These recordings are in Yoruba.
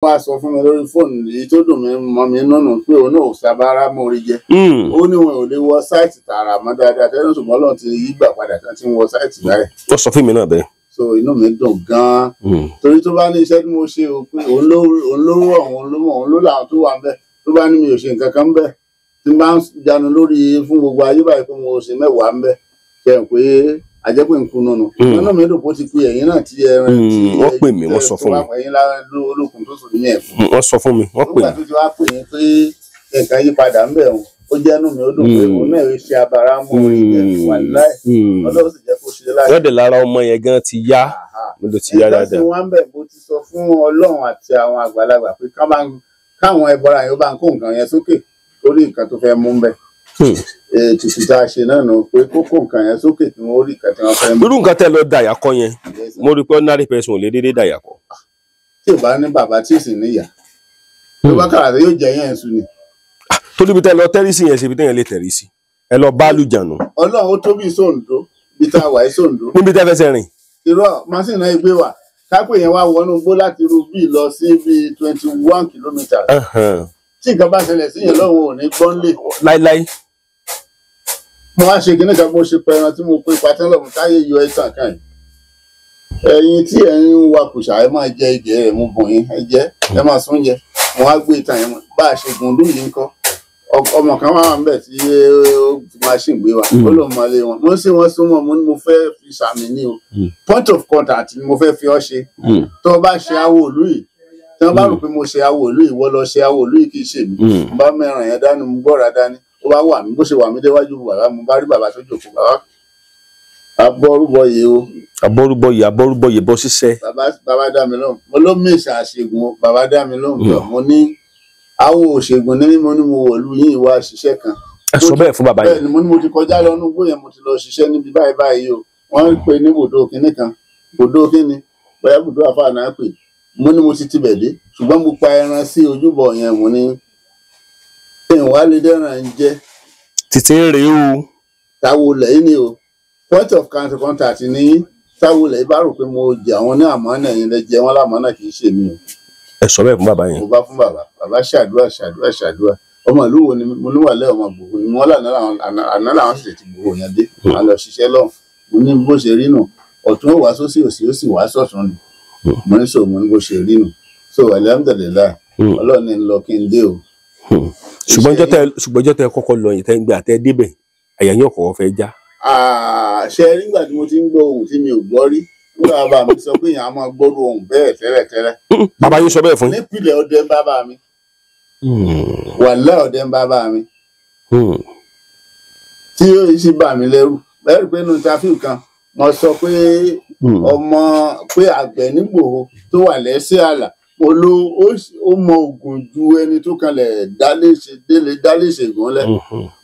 wá sọ fún mi lórí fóònù èyí tó dùn mí mọ́ mi nínú pé òun náà ò sábàárà mórí jẹ. Ó ní wọn ò lè wọ sáìtì tààrà mọ́ dáadáa tẹ́lẹ̀ ṣùgbọ́n Ọlọ́run ti yí gbà padà tán tí ń wọ sáìtì báyìí. Ó sọ fún mi náà bẹ́ẹ̀. So inú mi dùn gan-an torí tó bá ní iṣẹ́ tí mo ṣe o pé òun ló rọ̀ òun ló mọ̀ òun ló làwọn tó wà ń bẹ̀ tó bá ní mi ò ṣe nǹkan kan ń bẹ̀ tí n bá ń jánu lórí fún gbogbo ayé báyìí pé mo ṣe 10 ń bẹ̀ ṣe ń pé àjẹpẹ́ ń kunu nù. Inú mi dùn bó ti pe ẹ̀yin náà tí ẹran tí wọ́n pè mí wọ́n sọ fún mi. ẹ̀yin lára olókun tó sùn níyẹn fún. Wọ́n sọ fún mi wọ́n pè mí. nígbà tó ti wá pè yín pé nǹkan yí padà ń bẹ̀ wọn ó jẹ́ inú mi ó dùn pé òun náà ṣe abara mú orí ẹ̀ wà láì Ọlọ́run sì jẹ́ kó ṣe láì. Lọ́dẹ̀ lára ọmọ yẹn gan ti yá mo ló ti yá dáadáa. nígbà tí wọ́n ń bẹ̀ mo ti sọ fún Ọlọ́run àti àwọn àgbàlagbà pé káwọn ẹbọra yẹn ó bá ń kó nǹkan yẹn sókè lórí nǹkan tó fẹ́ mú bẹ́ẹ̀. Títí tá a ṣe náà nù pé kókó nǹkan yẹn sókè tí wọ́n rí nǹkan tí wọ́n fẹ́ mú. Irú nǹkan tẹ́ lọ dàyà kọ yẹn mo rí pé ordinary person ò lè dédé dàyà kọ. tí ò bá ní bàbá tí ì sì níyà tó bá kàrà yóò jẹ yẹn sùn ni. Torí bí tẹ́ lọ tẹ́rí sí yẹn ṣe bí tẹ́yẹn lè tẹ̀rí sí ẹ lọ bá lùjànù. Ọlọ́run ó tó bí Sóǹdó bí tá a wà ní Sóǹdó. Níbi tẹ́ fẹsẹ̀ rìn. irọ́ màsínì náà gbé wà kápẹ́ yẹn wá wọnú igbó láti irú bíi lọ sí bíi 21 kilometres. tí nǹkan bá ṣẹlẹ̀ sí yẹn lọ́wọ́ ò ní gbọ́n lè. Láíláí. mo wá ṣe kíní kan mo ṣe pẹran tí mo pe patẹ́lọ̀mù táyé yọ ẹ̀sán kan yìí. ẹ̀yin tí ẹ̀ ń wa kùsà ẹ máa jẹ ìgẹ̀ rẹ̀ mo bùn yín ẹ jẹ́ ẹ máa sún jẹ mo wá gbé ìtàn yẹn bá a ṣe gùn lóyìn ńkọ́ ọmọ kan wà ń bẹ̀ tí ó máa ṣì ń gbé wa ó lóun máa lé wọn mo sì wọ́n súnmọ́ mo ní mo fẹ́ fi sàmì ní o point of contact ni mo fẹ́ fi ọ́ ṣe tó o bá ṣe awo òlú yìí tí wọ́n bá rò pé mo ṣe awo òlú yìí wọ́n lọ ṣe awo òlú yìí kì í ṣe mí mo bá mẹ́ràn yẹn dání mo gbọ́ra dání ó bá wà mí bó ṣe wà mí déwájú bàbá mo bá rí bàbá tó jòkó bàbá abọ́rúbọyè o. abọ́rúbọyè bọ́ ṣiṣẹ́. bàbá dá mi lóhùn mo ló mèsì àṣègùn o bàbá dá mi lóhùn mo ní awo òṣègùn ní mo ní mo wọ̀lú yín ìwà ṣiṣẹ́ kan. ẹ sọ bẹ́ẹ̀ fún bàbá yẹn. bẹ́ẹ̀ ni mo ní mo ti kọjá lọ nínú yẹn mo ti lọ ṣiṣẹ́ níbi báyìí báyìí o wọ́n ń pè ní bùdó kinní kan bùdó kinní bóyá bùdó àfáà náà pè mo ní mo ti tibẹ̀ dé ṣùgbọ́n mo pa ẹran sí ojúbọ yẹn mo ní ìwà lè dẹ́ràn ń jẹ́. títí ń rèé o. táwo lẹ́yìn ni o point of contact ní táwo lẹ́yìn bá rò pé mo jẹ àwọn ní àmánà yẹn lẹ jẹ wọn lámánà kì í ṣe mi o. ẹ sọ bẹ́ẹ̀ fún bàbá yẹn. mo bá fún bàbá ṣàdúrà ọmọ ìlú wo ni mo ní wà lẹ́ ọmọ gbogbo ni wọ́n àná làwọn sì ti gbogbo yẹn dé wọn lọ ṣiṣẹ́ lọ́hùn mo ní bó ṣe rí nù ọ̀tún wá sósì òsì ó sì wá sọ̀tún ni mo ní sọ mo ní bó ṣe rí nù so alhamdulillah Ọlọ́run ní lọ kí n dé o. ṣùgbọ́n jọ́ tẹ kọ́kọ́ lọ yìí tẹ́ ń gbé àtẹ débẹ̀ àyà yín ọ̀kọ̀ fẹ́ já. ṣe nígbà tí mo ti ń gbọ́ ohun tí mi ò gbọ́ rí nígbà bàbá mi sọ pé èèyàn á máa gbọ́rú ohun bẹ́ẹ̀ tẹ́lẹ̀tẹ́lẹ̀. bàbá yín sọ bẹ́ẹ̀ fún. nípìnlẹ̀ ọdẹ ń bàbá mi wàlẹ́ ọdẹ ń bàbá mi tí yóò sì bà mí lẹ́rù bẹ́ẹ̀ rí pé nínú tàfíù kan mo sọ pé ọmọ pé àgbẹ̀ nígbòho tó wà lẹ́sẹ̀ àlà ó mọ ògùn ju ẹni tó kanlẹ̀ dálé ṣègùn lẹ̀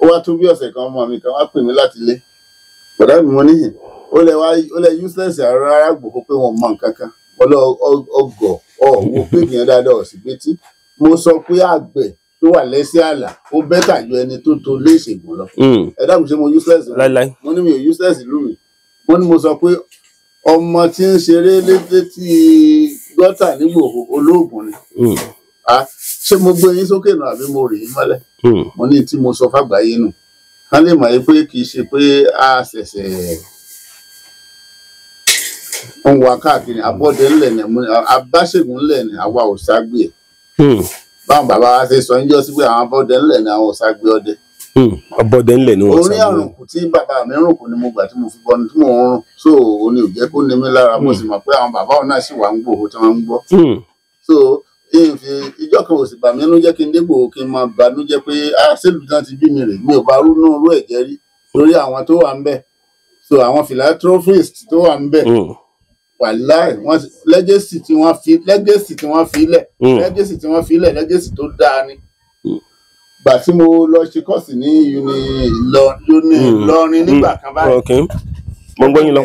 ó wá tó bí ọ̀sẹ̀ kan ọmọ mi kan wá pè mí láti ilé bọ̀dá mi mo níyìn ó lẹ useless rárá gbòho pé wọn mọ nǹkan kan ọgọ ọwọ pé kìí dáadáa ọ̀sìn pétí mo sọ pé àgbẹ̀ tó wà lẹ́sẹ̀ àlà ó bẹ́tà ju ẹni tó lé ṣègùn lọ ẹ dákun ṣe mo useless mo ní mi ò useless ìlú mi mo ní mo sọ pé ọmọ tí ń ṣeré létí gọ́tà nígbòho olóògùn ni ṣé mo gbé yín sókè náà àbí mo rì í mọ́lẹ̀ mo ní tí mo sọ fàgbáyé nù ká lè mọ̀ pé kì í ṣe pé a ṣẹ̀ṣẹ̀ ń wá káàkiri abọ́dẹ ńlẹ̀ ni abáṣègùn ńlẹ̀ ni àwa ò ságbé ẹ̀ báwọn bàbá wa ṣe sọ níjọ́ sí pé àwọn abọ́dẹ ńlẹ̀ ni àwọn ò ságbé ọdẹ. abọ́dẹ ńlẹ̀ ni wọ́n ságbé. orí àrùnkù tí bàbá mi rùn kù ni mo gbà tí mo fi bọ́ ni tí mò ń rùn so òun ni ò jẹ́ kó ní mi lára mo sì mọ̀ pé àwọn bàbá òun náà sì wà ń gbòho tí wọ́n ń gbọ́. so ìjọ kan ò sì bà mí nínú jẹ́ kí n dégbò kí n máa banújẹ́ pé ṣèlú náà ti bí mi rè mi ò bá rúnú rú ẹ̀jẹ̀ rí lórí àwọn tó wà ń bẹ̀ so àwọn philanthropist tó wà ń bẹ̀ wàláì wọn lẹ́gẹ̀sì tí wọ́n fi lẹ́gẹ̀sì tó dáa ni gbà tí mo lọ ṣe kọ́ọ̀sì ní Ìlọrin nígbà kan báyìí. mo ń gbọ́ yín lọ.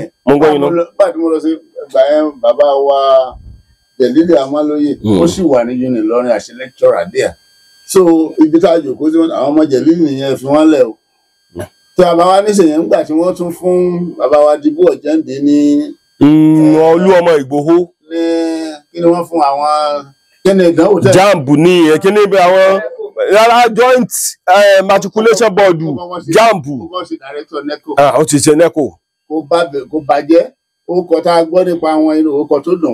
gbà tí mo lọ sí ìgbà yẹn bàbá wa Jẹ̀lílì Amálóyè ó sì wà ní uni Ìlọrin àṣẹ lecturer díẹ̀ so ibi tá a jòkó sí àwọn ọmọ Jẹ̀lílì nìyẹn fi wọ́n lẹ̀ o tí bàbá wa níṣẹ̀yẹn ńgbà tí wọ́n tún fún bàbá wa Dìbò Ọ̀jẹ̀ǹdè ní Olú ọmọ Ìgbòho ní kí ni wọ́n fún àwọn kí kíni ìdánwò tẹ́ JAMB ní kíni bí àwọn rárá joint matriculation board JAMB kó ṣe director NECO ó ti ṣe NECO kó bàjẹ́ ó kọ tá a gbọ́ nípa àwọn irú ó kọ tó dùn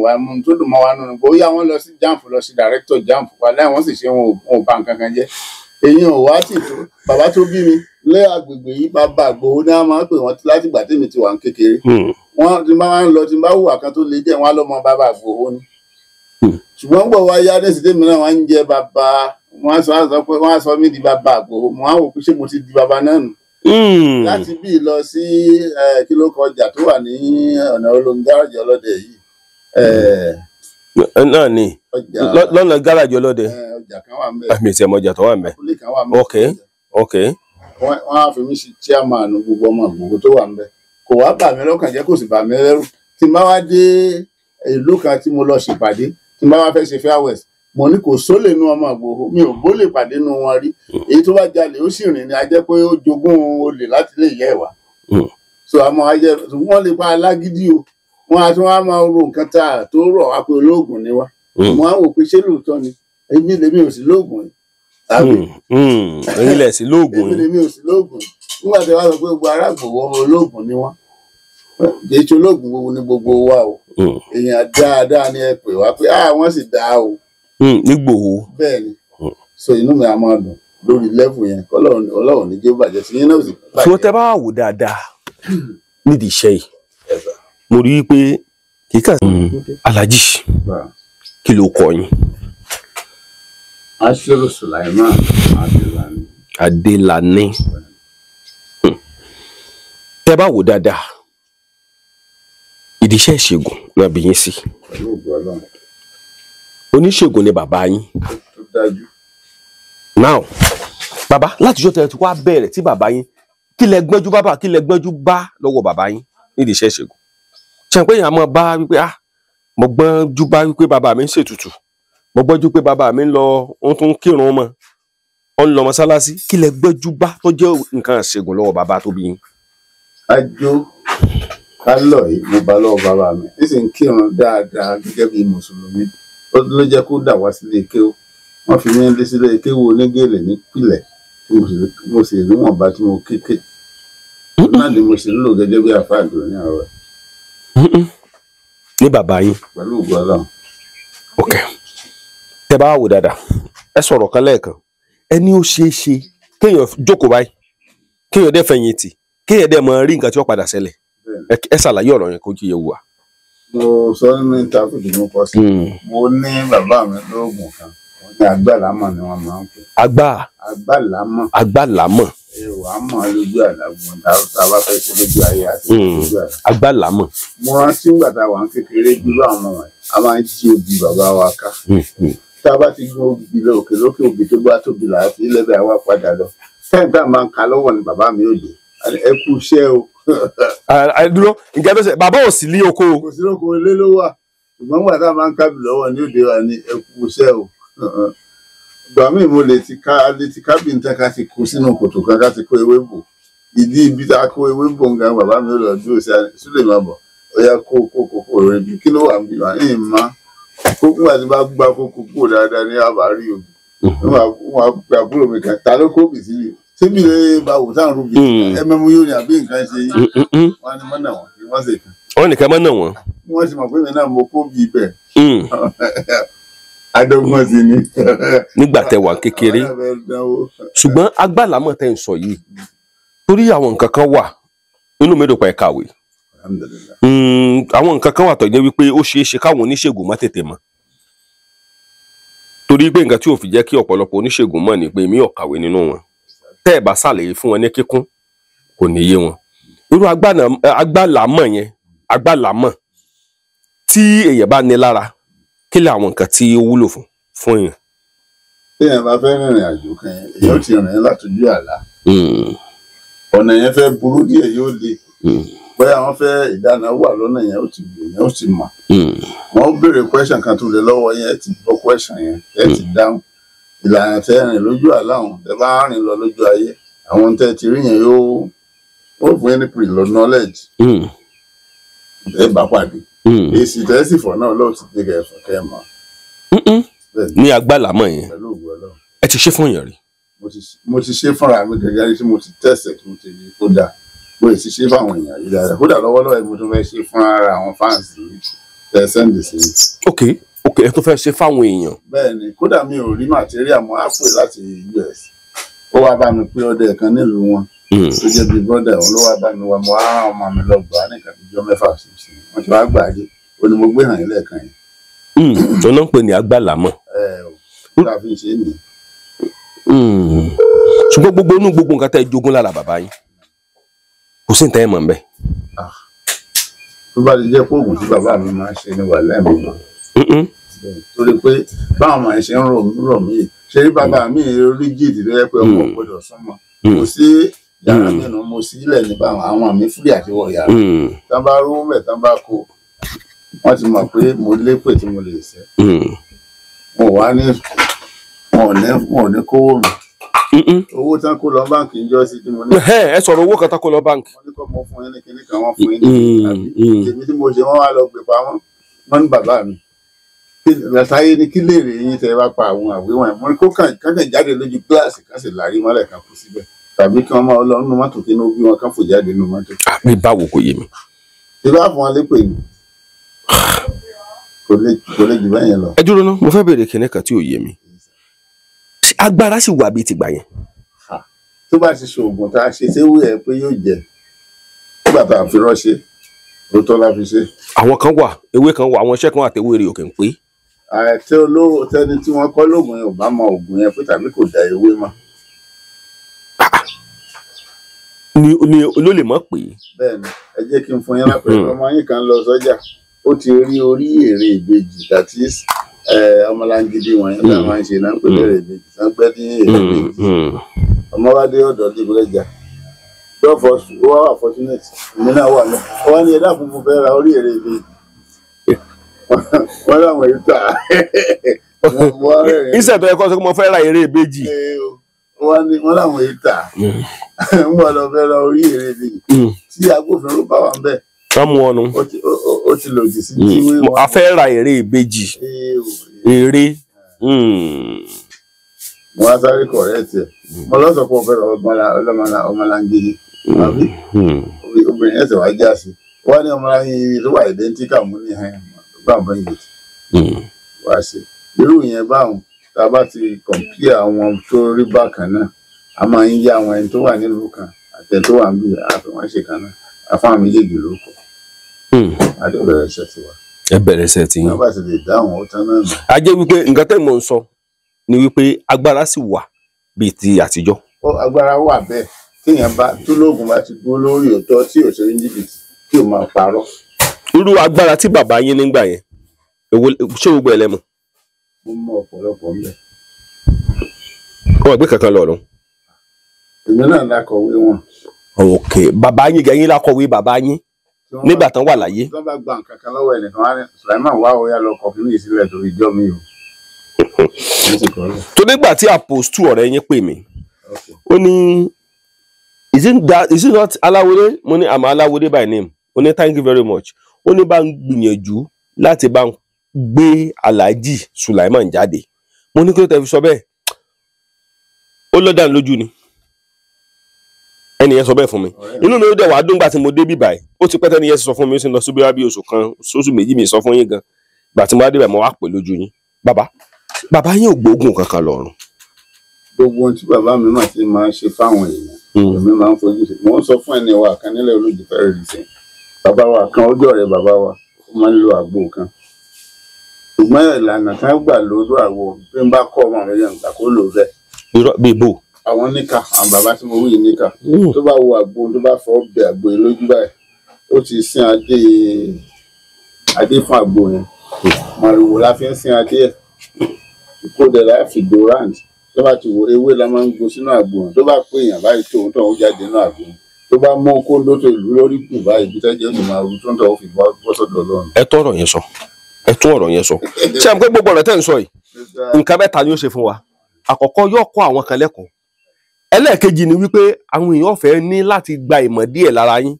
mọ́ wa nínú bóyá wọ́n lọ sí JAMB lọ sí director JAMB padà wọ́n sì ṣe wọn ò bá nǹkan kan jẹ́ èyí ò wá tì tó bàbá tó bí mi lé agbègbè yìí bàbá Ìgbòho ní a máa ń pè wọ́n láti gbà tèmi ti wà ń kékeré wọ́n ti máa ń lọ tí bá hùwà kan tó le díẹ̀ wọ́n á lọ́mọ bàbá Ìgbòho ni ṣùgbọ́n gbọ́ wá yá ní ìsìté mìíràn wọ́n ń jẹ bàbá wọ́n á sọ mí di bàbá Ìgbòho mo á wò pé ṣé mo ti di bàbá náà nù láti bí lọ sí kí ló kọjá tó wà ní ọ̀nà olóńgáràjì ọlọ́dẹ yìí náà ni lọ́nà gáràjì ọlọ́dẹ ọjà kan wà ńbẹ̀ àmì ìtì ọjà tó wà ńbẹ̀ abúlé kan wà ńbẹ̀ ok wọ́n á fi mí ṣe chairman gbogbo ọmọ Ìgbòho tó wà ńbẹ̀ kò wá bà mí lọ́kàn jẹ́ kò sì bà mí lẹ́rù tí n bá wá dé ìlú kan tí mo lọ ṣèpàdé tí n bá wá fẹ́ ṣe farewell mo ní kò sólè nu ọmọ Ìgbòho mi ò bó lè pàdé nu wọn rí èyí tó bá jalè ó sì rìn ní ajẹ́ pé ó jogún olè láti lè yẹ ìwà so àmọ́ ajẹ́ wọ́n lè pa alágídí o wọ́n á tún wá máa ro nǹkan tá a tó rọ̀ wá pé olóògùn ni wá mo á wò pé ṣé lóòótọ́ ni èmi lèmi ò sí lóògùn yìí èmi lẹ̀ sí lóògùn èmi lèmi ò sí lóògùn nígbà tí wọ́n sọ pé gbogbo ará Ìgbòho olóògùn ni wọ́n kì í ṣe olóògùn gbogbo ní gbogbo wa o èèyàn dáadáa ni ẹ pè wá pé wọ́n sì dáa o nígbòho bẹ́ẹ̀ ni so inú mi á máa dùn lórí level yẹn Ọlọ́run ní jẹ́ bàjẹ́ sí yín náà sì bàjẹ́. tí wọ́n tẹ́ bá wò dáadáa nídìí iṣẹ́ yìí mo rí i pé kì í kà Alhaji kí ló kọ yín. Ashiru Sulaiman Adelani tẹ́ bá wò dáadáa ìdí iṣẹ́ ìṣègùn náà bí yín sí oníṣègùn ni bàbá yín now bàbá látijọ́ tẹ́ ti wá bẹ̀rẹ̀ tí bàbá yín kí lẹ gbẹ́jú bá lọ́wọ́ bàbá yín nídìí iṣẹ́ ìṣègùn ṣe pé èèyàn máa bá wípé mo gbọ́njú bá wípé bàbá mi ń ṣètùtù mo gbọ́njú pé bàbá mi ń lọ ó tún kírun mọ́ ó ń lọ mọ́sálásí kí lẹ gbẹ́jú bá tó jẹ́ nǹkan ìṣègùn lọ́wọ́ bàbá tó bí yín. Àjò kálọ̀ yìí mo bá lọ́wọ́ bàbá mi níṣẹ́ ń kírun dáadáa gẹ́gẹ́ bí mùsùlùmí ló jẹ́ kó dà wá sílé kéwú wọ́n fi mí lé sílé kéwú onígèlè nípìnlẹ̀ mo sì rí wọn bá tí mo kéke náà ni mo sì ń lò gẹ́gẹ́ bí àfáàdùn ní ọ̀rọ̀ ní bàbá yín pẹ̀lú ògbó Ọlọ́run. ok tẹ́ bá wò dáadáa ẹ sọ̀rọ̀ kan lẹ́ẹ̀kan ẹni ó ṣeé ṣe kéèyàn jókòó báyìí kéèyàn dẹ́ fẹ̀yìntì kéèyàn dẹ́ mọ rí nǹkan tí wọ́n padà ṣẹlẹ̀ ẹ ṣàlàyé ọ̀rọ̀ yẹn kó jí ewu wa. mo sọ nínú ìtàkùn tí mo kọ sí mo ní bàbá mi lóògùn kan wọ́n ní àgbàlámọ̀ ni wọ́n máa ń pè. àgbàlámọ̀ èrò àmọ́ lójú àlágùn tá a bá fẹ́ ṣe lójú ayé àti lójú àlá. àgbàlámọ̀. mo rántí nígbà tá a wà ń kékeré dúró àwọn ọmọ ẹ̀ a máa ń jí obì bàbá wa ká tá a bá ti gbé obì lọ òkè lókè obì tó bá tóbi là á fi lẹ́bẹ̀ àwa padà lọ tẹ́ǹtà máa ń ka lọ́wọ́ ni bàbá mi ò dé ẹ kú iṣẹ́ o. dúró nǹkan tó ṣe bàbá ò sí ní oko. kò sí lóko ilé ló wà ṣùgbọ́n nígbà tá a máa ń kábì lọ́wọ́ ní òde wa ni ẹ kú iṣẹ́ o. ìgbà míì mo lè ti kábì ń tẹ́ ká ti kó sínú kòtò kan ká ti kó ewé bò ìdí ibi tá a kó ewé bò nǹkan bàbá mi ò lọ dúró sí sílẹ̀ máa bọ̀ ó yá kó rẹ̀ bí kí ló wà níbi wà ní ìmá kókó àti bá gbá kókó kó dáadáa ní àbárí òbí wọn á gbé àbúrò mi kan ta ló kó bì sílẹ̀ síbi lè bá wò sáà rúbi ẹmẹmú yóò ní àbí nǹkan ṣe yí wọn ni mọ́nà wọn kí wọ́n sì kan. wọ́n nìkan mọ́nà wọn. wọ́n sì mọ̀ pé mi náà mo kó bí ibẹ̀. adọ́gbọ́n sí ni. nígbà tẹ́ wà kékeré ṣùgbọ́n agbálámọ̀ tẹ́ ń sọ yìí torí àwọn nǹkan kan wà nínú mẹ́dọ̀ pa ẹ̀ kàwé àwọn nǹkan kan wà tó jẹ́ wípé ó ṣeé ṣe káwọn oníṣègùn má tètè mọ̀ torí pé nǹkan tí ò fi jẹ́ kí ọ̀pọ̀lọpọ̀ oníṣègùn mọ̀ ni pé èmi ò kàwé nínú wọn tẹ́ ẹ̀ bá ṣàlàyé fún wọn ní kíkún kò ní yé wọn irú agbálámọ̀ tí èèyàn bá ní lára kí lè àwọn nǹkan tí ó wúlò fún èèyàn. tí èèyàn bá fẹ́ rìnrìn àjò kan èèyàn ti rìn látọjú àlá ọ̀nà yẹn fẹ́ burú díẹ̀ yóò le bóyá wọ́n fẹ́ ìdáná wà lọ́nà yẹn ó ti gbìyànjú ó ti mọ̀ wọ́n béèrè question kan tó lè lọ́wọ́ yẹn ẹ ti gbọ́ question yẹn ẹ ti dáhùn ìlànà tẹ́ rìn lójú àlá ọ̀hún tẹ́ bá rìn lọ lójú ayé àwọn tẹ́ ti rí yẹn yóò fún ẹni pre lọ knowledge ẹ bá pàdé èsì tẹ́ sì fọ̀ náà lọ́wọ́ ti dé kẹfọ́ kẹ́ mọ́ ní Agbálámọ̀ yẹn pẹ̀lú ògùn Ọlọ́run. ẹ ti ṣe fún èèyàn rí. mo ti ṣe fúnra mi gẹ́gẹ́ tí mo ti tẹ̀sẹ̀ tí mo ti rí kódà mo ti ṣe fáwọn èèyàn rí dáadáa kódà lọ́wọ́lọ́wọ́ mo tún fẹ́ ṣe fún ara àwọn fáǹsì tẹ sẹ́ndì sí. ok ẹ tó fẹ́ ṣe fáwọn èèyàn. bẹ́ẹ̀ ni kódà mi ò rí màtíríà mo á pè láti US ó wá bá mi pé ọdẹ kan nílùú wọn tó jẹ́ bíi brọ́dà òun ló wá bá mi wá mo á rán ọmọ mi lọ gbà á nìkan bíi 6 sí wọ́n ti wá gbà á dé ó ní mo gbé hàn yín lẹ́ẹ̀kan yìí. tó náà ń pè ní Agbálámọ̀. ó dà fi ṣe é nìyẹn. ṣùgbọ́n gbogbo nǹkan tẹ́ jogún lára bàbá yín kò sí nǹkan ẹ̀ mọ̀ nbẹ̀. tó bá ti jẹ́ pé oògùn tí bàbá mi máa ń ṣe ní wàhálà mi mọ́ torí pé báwọn ọmọ ẹ̀ ṣe ń rọ̀ mí ṣe rí bàbá mi rí jìdì tó yẹ pé ọmọ gbọ́dọ̀ súnmọ́ kò sí yàrá mìíràn mo sí ilẹ̀ ní báwọn àwọn àmì fúri àti wọ yàrá tán bá rówó mẹ́ tán bá kó wọ́n ti mọ̀ pé mo lépè tí mo lè ṣe wọn ò ní kówó mi owó tán kó lọ báǹkì ń jọ sí tí mo ní. ẹ sọ̀rọ̀ owó kan tán kó lọ báǹkì. wọ́n ní kó mo fún yín ní kinní kan wọ́n fún yín ní àbí èmi tí mo ṣe wọ́n wá lọ gbé pamọ́ wọ́n ní bàbá mi ṣáyé ní kí léèrè yín tẹ́ bá pa àwọn àwé wọn mo ní kó kàn jáde lójú gíláàsì kan sì lárí mọ́lẹ̀ kan kú síbẹ̀ tàbí kí wọ́n máa lọ nínú mọ́tò kí inú bí wọn kan fò jáde nínú mọ́tò. àmì báwo kò yé mi. tí bá fún wọn lépè mi kò lè jù bẹ́ẹ̀ yẹn lọ. ẹ dúró náà mo fẹ́ béèrè kinní kan tí ò yé mi agbára sì wà bíi tìgbà yẹn. tó bá ti ṣoògùn tá a ṣe ṣé wú ẹ pé yóò jẹ nígbà tá a fi rọ́ṣe ló tọ́ la fi ṣe. àwọn kan wà ewé kan wà àwọn iṣẹ́ kan wà tẹ́wé rè òkè ń pé. àìtí olówó tẹni tí wọ́n kọ́ lóògùn yẹn ò bá mọ òògùn yẹn pé tàbí kò da ewé mọ́. ni ló lè mọ̀ pé. bẹ́ẹ̀ni ẹ jẹ́ kí n fún yín lápẹẹrẹ ọmọ yín kan lọ sọ́jà ó ti rí orí èrè ìbejì that is ọmọlangidi wọn yẹn náà máa ń ṣe náà ń pè ní èrè ìbejì náà ń pẹ́ ní èrè ìbejì ọmọ wa dé ọ̀dọ̀ dìbòlẹ́jà lọ́fọ̀ ó wá wà fortunate èmi náà wà náà ó wá ní ẹ̀dá funfun fẹ́ ra orí èrè ìbejì wọ́n láwọn èyí tà iṣẹ́ tó yẹ kó sọ pé mo fẹ́ ra èrè ìbejì wọ́n láwọn èyí tà ń bọ̀ lọ fẹ́ ra orí èrè ìbejì tí agbófinró bá wà ń bẹ̀ wọ́n mú ọnu ó ti lòdì sí jíwé wọn. a fẹ́ ra èrè ìbejì èrè. wọ́n á sáré kọ̀rẹ́ẹ̀tì ẹ̀ mo lọ sọ pé ọ̀fẹ́ ọmọlangidi àbí obìnrin ẹ̀sẹ̀ wá já sí wọ́n ní ọmọlangidi tó wà ìdẹ́ntíkà mú ní gbàǹbọ̀ ìgbètì wá sí irú yẹn báwọn tá a bá ti kọ̀m̀pìà àwọn tó rí bákan náà a máa ń yá àwọn ẹni tó wà nílùú kan àtẹ tó wà ń bí àfihàn ṣe kan náà afáwọn méjèèjì ló kọ adé bẹ̀rẹ̀ iṣẹ́ tiwa. ẹ bẹ̀rẹ̀ iṣẹ́ tí yín. wọ́n bá ti lè dáhùn ó tán náà nù. a jẹ́ wípé nǹkan tẹ́ mọ̀ ń sọ ni wípé agbára sì wà bíi ti àtijọ́. agbára wà bẹ́ẹ̀ téèyàn bá tó lóògùn bá ti dúró lórí òótọ́ tí ò ṣe ní jìbìtì tí ò máa parọ́. irú agbára tí bàbá yín nígbà yẹn ṣé gbogbo ẹ lẹ́mu. mo mọ ọ̀pọ̀lọpọ̀ ń bẹ̀. wọn ò gbé kankan lọ́rùn. èmi náà lákọ̀wé wọn. ok bàbá yín gẹ̀yìn lákọ̀wé bàbá yín nígbà tán wà láyé. tí wọ́n bá gba nǹkan kan lọ́wọ́ ẹnìkan wá ní Sulaiman wá ọ̀yà lọ kọ̀ fún ìsílẹ̀ torí ìjọ mi o. tó nígbà tí apostu ọ̀rẹ́ yín pè mí ó ní is it not Aláwọdé mo ní àmọ́ Aláwọdé by name ó ní thank you very much ó ní bá ń gbìyànjú láti bá ń gbé Alhaji Sulaiman jáde mo ní kí ló tẹ́ fi sọ bẹ́ẹ̀ ó lọ́dà lójú ni ẹnìyẹn sọ bẹ́ẹ̀ fún mi inú mi ó dẹ̀ wá dùn gbà tí mo dé bí báyìí ó ti pẹ́ tẹ́ni yẹn sọ fún mi ó sì lọ sí bí oṣù kan oṣù méjì mi sọ fún yín gan gbà tí mo wá dé báyìí mo wá pè lójú yín bàbá yín ò gbóògùn kankan lọ́rùn. gbogbo ohun tí bàbá mi máa ti máa ń ṣe fáwọn èèyàn èmi máa ń fojú sí mo ń sọ fún ẹni wa kan nílẹ̀ olójì fẹ́rẹ̀ rìsẹ̀ bàbá wa kan ọjọ́ rẹ̀ bàbá wa ó máa ń lo àgbo kan ṣùgbọ́n ìlànà tí wọ́n gbà lójú àgbo bí n bá kọ́ ọmọ mi yẹn nǹkan kó lò bẹ́ẹ̀. irọ́ bíi bò. àwọn níkà àwọn bàbá tí mo wí yìí níkà tó bá wo àgbo tó bá fọ́ bẹ àgbo yìí lójú báyìí ó ti sin adé fún àgbo yẹn màrìwò la fi ń sin adé ẹ̀ kó dẹ̀ láì do round tó bá ti wo ewé la máa ń gbó sínú àgbo yẹn tó bá pé èèyàn báyìí tó ń tọ́ ó jáde nínú àgbo yẹn tó bá mú kóńdó tó ìlú lórí kù báyìí bí tẹ́jẹ́ mi máa rú tó ń tọ́ ó fi bọ́ sọ́dọ̀ lọ́run. ẹ tún ọ̀rọ̀ yẹn sọ ṣé àwọn pé gbogbo ọ̀rọ̀ tẹ́ ń sọ yìí nǹkan mẹ́ta ni ó ṣe fún wa àkọ́kọ́ yóò kọ́ àwọn kan lẹ́kọ̀ọ́ ẹlẹ́ẹ̀kejì ni wípé àwọn èèyàn fẹ́ ní láti gba ìmọ̀ díẹ̀ lára yín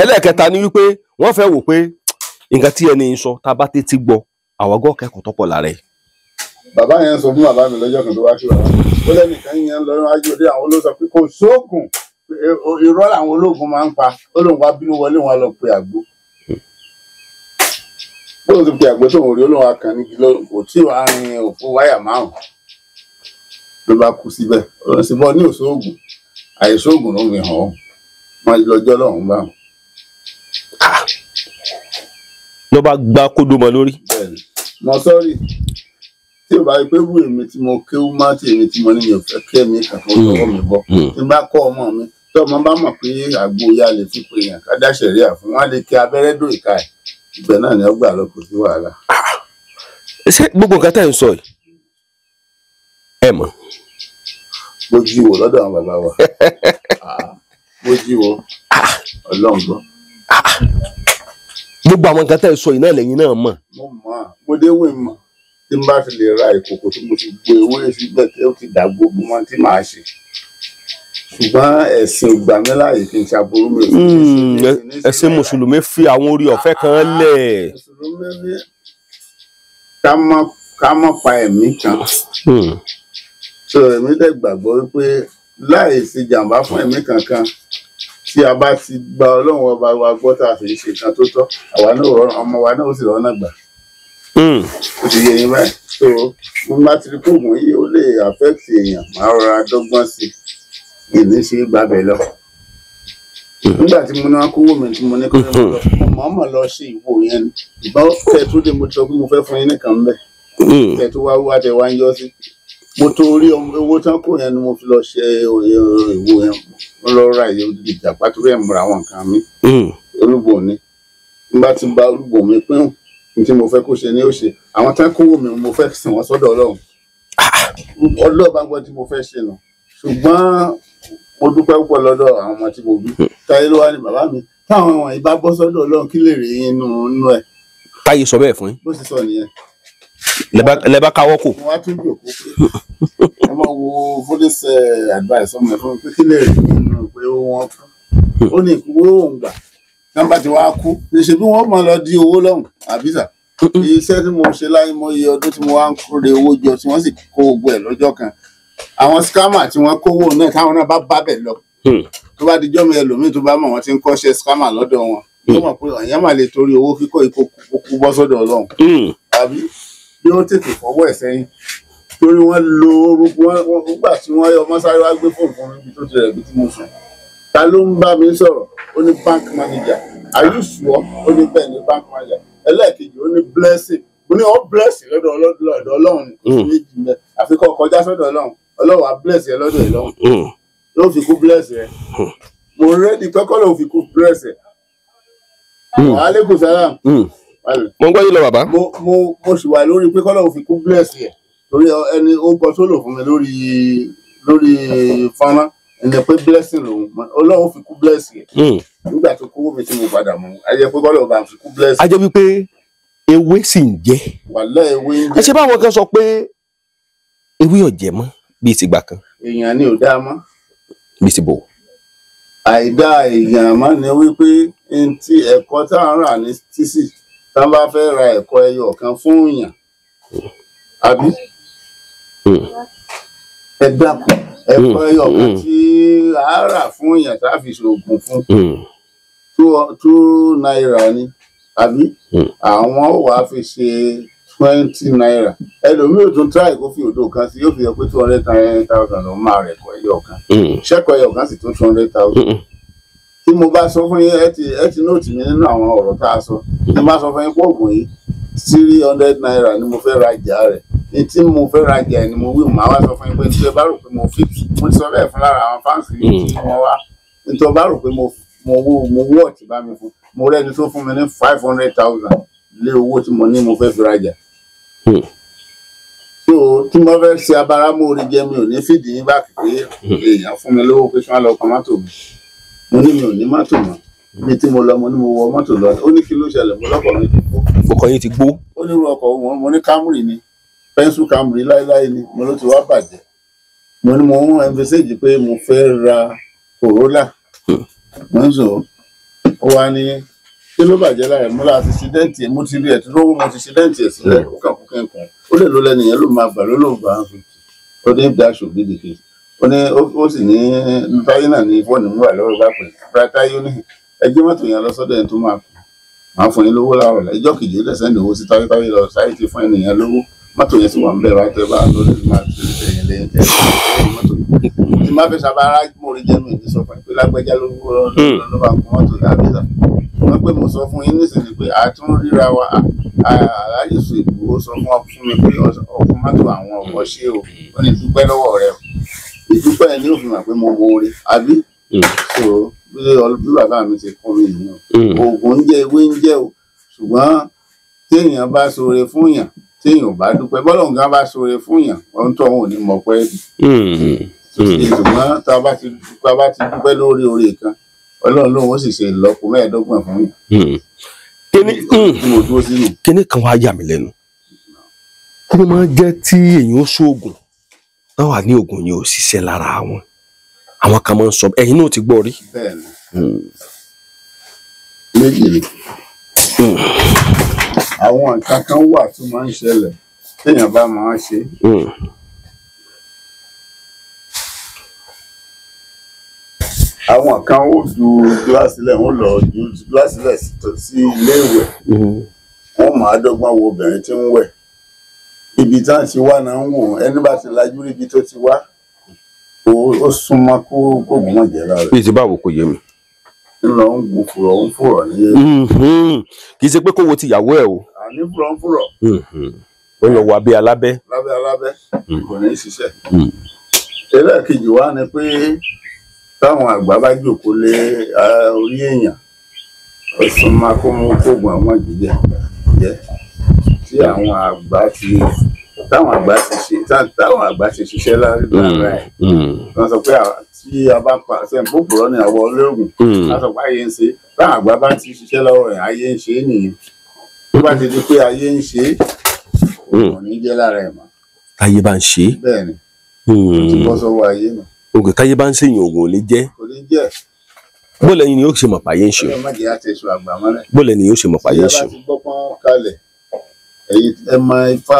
ẹlẹ́ẹ̀kẹta ni wípé wọ́n fẹ́ wò pé nǹkan tí ẹni ń sọ tá a bá tètè gbọ́ àwọn ọgọ́ kẹ́kọ̀ọ́ tọ́pọ̀ lára ẹ̀ bàbá yẹn sọ fún bàbá mi lọ́jọ́ kan tó wá kí bàbá ó lẹ́nìkan yẹn lọ wájú òde àwọn olóòsọ pé kò sóògùn irọ́ làwọn olóògùn máa ń pa ó lóun wá bínú wọlé wọn lọ pe àgbo bóun ti pe àgbo tó ń rí olóhùn akànnìkì lọ kò tí ì wá rin òfin wáyà márùn ló bá kú síbẹ̀ ọ̀rọ̀ sí bọ́ ní òṣoògùn àìsóògùn ló fi hàn ọ́ wọn lọ́jọ́ lọ́hùn bá wọn. ló bá gbá kódó mọ́ lórí. bẹ́ẹ̀ni mo sọ́ọ̀rì tí ò bá rí pé rú èmi tí mo kéwú má tí èmi tí mo ní mi ò fẹ́ kí ẹ̀mí kankan lọ́wọ́ mi bọ́ tí n bá kọ́ ọmọ mi tí ọmọ bá mọ̀ pé àgbo ya lè fi pè yàn ká dáṣẹ̀ rí àfún wọn lè kí abẹ́rẹ́ dò ìka ẹ̀ ibẹ̀ náà ni ó gbà lọ kò sí wàhálà. ṣé gbogbo nǹkan tẹ́ ń sọ yìí ẹ mọ̀. mo jí wò lọ́dọ̀ àwọn bàbá wa mo jí wò ọlọ́run gbọ́. gbogbo àwọn nǹkan tẹ́ ń sọ yìí náà lẹ́yìn náà mọ̀. mo mọ̀ mo dé wé mọ̀ tí n bá fi lè ra ìkòkò tí mo ti gbé ewé síbẹ̀ tí ó ti dà gbogbo wọn tí màá ṣe ṣùgbọ́n ẹ̀sìn ìgbà mi láàyè kí n ṣàbùrú mi. ẹ̀sìn mùsùlùmí fi àwọn orí ọ̀fẹ́ kan lẹ̀. mùsùlùmí ní ká mọ̀ pa ẹ̀mí kan so èmi dẹ̀ gbàgbọ́ wípé láì sí jàǹbá fún ẹ̀mí kankan tí a bá ti gba ọlọ́run ọba wa gbọ́ tá a fi ṣe kan tó tọ́ àwa náà ọmọ wa náà ó sì rọ́nà gbà. ó ti yẹ yín báyìí so mo bá ti rí kóògùn yìí ó lè affect èèyàn máa rọra dọ́gbọ́n sí i ìní ṣe gbàbẹ̀ lọ. nígbà tí mo ní wọn kówó mi tí mo ní kó lè lọ mo mọ̀ lọ ṣe ìwò yẹn ni ìgbà tẹ̀ tó dé mo sọ pé mo fẹ́ fún yín nìkan bẹ́ẹ̀ tẹ̀ tó wá tẹ̀ wá ń yọ sí mo tó rí owó tán kó yẹn ni mo fi lọ ṣe ìwò yẹn mo lọ ra ìjà pàtó bẹ́ẹ̀ mo ra àwọn nǹkan mi olúbo ni nígbà tí n bá olúbo mi pín ní tí mo fẹ́ kó ṣe ni ó ṣe àwọn tán kówó mi mo fẹ́ sìn wọ́n sọ́dọ̀ ọlọ́run ọlọ́ọ̀bá gbọ́ tí mo fẹ́ ṣe nù ṣùgbọ́n mo dúpẹ́ púpọ̀ lọ́dọ̀ àwọn ọmọ tí mo bí táyé ló wá ní bàbá mi táwọn ọmọ yìí bá bọ́ sọ́dọ̀ ọlọ́run kí lè rí inú ẹ̀. táyé sọ bẹ́ẹ̀ fún yín. bó ti sọ nìyẹn. lẹ bá káwọ́ kò. mo wá tún jòkó pé ẹ máa wo police advice ọmọ ẹ fún mi pé kí lè rí inú pé wọ́n kú ó ní ìkúwé òun gbà nọ́mbà tí wàá kú ṣe bí wọ́n máa lọ di owó lọ́hùn àbísà iṣẹ́ tí mo ṣe láyé mọ iye ọdún tí mo wá ń kórè owó jọ tí wọ́n sì kó gbogbo ẹ̀ lọ́jọ́ kan àwọn scammer tí wọ́n kówó náà táwọn náà bá bẹ̀ lọ tó bá dijọ́ mi ẹlòmíì tó bá mọ̀ wọ́n ti ń kọ́ṣẹ́ scammer lọ́dọ̀ wọn tó mọ̀ pé ọ̀yàn máa lè torí owó kíkọ́ ìkókó bọ́ sọ́dọ̀ ọlọ́run àbí bí ó tètè fọwọ́ ẹ̀ sẹ́yìn torí wọ́n lo orúkọ wọn nígbà tí wọ́n yọ mọ́sáré wá gbé fóònù fún mi tó ti rẹ̀ bí tí mo sùn ta ló ń bá mi sọ̀rọ̀ ó ní bank manager are you sure ó ní bẹ́ẹ̀ ní bank manager ẹlẹ́ẹ̀kejì ó ní blessing ó ní all blessing lọ́dọ̀ ọlọ́run méjì mẹ́ àfikọ́ kọjá sọ́dọ̀ ọlọ́run á bless ẹ lọ́dọ̀ ìlọ́run yóò fi kú bless ẹ mo rẹ́ẹ̀dì kọ́kọ́ lòun fi kú bless ẹ. aleykum salaam. mo ń gbọ́ yín lọ bàbá. mo sì wà lórí pé kọ́lọ́run fi kú bless ẹ torí ẹni ó kọ sólò fún mi lórí fọ́nrán ẹni pé blessing lòun ọlọ́run fi kú bless ẹ nígbà tó kówó mi tí mo padà mú ayé pé kọ́lọ́run bá fi kú bless ẹ. a jẹ́ wípé ewé sì ń jẹ́. wàlẹ́ ewé ń jẹ́. ẹ ṣe báwọn kan sọ pé ewé ọ̀jẹ̀ mọ́ bíi tìgbà kan. èèyàn ni ò dáa mọ́. bíi ti bò. àìdá èèyàn mọ́ ni wípé ntí ẹ̀kọ́ tá à ń rà ní tísì tá a bá fẹ́ ra ẹ̀kọ́ ẹyọ kan fún èèyàn àbí ẹ dákun ẹ̀kọ́ ẹyọ kan tí a rà fún èèyàn tá a fi ṣoògùn fún 2 náírà ni àbí àwọn ò wá fi ṣe 20 náírà ẹlòmíì ò tún tíráì kó fi òdo kan sí yóò fi hàn pé 200,000 ló máa rẹ̀ ẹ̀kọ́ ẹyọ kan ṣẹ́kọ̀ọ́ ẹyọ kan sì tó 200,000 tí mo bá sọ fún yín ẹ ti nóòtì mi nínú àwọn ọ̀rọ̀ tá a sọ tí mo bá sọ fún yín pé oògùn yìí 300 náírà ni mo fẹ́ rajà rẹ̀ ní tí mo fẹ́ rajà ẹ̀ ni mo wí màá wá sọ fún yín pé tí ẹ bá rò pé mo fi mo ti sọ bẹ́ẹ̀ fún lára àwọn fáǹsì yìí tí wọ́n wá nítorí ẹ bá rò pé mo wọ́ ọ̀tí bá mi fún mo rẹ́ni tó fún mi ní 500,000 lé owó tí mo ní mo fẹ́ fi rajà. so tí mo fẹ́ ṣe abáramóore jẹ mi ò ní fìdí yín bá kékeré èèyàn fún mi lówó pé kí wọ́n lọ kan mọ́tò mi mo ní mi ò ní mọ́tò mọ́ ibi tí mo lọ mo ní mo wọ mọ́tò lọ ó ní kí ló ṣẹlẹ̀ mo lọ́kọ̀ mi ti gbó. ọkọ̀ yín ti gbó. ó ní irú ọkọ̀ mo ní Camry ni pẹ́ńsù Camry láéláé ni mo ló ti wá bàjẹ́ mo ní mo ń ẹnfẹsẹ́jì pé mo fẹ́ ra Corolla mo ń sọ ó wá ní kí ló bàjẹ́ lára ẹ̀? Mo láti ṣídẹ́ǹtì ẹ̀, mo ti rí ẹ̀ tí lówó mo ti ṣídẹ́ǹtì ẹ̀ sílẹ̀ ó kàn kú kẹ́kọ̀ọ́ ó lè ló lẹ́nu yẹn ló máa gbà ló lóun gbà á fi ó ní dash òbí dèké ó ní ó sì ní táyé náà ní fóònù mi wà lọ́wọ́ bá pè é táyé ó ní ẹgbẹ́ mọ́tò yẹn lọ sọ́dọ̀ ẹ̀ tó máa fún yín lówó láàrọ̀ ẹjọ́ kejì ó lẹ́sẹ̀ ní owó sí táyé lọ sáyé ti fún ẹnìyẹn lówó mọ́tò yẹn sì wà ń bẹ̀ wá tẹ́ bá lórí máa ti rí ẹ̀yìn lẹ́yìn tẹ́ mọ́tò tí má fẹ́ sábàárà mo rí jẹ́mi ní sọ fún ẹ pé lágbẹ́já ló bá ń kún mọ́tò yàrá ìlà wọ́n pé mo sọ fún yín nísìnyí pé a tún ríra wa aláàjì sọ Ìgbòho sọ fún mi pé ọkùn mọ́tò àwọn ọ̀pọ̀ ṣé o ó ní dúpẹ́ lọ́wọ́ rẹ o ìdúpẹ́ ẹ̀ ní òfin mà pé mo wo oore àbí so bí bàbá mi ti kọ́ mi nìyẹn oògùn ń jẹ ewé ń jẹ o ṣùgbọ́n téèyàn bá ṣoore fún yàn téèyàn ò bá dúpẹ́ bọ́lọ̀ nǹkan bá ṣoore fún yàn ohun tó òun ò ní mọ̀ pẹ́ ṣùgbọ́n tá a bá ti dúpẹ́ lórí oore kan Ọlọ́run lòun ó sì ṣe ìlọ́po 15 fún yàn. Kíní kan wá yà mí lẹ́nu kí ló máa ń jẹ́ tí èèyàn ó ṣoògùn náà wà ní oògùn yẹn ò ṣiṣẹ́ lára àwọn kan máa ń sọ ẹ̀yin náà ti gbọ́ rí. Bẹ́ẹ̀ni méjì ni àwọn nǹkan kan wà tó máa ń ṣẹlẹ̀ téèyàn bá máa ṣe. Àwọn kan ó ju gíláàsì lẹ̀ wọ́n lọ ju gíláàsì lẹ̀ sí ilé ìwẹ̀ wọ́n máa dọ́gbọ́n wo obìnrin tí ń wẹ̀ ibi tí wọ́n ti wá náà ń wò ẹni bá ti lajú ibi tó ti wá ó súnmọ́ kó gbọ́n mọ̀ jẹ́ lára. bí ti báwo kò yé mi. ńlọ ń gun fùrọ̀ ń fùrọ̀ ní. kì í ṣe pé kó wo ti ìyàwó ẹ̀ o. àní fùrọ̀ ń fùrọ̀. ó lọ wọ abẹ́ alábẹ́. lábẹ́ kò ní í ṣiṣẹ́. ẹlẹ́ẹ̀kejì wá ni pé táwọn àgbà bá jókòó lé orí èèyàn ọ̀sán máa kó mú kóògùn àwọn jíjẹ jẹ tí táwọn àgbà ti ṣiṣẹ́ lára ẹ̀ wọ́n sọ pé tí a bá pa sẹ́ǹpù òpùrọ́ ní àwọ̀ olóògùn wọ́n sọ pé ayé ń ṣe táwọn àgbà bá ti ṣiṣẹ́ lọ́wọ́ ẹ̀ ayé ń ṣe é nìyẹn tó bá ti di pé ayé ń ṣe é kò ní jẹ́ lára ẹ̀ mọ́. ayé bá ń ṣe é. bẹ́ẹ̀ ni ó ti bọ́ sọ́wọ́ ayé nù. ògùn káyé bá ń ṣèyàn ògùn ò lè jẹ́. kò lè jẹ́. bó lẹ́yìn ni yóò ṣe mọ̀ pàyé ń ṣe. bó lẹ́yìn ni yóò ṣe mọ̀ pàyé ń ṣe. ìjọba ti gbọ́pọ́n kalẹ̀ ẹ mọ ifá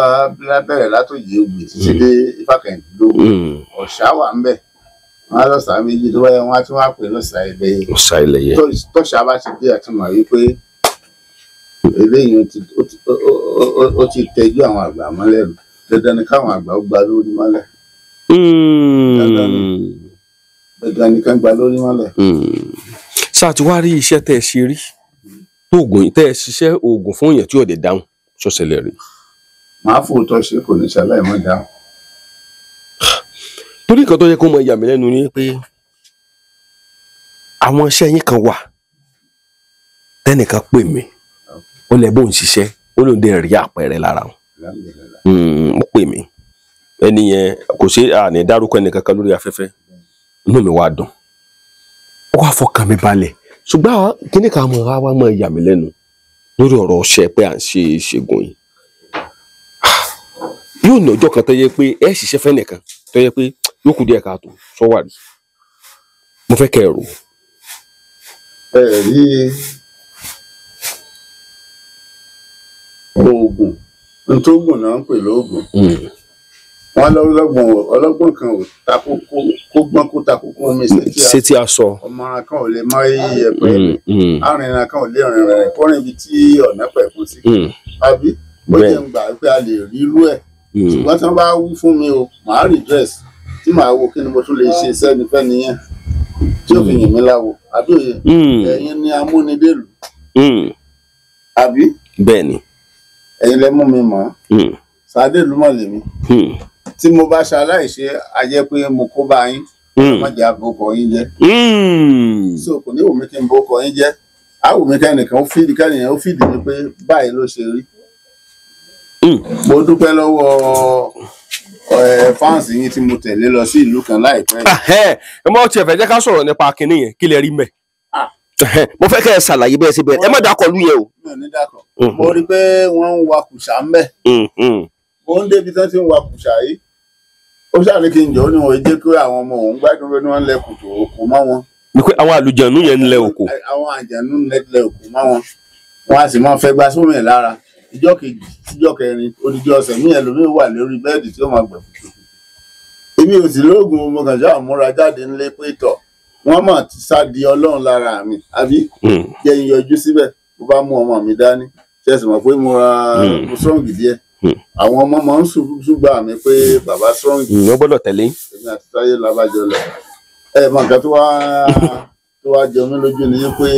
bẹ̀rẹ̀ látòyè ògbè títí dé ifá kẹ̀hìndínlógún ọ̀ṣà wà ń bẹ̀ wọ́n á lọ́sàá méjì tó wáyé wọ́n á tún wá pè lọ́sàá ẹlẹ́yẹ. ọ̀ṣà ẹlẹ́yẹ. tọ́ṣà bá ti dé àtúmọ̀ wípé eléyìí ó ti tẹ́jú àwọn àgbà mọ́lẹ̀ rù dandan ni káwọn àgbà ó gba lórí mọ́lẹ̀. dandan ni ká gba lórí mọ́lẹ̀. sáà tí wàá rí iṣẹ́ tẹ́ ẹ ṣe rí tẹ́ ẹ ṣiṣẹ́ oògùn fún èèyàn tí ò dé dáhùn ṣọṣẹlẹ̀ rí. màá fòótọ́ ṣe kò ní ṣàlàyé mọ́ dáhùn. torí nǹkan tó yẹ kó mọ ìyà mí lẹ́nu ni pé àwọn iṣẹ́ yín kan wà tẹ́nìkan pè mí ó lẹ bóun ṣiṣẹ́ ó lóun dé rí àpẹẹrẹ lára wọn. ó pè mí ẹni yẹn kò ṣe àní dárúkọ ẹnìkankan lórí afẹ́fẹ́ inú mi wá dùn ó wá fọkàn mi balẹ̀ ṣùgbọ́n kíní kan wá mọ ìyà mí lẹ́nu lórí ọ̀rọ̀ ọṣẹ pé à ń ṣe ìṣègùn yìí yóò ní ọjọ́ kan tó yẹ pé ẹ ṣiṣẹ́ fẹ́ nìkan tó yẹ pé yóò kù díẹ̀ káàtó sọ́wárì mo fẹ́ kẹ́ ẹ rò. ẹ rí oògùn ntógùn náà ń pè lóògùn wọn ọlọ́gbọ́n kan ò takò kó gbọ́n kó takò kó omi sétí aṣọ ọmọràn kan ò lè mọ iye ẹ̀pẹ́ arìnrìn kan ò lè rìnrìn rẹ̀ kó rìn ibi tí ọ̀nà pẹ̀kún sí àbí ó jẹ́ ń gbà pé a lè rí irú ẹ̀ ṣùgbọ́n tí wọ́n bá wí fún mi o màá redress tí màá wo kí ni mo tún lè ṣe sẹ́nifẹ́ni yẹn tí ó fi yìn mí láwo àbí ẹ̀yin ni amúnidélù àbí bẹ́ẹ̀ ni ẹ̀yin lẹ mú mi mọ̀ sàdélù mọ̀ lèmi tí mo bá ṣaláìṣe ajẹ́ pé mo kó bá yín má jẹ́ àbókọ yín jẹ́ so kò ní wù mí kí n bókọ yín jẹ́ á wù mí kẹ́nìkan ó fìdí mi pé báyìí ló ṣe rí. mo dúpẹ́ lọ́wọ́ fáǹsì yín tí mo tẹ̀lé lọ sí ìlú kan láìpẹ́. ẹ mọ̀ tiẹ̀ fẹ́ jẹ́ ká sọ̀rọ̀ nípa kinní yẹn kí lẹ rí mẹ́. mo fẹ́ kẹ́ ẹ ṣàlàyé bẹ́ẹ̀ sí bẹ́ẹ̀ ẹ má dákọ̀ lú yẹn o. mi ò ní dákọ̀ mo rí pé wọ́n ń wa kùsà ń bẹ̀. mo ń débi tán tí ń wa kùsà yìí ó ṣàní kí n jọ ní wọn jẹ́ kí àwọn ọmọ òun gbádùn pé wọ́n lẹ kùtù òkú mọ́ wọn. ni pé àwọn àlùjànnú yẹn ń lẹ òkú. àwọn àjànú lẹ òkú mọ́ wọn wọn á sì máa fẹ́ gba sómi ẹ̀ lára ìjọ́ kejì síjọ́ kẹrin odidi ọ̀sẹ̀ mí ẹlòmíì wà lórí bẹ́ẹ̀dì tí ó máa gbẹ̀ fún èmi ò sì lóògùn mo kàn ṣáà múra jáde nílé pé tọ̀ wọ́n mà ti sá di ọlọ́run lára mi àbí jẹ́ ń yọjú síbẹ̀ mo bá mú ọmọ mi dání ṣẹ̀sì mọ̀ pé mo strong díẹ̀ àwọn ọmọ máa ń ṣùgbọ́n mi pé bàbá strong wọ́n gbọ́dọ̀ tẹ̀lé èmi àti Táyé labájọ lọ mọ nǹkan tó wá jẹ mí lójú ni pé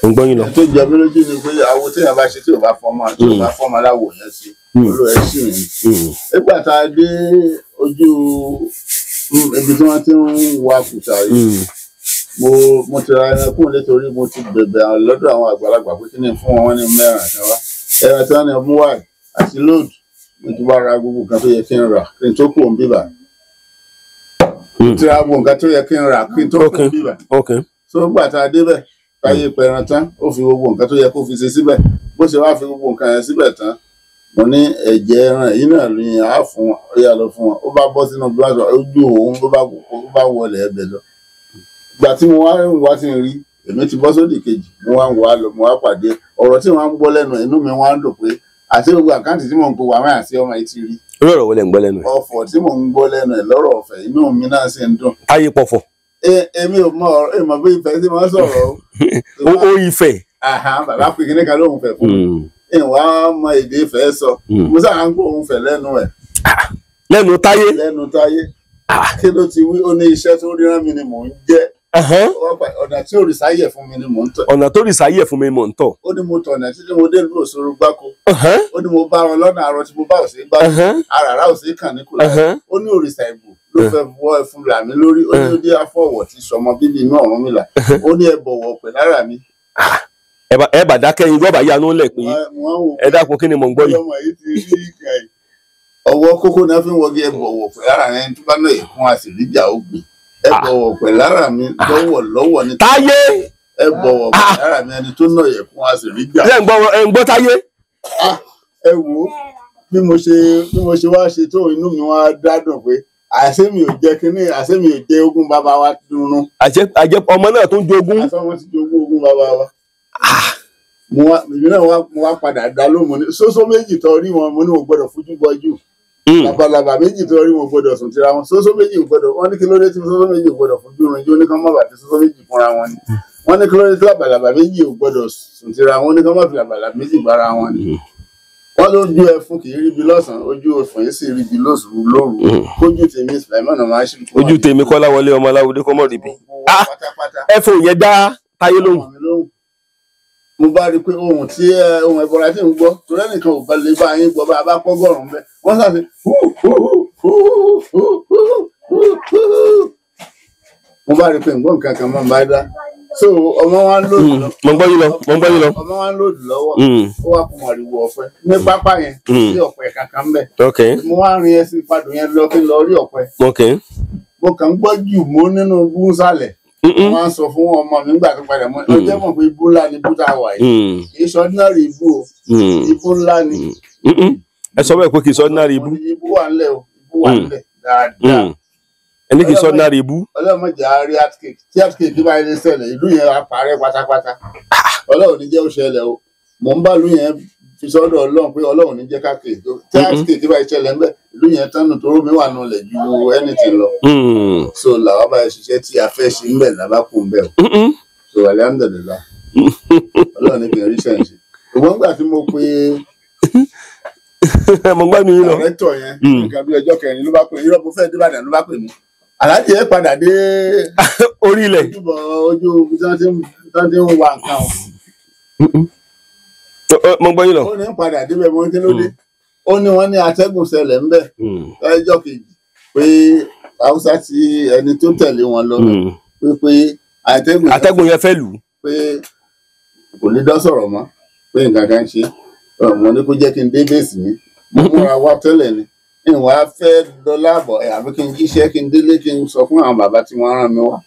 ń gbọ́ yín lọ. tó jẹ mí lójú ni pé àwo téèyàn bá ṣe tí ò bá fọmọ aláwò yẹn sí olú ẹ sì rìn nígbà tá a dé ojú ibi tí wọ́n ti ń wa kùtà yìí mo ti ra ẹran kúrò nítorí mo ti bẹ̀bẹ̀ lọ́dọ̀ àwọn àgbàlagbà pé kí ni fún wọn ní mẹ́rin àtàwá ẹran tí wọ́n ní ọmú wáì àti lóòdù mo ti wá ra gbogbo nǹkan tó yẹ kí n rà kí n tó kúrò ń bíbà mo ti ra gbogbo nǹkan tó yẹ kí n rà kí n tó kúrò ń bíbà so nígbà tá a débẹ̀ Táyé pẹran tán ó fi gbogbo nǹkan tó yẹ kó fi ṣe síbẹ̀ bó ṣe wá fi gbogbo nǹkan yẹn síbẹ̀ tán mo ní ẹ̀jẹ̀ ẹran yìí náà ní àá fún wọn ó yà lọ fún wọn ó bá bọ́ sínú bíláṣọ ojú òun ló bá wọlé ẹbẹ̀ lọ ìgbà tí mo wá ti rí èmi ti bọ́ sódì kejì mo wá ń wá lọ mo wá pàdé ọ̀rọ̀ tí wọ́n ń gbọ́ lẹ́nu inú mi wá ń dùn pé àti gbogbo àkáǹtì tí mò ń kó wà máa sí ọmọ yìí ti rí. lọ́rọ̀ wọlé ń gbọ́ lẹ́nu ẹ̀. ọ̀fọ̀ tí mò ń gbọ́ lẹ́nu ẹ̀ lọ́rọ̀ ọ̀fẹ́ inú mi náà sì ń dùn. Táyé pọ̀fọ̀. èmi ò mọ bí ìfẹ́ sí máa sọ̀rọ̀ o. ó ìfẹ́. bàbá pé kíní kan lóhùn fẹ́ fún mi. ìwà mọ èdè ìfẹ́ sọ mo sáà ń gbọ́ òun fẹ́ lẹ́nu ẹ̀. lẹ́nu Táyé. lẹ́nu Táyé. kí ló ti wí ó ní iṣẹ́ tó ríran mi ni mò ń jẹ́. ọ̀nà tí ò rí sáyẹ̀ fún mi ni mò ń tọ̀. ọ̀nà tó rí sáyẹ̀ fún mi mò ń tọ̀. ó ní mo tọ̀nà títí mo dé ìlú Òṣogbo gbáko. ó ní mo bá wọn lọ́nà àrọ tí mo bá òsè gbáko. àràrá òsè kàn ní kùlà. ó ní òrìṣà ìbò ló fẹ́ wọ́ ẹfun là mí lórí. ó ní ó dé afọwọ̀ tí sọmọ bíbí inú Ọ̀rúnmìlà. ó ní ẹ bọ̀wọ̀ pẹ̀ lára mi. ẹ bà dákẹ́ yín gbọ́dọ̀ yá ló ń lẹ̀ pé ẹ dákun kí ni mò ń gbọ́ yìí. ọwọ́ kókó náà fi ń wọgé ẹ bọ̀wọ̀ pẹ̀ lára rẹ tó bá náà èkún àṣìríjà ó gbé ẹ bọ̀wọ̀ pẹ̀ lára mi lọ́wọ́ ní Táyé ẹ bọ̀wọ̀ pẹ̀ lára mi ẹni tó náà èkún àṣìríjà. ẹ ń gbọ́ Táyé. ẹ wò ó bí mo ṣe wá ṣe tó inú mi wá dádùn pé àṣé mi ò jẹ kínní àṣé mi ò jẹ ogún bàbá wa dunu. àjẹ ọmọ náà tó ń jogún. àṣé wọn ti jogún ogún bàbá wa. èmi náà mo wá padà dá lóhùn ní sósó méjì tó rí wọn mo ní mo gbọ́dọ̀ fojú bọjú. labalábá méjì tó rí wọn gbọ́dọ̀ sùn tira wọn sósó méjì gbọ́dọ̀ wọn ní kí ló dé tí sósó méjì gbọ́dọ̀ fojú orin jó ní kán má bàtí sósó méjì fúnra wọn ni wọn ní kí ló dé tí labalábá méjì gbọ́dọ̀ sùn tira wọn ní kán má fi labalábá méjì bára wọn ni wọn lójú ẹfun kì í ríbi lọ́sàn-án ojú òfin yìí sì ríbi lóru kójú tèmi Sùláìmánù máa ṣe. ojú tèmi Kọ́láwọlé ọmọ Aláwọdé kọ́mọ́ ríbi ẹfun yẹn dá Táyé lóhùn. mo bá rí i pé ohun tí ohun ẹ̀bọra tí ń gbọ́ torí ẹnìkan ò bá lè bá yín gbọ́ bá a bá pọ́gọ́rùn-ún bẹ́ẹ̀ wọ́n sàṣe mo bá rí i pé nǹkan kankan máa ń bá dá so ọmọ wa ń lòdù lọ. mo ń gbọ́ yín lọ. ọmọ wa ń lòdù lọ́wọ́ ó wà kó màrìwò ọ̀pẹ ní pápá yẹn sí ọ̀pẹ kankan bẹ́ẹ̀. mo wá rin ẹsìn padùn yẹn lọ kí n lọ rí ọ̀pẹ. mo kàn ń gbọ́ jù mọ́ nínú búnsálẹ̀. wọ́n á sọ fún ọmọ mi nígbà tó padà mọ́ ọjọ́ mọ̀ pé ibú ńlá ni ibú tá a wà yìí kì í sọ ordinary ibú o ibú ńlá ni. ẹ sọ bẹ́ẹ̀ pé kì í sọ ordinary ibú. ibú wà ńlẹ̀ o ibú wà ńlẹ̀ dáadáa. ẹni kì í sọ ordinary ibú. ọlọ́mọdé àárí earthquake tí earthquake bá yẹn ṣẹlẹ̀ ìlú yẹn á parẹ́ pátápátá ọlọ́run ní jẹ́ ó ṣẹlẹ̀ o mò ń bá ìlú yẹn fi sọ́dọ̀ ọlọ́run pé ọlọ́run ní jẹ́ káàkiri tí earthquake bá yẹn ṣẹlẹ̀ ńbẹ̀ ìlú yẹn tánu tó rómi wà nù lẹ̀ ju anything lọ. so làwọn bá yẹn ṣiṣẹ́ tí a fẹ́ ṣe ńbẹ̀ làbákùn bẹ́ẹ̀ o so alhamdulillah ọlọ́run ní kì í rí sẹ́ǹsì ṣùgbọ́n gbà tí mo pe mo gbọ́ mi yín lọ. ọ̀rẹ́tọ̀ yẹn nǹkan bí ọjọ́ kẹrin ló bá pè irọ́ mo fẹ́ dé Ìbàdàn ló bá pè mí aláàjì ẹ padà dé orí ilẹ̀ ojú tí wọ́n ti ń wa nǹkan o. mo gbọ́ yín lọ. ó ní padà débẹ̀ mo kí ló dé ó ní wọ́n ní atẹ́gùn ṣẹlẹ̀ ń bẹ̀ ẹjọ́ kejì pé Haúsá ti ẹni tó tẹ̀lé wọn lọ pé atẹ́gùn yẹn fẹ́ lù ú. pé kò ní dán sọ̀rọ̀ mọ́ pé nǹkan kan ṣe mo ní kó jẹ́ kí n dé bẹ́ẹ̀sì mi mo múra wá tẹ́lẹ̀ ni ìwà fẹ́ dọ́là àbọ̀ àbí kí n jíṣẹ́ kí n délé kí n sọ fún àwọn bàbá tí wọ́n rán mi wá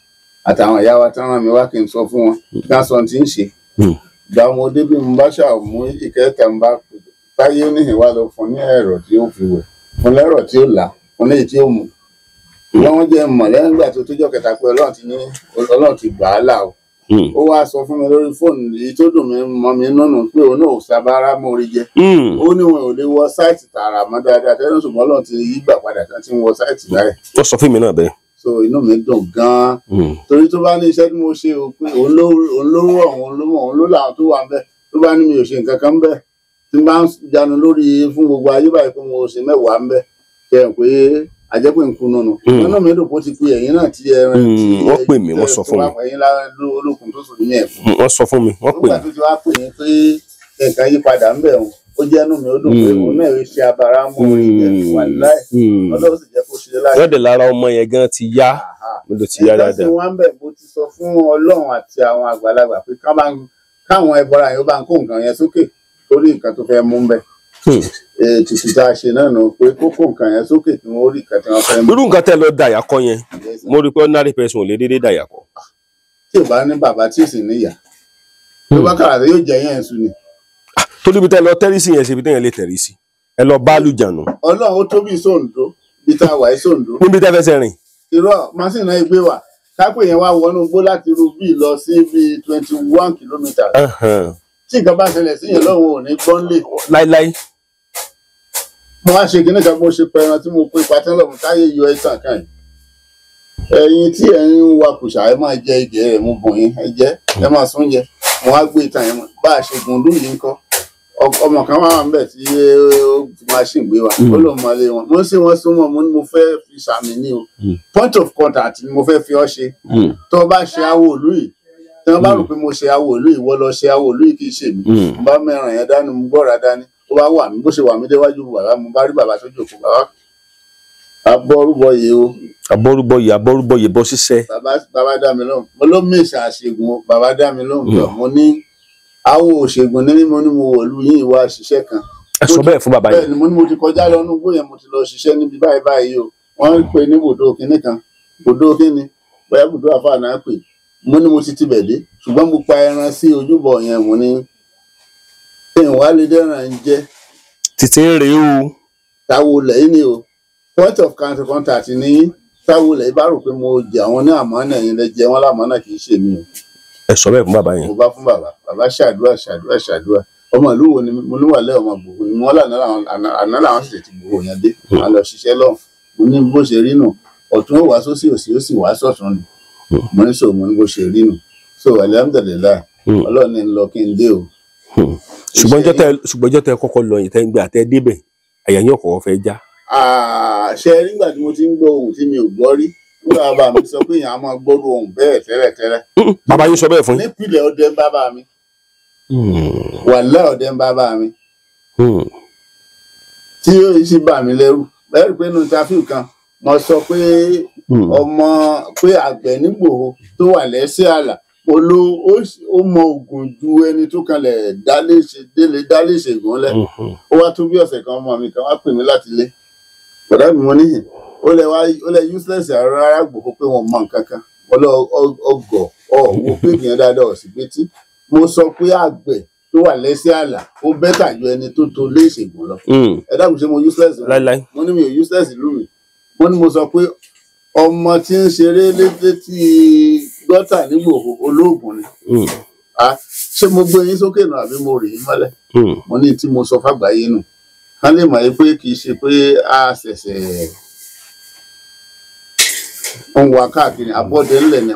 àtàwọn ìyá wa tí wọ́n rán mi wá kí n sọ fún wọn kí wọ́n sọ ti ń ṣe. ìgbà mo dé bí mo bá ṣàmú ìkẹta ń bá Táyé oníhìn wá lọ fún ní ẹ̀rọ tí ó fi wẹ̀ fún lẹ́rọ̀ tí ó là fún léyìí tí ó mú wọ́n jẹ́ mọ̀ lẹ́yìn ìgbà tó tójọ́ kẹta pé Ọlọ́run ti gbà á là o. Ó wá sọ fún mi lórí fóònù èyí tó dùn mí mọ́ mi nínú pé òun náà ò sábàárà mórí jẹ. Ó ní wọn ò lè wọ sáìtì tààrà mọ́ dáadáa tẹ́lẹ̀ ṣùgbọ́n Ọlọ́run ti yí gbà padà tán tí ń wọ sáìtì báyìí. ó sọ fún mi náà bẹ́ẹ̀. So inú mi dùn gan-an torí tó bá ní iṣẹ́ tí mo ṣe o pé òun ló rọ̀ òun ló làwọn tó wà ń bẹ̀ tó bá ní mi ò ṣe nǹkan kan ń bẹ̀ tí n bá ń jánu lórí fún gbogbo ayé báyìí pé mo ṣe 10 ń bẹ̀ ṣe é pé àjẹpẹ́ nǹkan nínú inú mi dùn kó ti pe ẹ̀yin náà tí ẹran tí wọ́n pè mí wọ́n sọ fún mi ẹ̀yin lára olókun tó sùn ní ẹ̀fọ́ wọ́n sọ fún mi wọ́n pè nígbà tó ti wá pè yín pé nǹkan yí padà ń bẹ̀ ó jẹ́ inú mi ó dùn pé òun náà ṣe abara mú orin jẹ wà láì Ọlọ́run sì jẹ́ kó ṣe láì. lọ́dẹ̀ lára ọmọ yẹn gan ti yá mo ló ti yá dáadáa. ẹgbẹ́ tí wọ́n ń bẹ̀ bó ti sọ fún Ọlọ́run àti àwọn àgbàlagbà pé káwọn ẹbọra yẹn ó bá ń kó nǹkan yẹn sókè torí nǹkan tó fẹ́ mú bẹ́ẹ̀. Títí tá a ṣe náà nù pé kókó nǹkan yẹn sókè tí wọ́n rí nǹkan tí wọ́n fẹ́ mú. irú nǹkan tẹ́ lọ dàyà kọ yẹn mo rí pé ordinary person ò lè déédéé dàyà kọ. tí ò bá ní bàbá tí ì sì níyà tó bá kàrà tó yóò jẹ yẹn sùn ni. torí bí tẹ́ lọ tẹ́rí sí yẹn ṣe bí tẹ́yẹn lè tẹ̀rí sí ẹ lọ bá lùjànù. Ọlọ́run ó tó bí sóńdó bí tá a wà í sóńdó. níbi tẹ́ fẹsẹ̀ rìn. irọ́ màsínà náà gbé wà kápẹ́ yẹn wá wọnú igbó láti ru bíi lọ sí bíi 21 kilometres. tí nǹkan bá ṣẹlẹ̀ sí yẹn lọ́wọ́ ò ní gbọ́nlé. láíláí. mo wá ṣe kíní kan mo ṣe pẹran tí mo pe patẹ́lọ̀mù táyé yọ ẹ̀sán kan yìí. ẹ̀yin tí ẹ̀yin ń wakùsà ẹ máa jẹ ìgè rẹ̀ mo bùn yín ẹ jẹ́ ẹ máa sún jẹ mo wá gbé ìtàn yẹn bá a ṣe gùn lóyún yín kọ́ ọmọ kan wà ń bẹ̀ tí machine gbé wa ó lóun máa lé wọn mo sì wọ́n súnmọ́ mo ní mo fẹ́ fi sàmì ní o point of contact ni mo fẹ́ fi ọ́ ṣe tó o bá ṣe awo òlú yìí tí wọ́n bá rò pé mo ṣe awo òlú yìí wọ́n lọ ṣe awo òlú yìí kì í ṣe mí mo bá mẹ́ràn yẹn dání mo gbọ́ra dání ó bá wà mí bó ṣe wà mí déwájú bàbá mo bá rí bàbá tó jókòó bàbá abọ́rúbọyè o. abọ́rúbọyè bọ́ ṣiṣẹ́. bàbá dá mi lóhùn mo ló mèsì àṣègùn o bàbá dá mi lóhùn mo ní awo òṣègùn ní mo ní mo wọ̀lú yín ìwà ṣiṣẹ́ kan. ẹ sọ bẹ́ẹ̀ fún bàbá yẹn. bẹ́ẹ̀ ni mo ní mo ti kọjá lọ nínú gbóyè mo ti lọ ṣiṣẹ́ níbi báyìí o wọ́n ń pè ní bùdó kínní kan bùdó kínní bóyá bùdó àfáà náà pè mo ní mo ti tibẹ̀ dé ṣùgbọ́n mo pa ẹran sí ojúbọ yẹn mo ní ìwà lè dẹ́ràn ń jẹ́. títí ń rèé o. táwo lẹ́yìn ni o point of contact ní táwo lẹ́yìn bá rò pé mo jẹ àwọn ní àmánà yẹn lẹ jẹ wọn lámánà kì í ṣe mi o. ẹ sọ bẹ́ẹ̀ fún bàbá yẹn. mo bá fún bàbá ṣàdúrà ọmọ ìlú wo ni mo ní wà lẹ́ ọmọ gbogbo ni wọ́n àná làwọn sì ti gbogbo yẹn dé wọn lọ ṣiṣẹ́ lọ́hùn mo ní bó ṣe rí nù ọ̀tún ó wá sósì òsì ó sì wá sọ̀tún ni mo ní sọ mo ní bó ṣe rí nù so alhamdulillah Ọlọ́run ní lọ kí n dé o. ṣùgbọ́n jọ́ tẹ kọ́kọ́ lọ yìí tẹ́ ń gbé àtẹ débẹ̀ àyà yín ọ̀kọ̀ọ̀kọ̀ fẹ́ já. ṣe nígbà tí mo ti ń gbọ́ ohun tí mi ò gbọ́ rí nígbà bàbá mi sọ pé èèyàn á máa gbọ́dọ̀ ohun bẹ́ẹ̀ tẹ́lẹ̀. bàbá yín sọ bẹ́ẹ̀ fún yín. nípìnlẹ̀ ọdẹ ń bàbá mi wàlẹ́ ọdẹ ń bàbá mi tí ó yìí sì bà mí lẹ́rù bẹ́ẹ̀ pé nínú tàfíù kan mo sọ pé ọmọ pé àgbẹ̀ nígbòho tó wà lẹ́sẹ̀ àlà ó mọ ògùn ju ẹni tó kanlẹ̀ dálé ìṣègùn lẹ̀ ó wá tó bí ọ̀sẹ̀ kan ọmọ mi kan wá pè mí láti ilé bọ̀dá mi mo níyìn ó lẹ useless rárá gbòho pé wọn mọ nǹkan kan wọn lọ ọgọ wo pé kìí dáadáa ọ̀sìn pétí mo sọ pé àgbẹ̀ tó wà lẹ́sẹ̀ àlà ó bẹ́tà ju ẹni tó tó lé ìṣègùn lọ ẹ dákun ṣe mo useless mo ní mi ò useless ìlú mi mo ní mo sọ pé ọmọ tí ń ṣeré létí gọ́tà nígbòho olóògùn ni ṣé mo gbé yín sókè nù àbí mo rì yín mọ́lẹ̀ mo ní tí mo sọ fàgbáyé nù ká lè mọ̀ pé kì í ṣe pé a ṣẹ̀ṣẹ̀ ń wá káàkiri abọ́dẹ ńlẹ̀ ni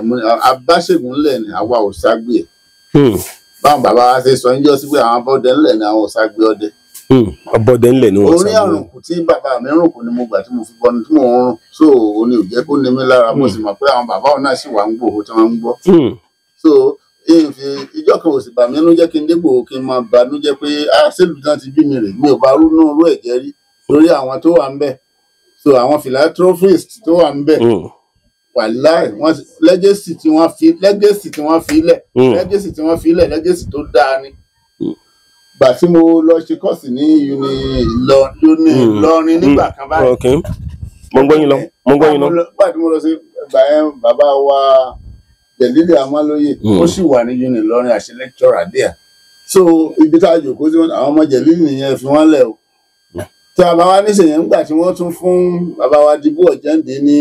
abáṣègùn ńlẹ̀ ni àwa ò ságbé ẹ̀ báwọn bàbá wa ṣe sọ níjọ́ sí pé àwọn abọ́dẹ ńlẹ̀ ni àwọn ò ságbé ọdẹ. abọ́dẹ ńlẹ̀ ni wọ́n ságbé. orí àrùn kù tí bàbá mi rùn kù ni mo gbà tí mo fi bọ́ ni tí mò ń rùn so òní ò jẹ́ kó ní mi lára mo sì mọ̀ pé àwọn bàbá òun náà sì wà ń gbòho tí wọ́n ń gbọ́. so ìjọ kan ò sì bà mí nínú jẹ́ kí n dégbò kí n máa banújẹ́ pé ṣèlú náà ti bí mi rè mi ò bá rúnú rú ẹ̀jẹ̀ rí lórí àwọn tó wà ń bẹ̀ so àwọn philanthropist tó wà ń bẹ̀ wàláì wọn lẹ́gẹ̀sì tí wọ́n fi lẹ́gẹ̀sì tó dáa ni gbà tí mo lọ ṣe kọ́ọ̀sì ní Ìlọrin nígbà kan báyìí. mo ń gbọ́ yín lọ. nígbà tí mo lọ sí ìgbà yẹn bàbá wa Jẹ̀lílì Amálóyè ó sì wà ní uni Ìlọrin àṣẹ lecturer díẹ̀ so ibi tá a jòkó sí àwọn ọmọ Jẹ̀lílì nìyẹn fi wọ́n lẹ̀ o tí a bá wá níṣẹ̀yẹn nígbà tí wọ́n tún fún bàbá wa Dìbò Ọ̀jẹ́ǹdé ní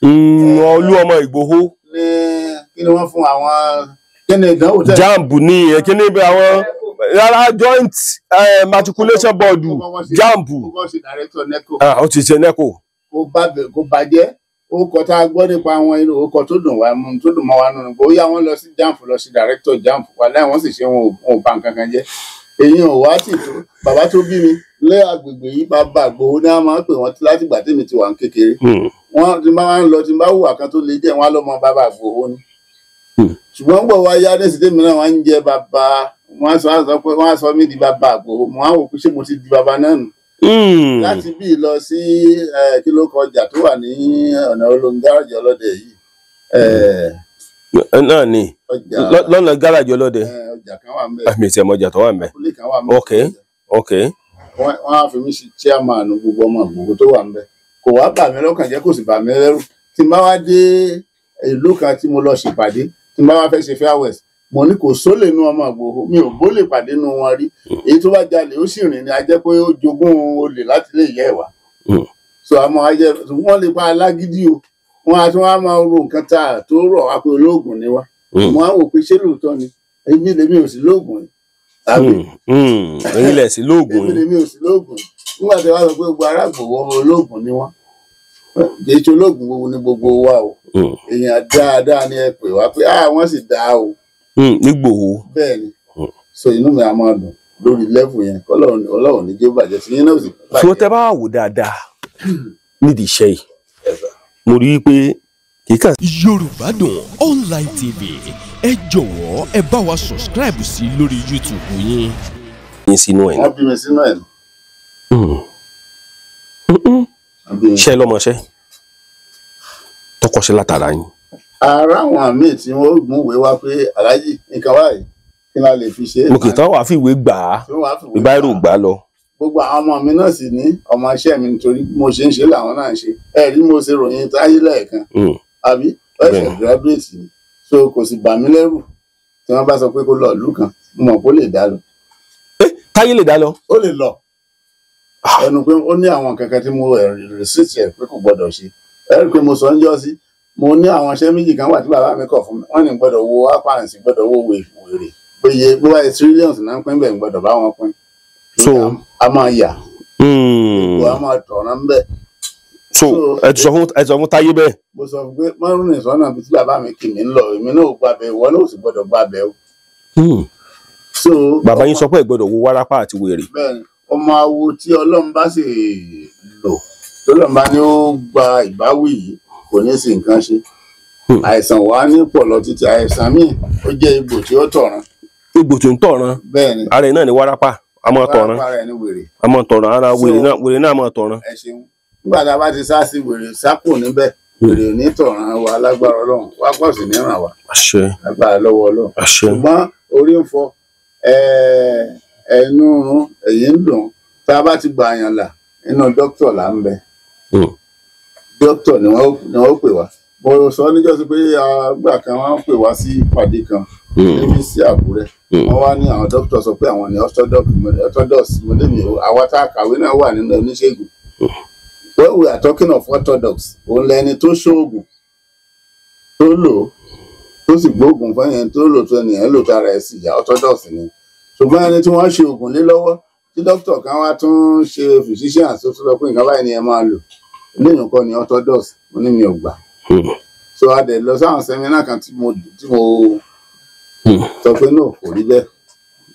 Olú ọmọ Ìgbòho. ní kí ni wọ́n fún àwọn kí ni ìdánwò tẹ̀. JAMB ní kí ni bí àwọn rárá joint matriculation board JAMB. kó ṣe director NECO. Ó ti ṣe NECO. kó bàjẹ́ ó kọ tá a gbọ́ nípa àwọn inú ó kọ tó dùn mọ́ wa nínú bóyá wọ́n lọ sí JAMB lọ sí director JAMB wàláhì wọ́n sì ṣe wọn ò bá nǹkan kan jẹ́. èyí ò wá tì tó bàbá tó bí mi lé agbègbè yìí bàbá Ìgbòho ní a máa ń pè wọ́n láti ìgbà tèmi ti wà ń kékeré. wọ́n ti máa ń lọ tí n bá hùwà kan tó le jẹ́ wọ́n á lọ́mọ bàbá Ìgbòho ni. ṣùgbọ́n gbọ́ wá yá dẹ́sí tèmi náà wọ́n ń jẹ bàbá wọ́n á sọ mí di bàbá Ìgbòho mo á wò pé ṣé mo ti di bàbá náà nù. láti bí lọ sí kí ló kọjà tó wà ní ọ̀nà olóńgáràjì ọlọ́dẹ yìí. náà ni lọ́nà gáràjì ọlọ́dẹ. ọjà kan wà ń bẹ̀. àmì ìtẹ̀mọ̀ ọjà tó wà ń bẹ̀. abúlé kan wà ń bẹ̀. ok. wọ́n á fi mí ṣe chairman gbogbo ọmọ Ìgbòho tó wà ń bẹ̀. kò wá bà mí lọ́kàn jẹ́ kò sì bà mí lẹ́rù. tí n bá wá dé ìlú kan tí mo lọ ṣèpàdé tí n bá wá fẹ́ ṣe farewell mo ní kò sólè nu ọmọ Ìgbòho mi ò bólè pàdé nu wọn rí. èyí tó bá jalè ó sì rìn ní ajẹ́ pé ó jogún olè láti lè yẹ ẹ̀wà. so àmọ́ ajẹ́ wọ́n lè pa alágídí o wọ́n á tún wá máa ro nǹkan tá a tó rọ̀ wá pé olóògùn ni wá. mo á wò pé ṣé lóòótọ́ ni èmi lèmi ò sí lóògùn yìí. èyí lẹ̀ sí lóògùn yìí. èmi lèmi ò sí lóògùn yìí. nígbà tí wọ́n sọ pé gbogbo ará Ìgbòho olóògùn ni wọ́n. kì í ṣe olóògùn gbogbo ní gbogbo wa o. èèyàn dáadáa ni ẹ pè wá pé wọ́n sì dáa o. Nígbòho. bẹ́ẹ̀ ni so inú mi á máa dùn lórí level yẹn Ọlọ́run ní jẹ́ bàjẹ́ sí yín náà sì bàjẹ́. tí wọ́n tẹ́ bá wò dáadáa nídìí iṣẹ́ yìí mo rí i pé kì í kàn. Yorùbá Dùn Online TV ẹ jọ̀wọ́ ẹ bá wa subscribe sí lórí YouTube yín. yín sínú ẹ̀. wọ́n bí mi sínú ẹ̀. ṣé lọ́mọṣẹ́ tọkọṣẹ́ látara yín. ara àwọn àmì tí wọ́n múwèé wá pé aláàjì nǹkan báyìí kí n lè fi ṣe é. mo kì í tán wàá fìwé gbà á ìgbà èrò gbà á lọ. gbogbo àwọn ọmọ mi náà sì ní ọmọ iṣẹ́ mi nítorí mo ṣe ń ṣe làwọn náà ń ṣe ẹ rí mo ṣe ròyìn Táyé lẹ́ẹ̀kan àbí ẹ̀ṣẹ̀ graduate ni so kò sì bà mí lẹ́rù tí wọ́n bá sọ pé kó lọ ìlú kan mo mọ̀ kó lè dá lọ. Táyé lè dá lọ. ó lè lọ ẹnu pé ó ní àwọn kankan tí mo research ẹ pé kò gbọdọ̀ ṣe ẹ rí i pé mo sọ ń jọ sí mo ní àwọn iṣẹ́ méjì kan wà tí bàbá mi kọ̀ fún mi wọ́n ní gbọdọ̀ wo apáǹsì gbọdọ̀ wo wèrè péye bó wáyé trillions náà ń pín bẹ́ẹ̀ gbọdọ̀ bá wọn pín. so a máa yà gbogbo a máa tọ̀ràn ń bẹ̀. so ẹ ti sọ fún Táyé bẹ́ẹ̀. mo sọ pé márùn-ún ìsọ́nà bíi tí bàbá mi kì mí ń lọ èmi náà ò gbàbẹ̀ ìwọ náà ò sì gbọdọ̀ gbàbẹ̀ o. so bàbá yín sọ pé ẹ gbọdọ̀ wo wárápá àti wèrè. bẹ́ẹ̀ni ọmọ awo tí Ọlọ́run bá sì lò tọ́lọ́run bá ní ó gba ìbáwí yìí kò ní sí nǹkan ṣe. àìsàn wà ní pọ̀ lọ títí àìsàn míì ó jẹ́ egbò tí ó tọ̀ràn. egbò tí ó ń tọ̀ràn. bẹ́ẹ̀ni ara ẹ̀ náà ni wárápá a máa tọ̀ràn. wárápá rẹ̀ ní wèrè. a máa tọ̀ràn ara wèrè náà máa tọ̀ràn. ẹ ṣeun nígbà tá a bá ti sá sí wèrè sápò níbẹ̀ wèrè ò ní tọ̀ràn wa lágbára Ọlọ́run wá pọ̀ sí ní ràn wá. àṣẹ. lágbára lọ́wọ́ Ọlọ́run. àṣẹ. ṣùgbọ́n orí ń fọ́ ẹnu èyí ń dùn tá a bá ti gbà yàn là nínú dókítà là ń bẹ dókítà ni wọ́n pè wá mo sọ níjọ́sí pé àgbà kan wọ́n pè wá sí ìpàdé kan níbi sí Àkúrẹ́ wọ́n wá ní àwọn dókítà sọ pé àwọn ní orthodox mo lè mi àwa tá a kàwé náà wà nínú oníṣègùn when we are talking of orthodox òun lẹni tó ṣoògùn tó lò tó sì gbóògùn fún ẹni tó lò tó ẹnìyẹn lò tára ẹ̀ sì yà orthodox ni ṣùgbọ́n ẹni tí wọ́n ṣe oògùn lé lọ́wọ́ tí dókítà kan wá tún ṣe physician àti tó lọ pé nǹkan báyìí ni ẹ máa lò lẹ́yìn kan ní orthodox mo ní mi ò gbà. so a dẹ̀ lọ sáwọn sẹ́mínà kan tí mo sọ pé náà kò rí bẹ́ẹ̀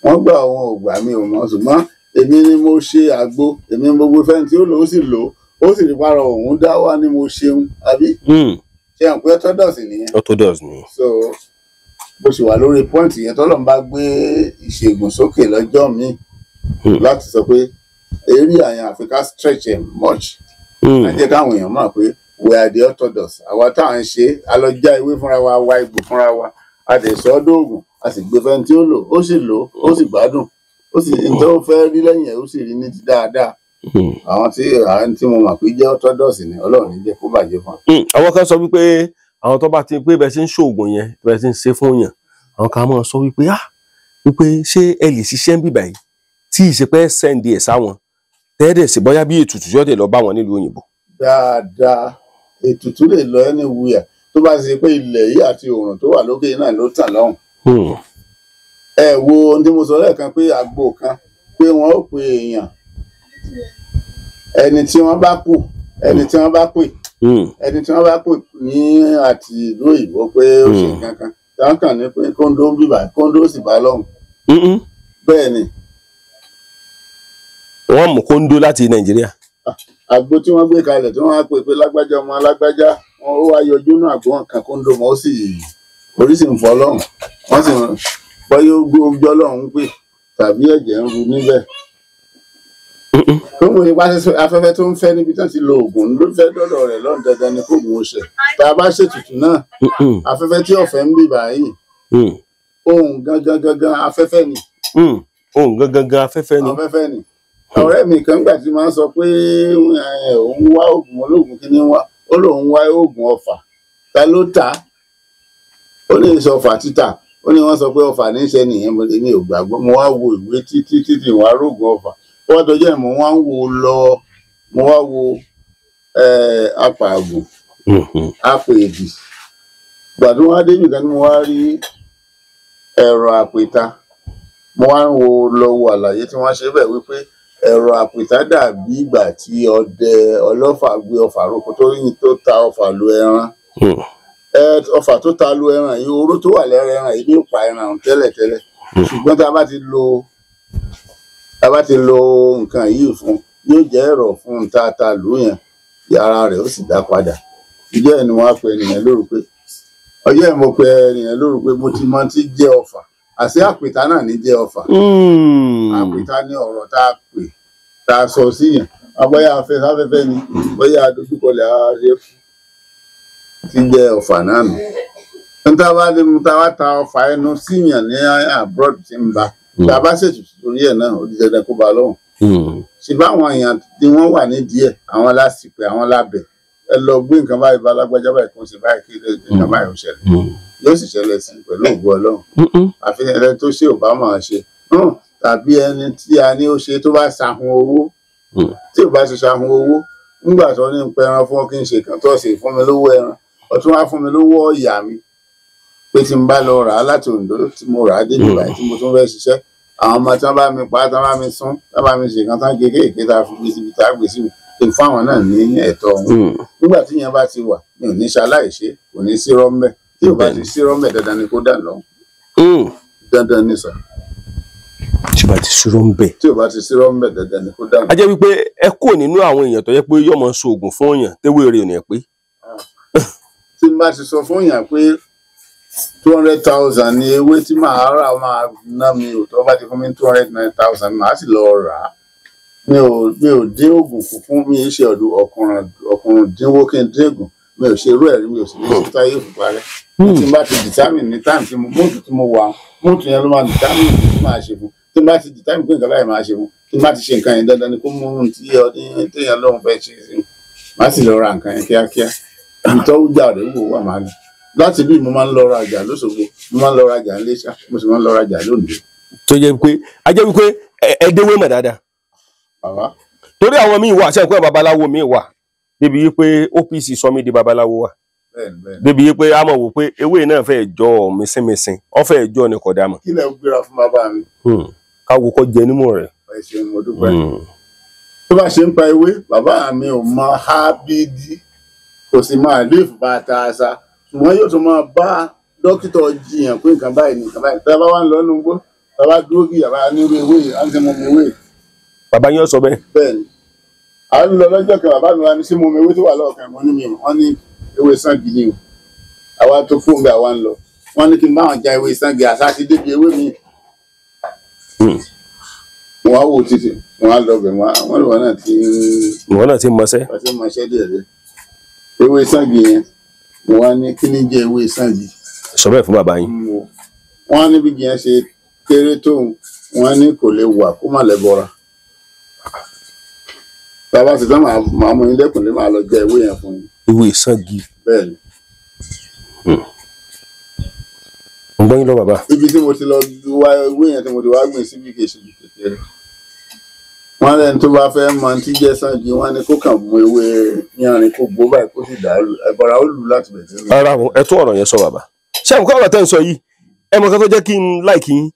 wọ́n gbà wọn ò gbà mí ò mọ̀ ṣùgbọ́n èmi ni mo ṣe àgbo èmi ni gbogbo fẹ́ni tí ó lò ó sì lò ó sì rí parọ́ òun dá wá ni mo ṣeun àbí ṣe hàn pé orthodox nìyẹn. orthodox ni. so bó ṣe wà lórí pọ́ǹtì yẹn tọ́lọ́ bá gbé ìṣègùn sókè lọ́jọ́ míì láti sọ pé eré àyàn Africa stretch much ẹ jẹ́ káwọn èèyàn mọ̀ pé we are the orthodox àwa táwọn ń ṣe alọ́jà ewé fúnra wa wá egbò fúnra wa a dẹ̀ sọ ọ́ dóògùn a sì gbé fẹ́ni tí ó lò ó sì lò ó sì gbádùn ó sì ní tó fẹ́ rí lẹ́yìn ẹ̀ ó sì rí ní ti dáadáa àwọn tí mo mọ̀ pé jẹ́ orthodox ni Ọlọ́run ní jẹ́ kó bàjẹ́ fún wa. àwọn kan sọ wípé àwọn tó bá ti pé bẹ́ẹ̀ ti ń ṣoògùn yẹn bẹ́ẹ̀ ti ń ṣe fún yàn àwọn kan máa sọ wípé wípé ṣé ẹ lè ṣiṣẹ́ ń bíbà yìí tí ìṣepẹ́ sẹ́ndì ẹ̀ sáwọn tẹ́ẹ̀dẹ̀ sí bóyá bí ètùtù yọ̀dẹ̀ lọ bá wọn nílùú òyìnbó. dáadáa ètùtù lè lọ anywhere tó bá ṣe pé ilẹ̀ yìí àti oòrùn tó wà lókè náà ló tàn lọ́hùn. Ẹ wo ohun tí mo sọ lẹ́ẹ̀kan pé àgbo kan pé wọ́n ó pe èèyàn ẹni tí wọ́n bá kù ẹni tí wọ́n bá pè ní àti ìlú òyìnbó pé ó ṣe nǹkan kan tí wọ́n kàn ní pé kóńdó ń bíbà kóńdó sì bá lọ́hùn. Bẹ́ẹ̀ ni. Wọ́n mú kóńdó láti Nàìjíríà. Àgbo tí wọ́n gbé kalẹ̀ tí wọ́n á pè pé lágbájá ọmọ alágbájá wọn ó wá yọjú náà àgbo kan kóńdó mọ́ ó sì orí sì ń fọ́ lọ́hùn wọ́n sì bọ́yá ó gbé ojú ọlọ́run pè tàbí ẹ̀jẹ̀ ń ru níbẹ̀. Tó mú ipa afẹ́fẹ́ tó ń fẹ́ níbi tí wọ́n ti lo oògùn ló fẹ́ dọ́dọ̀ rẹ̀ lọ́n dandan ni kóògùn ó ṣe. Tá a bá ṣètùtù náà afẹ́fẹ́ tí ọ̀fẹ́ ń bì báyìí ohun gangan afẹ́fẹ́ ni. Ohun gangan afẹ́fẹ́ ni. Afẹ́fẹ́ ni. Ọ̀rẹ́ mi kan gbà tí máa ń sọ pé òun wá oògùn olóògùn kí ni wá ó lóun wá oògùn ọfà ta ló tà ó ní ìṣe ọfà títà ó ní wọ́n sọ pé ọfà ní í ṣe nìyẹn èmi ò gbàgbọ́ mo wá wo ìwé títí wá rógùn ọfà wọ́n tọ́jú ẹ̀ mo wá ń wo lọ mo wá wo apààgùn apèèdì gbàdúrà wá débi kan tí mo wá rí ẹ̀rọ àpèta mo wá ń wo lọ wo àlàyé tí wọ́n ṣe bẹ́ẹ̀ wípé ẹ̀rọ àpèta dàbí ìgbà tí ọdẹ ọlọ́fà gbé ọfà roko tó ta ọfà lu ẹran ọfà tó ta lu ẹran yìí oró tó wà lára ẹran yìí ní pa ẹran tẹ́lẹ̀tẹ́lẹ̀ ṣùgbọ́n tá a bá ti lo nǹkan yìí fún yóò jẹ́ ẹ̀rọ fún ta lù yẹn yàrá rẹ̀ ó sì dá padà ìjọ ẹ̀ ni wọ́n á pe ènìyàn lóru pé ọjọ́ ẹ̀ mo pe ènìyàn lóru pé mo ti mọ tí jẹ́ ọfà àṣé àpèta náà ní jẹ́ ọfà àpèta ní ọ̀rọ̀ tá a pè tá a sọ sí yẹn bóyá afẹ́fẹ́ ni bóyá adójúkọlẹ̀ ààrẹ tí jẹ́ ọfà náà nù. Níta wá ta ọfà ẹnu síyàn ní abroad tí ń ba tá a bá ṣètùtù torí ẹ̀ náà ó di dandan kó ba lọ́hùn. Ṣùgbọ́n àwọn èèyàn tí wọ́n wà ní díẹ̀ àwọn lásìkò àwọn lábẹ́ ẹ lọ gbé nǹkan báyìí bá lágbájá báyìí kó ṣe báyìí kí nǹkan báyìí ó ṣẹlẹ̀ yóò sì ṣẹlẹ̀ sí pẹ̀lú ògo Ọlọ́run. Àfi ẹni tó ṣe ò bá máa ṣe tàbí ẹni tí a ní ó ṣe tó bá ṣahun owó tí ò bá ṣe ṣahun owó nígbà tó ní pẹran fún kí n ṣe kàn tó ṣe fún mi lówó ẹran ọtún wá fún mi lówó ọ̀yà mi pé tí n bá lọ rà á láti Oǹdó tí mo rà á dé nígbà tí mo tún fẹ́ ṣiṣẹ́ àwọn ọmọ tí wọ́n bá mi pa tí wọ́n bá mi sún tí wọ́n bá mi ṣe kan tán kéékèèké tá a fi gbé síbi tá a gbé síbi kí n fáwọn náà ní ẹ̀tọ́ wọn nígbà tí yẹn bá ti wà mi ò ní ṣaláìṣe kò ní sí rọ́mbẹ́ tí ò bá ti sí rọ́mbẹ́ dandan ni kó dà lọ́hùn dandan ni sọ. Tí ò bá ti sí rọ́mbẹ́. Tí ò bá ti sí rọ́mbẹ́ dandan ni kó dà lọ́hùn. A jẹ́ wípé ẹ kò nínú àwọn èèyàn tó yẹ pé yóò máa so oògùn fún èèyàn téwé rẹ̀ ò ní pé. Tí n bá ti sọ fún èèyàn pé 200,000 ni ewé tí màá rà máa ná mi ò tó bá ti fún mi 209,000 màá sì lọ rà á mi ò dín oògùn kù fún mi ṣe ọdún ọkùnrin dínwó kí n dín oògùn mi ò ṣe irú ẹ̀rí mi ò sì ní ṣe táyé òfin parẹ́ tí n bá ti determine ní time tí mọ́tò tí mo wà mọ́tò yẹn ló máa determine tí máa ṣe fún tí n bá ti determine pé nǹkan báyìí máa ṣe fún tí n bá ti ṣe nǹkan yẹn dandan ni kó mú ohun tí ọdún téèyàn lóun fẹ́ ṣe sí màá sì lọ ra nǹkan yẹn kíákíá ìtọ́jà rẹ̀ wò wà máa lọ láti bí mo máa ń lọ rajà lóṣogbo mo máa ń lọ rajà ńlẹ́ṣà mo sì máa ń lọ rajà lónìí. Tó jẹ́ pé a jẹ́ wípé ẹ̀ẹ́dẹ́wé mọ̀ dáadáa. Torí àwọn míì wà sẹ́yìn pé babaláwo míì wà débi wípé OPC sọ mí di babaláwo wà débi wípé a mọ̀ wò pé ewé náà fẹ́ jọ mísínmísín ọ fẹ́ jọ ní kọ̀dá mọ̀. Kí lẹ ń gbéra fún bàbá mi. Káwo kọ́ jẹ nímọ̀ rẹ̀. Ẹ ṣe mo dúpẹ́. Tó bá ṣe ń pa ewé bàbá mi ò mọ hábídí kò sì máa léèfù bá ta aṣa ṣùgbọ́n yóò tún máa bá dókítà jiyàn pé nǹkan báyìí nǹkan báyìí tá a bá wà ń lọ nínú igbó tá a bá dúró kí yàrá nírú ewé yìí á ń ṣe mọ ewé. Bàbá yín sọ bẹ́ẹ̀. Bẹ́ẹ̀ni à ń lọ lọ́jọ́ kan bàbá mi wá ní sí mo ewé tó wà lọ́ọ̀kan mo ní mi wọ́n ní ewé sangi ni o àwa tó fóun bí àwa ń lọ wọ́n ní kí n bá wọn já ewé sangi àṣà ti débi ewé mi. Wọ́n á wò títì wọ́n á lọ bẹ̀ wọ́n lọ́wọ́ náà ti mọṣẹ́. Àti mọṣẹ́ díẹ̀ díẹ̀ ewé sangi yẹn wọ́n á ní kí ní jẹ́ ewé sangi. Sọ bẹ́ẹ̀ fún bàbá yín. Wọ́n á ní bí yẹn ṣe kéré tóun wọ́n á ní kò lè wà kó má lè bọ́ra. Bàbá ti tán màá mú yín lẹ́kùn lé máa lọ jẹ ewé yẹn fún yín. Ewé sangi. Bẹ́ẹ̀ni. Mo gbọ́ yín lọ bàbá. Ibi tí mo ti lọ wá ewé yẹn tí mo ti wá gbìn síbi kejì kékeré. wọ́n lẹ́ni tó bá fẹ́ mọ tí jẹ́ Ṣàngí wọ́n ní kó kàn mú ewé yanrìn kó gbó báyìí kó sì dàrú ẹ̀bọ̀ra ó lù láti bẹ̀rẹ̀. ara wọn ẹ tún ọ̀rọ̀ yẹn sọ bàbá ṣé àmì kọ́ ọ̀rọ̀ tẹ́ ń sọ yìí ẹ mọ̀ kan tó jẹ́ kí n láìkí yín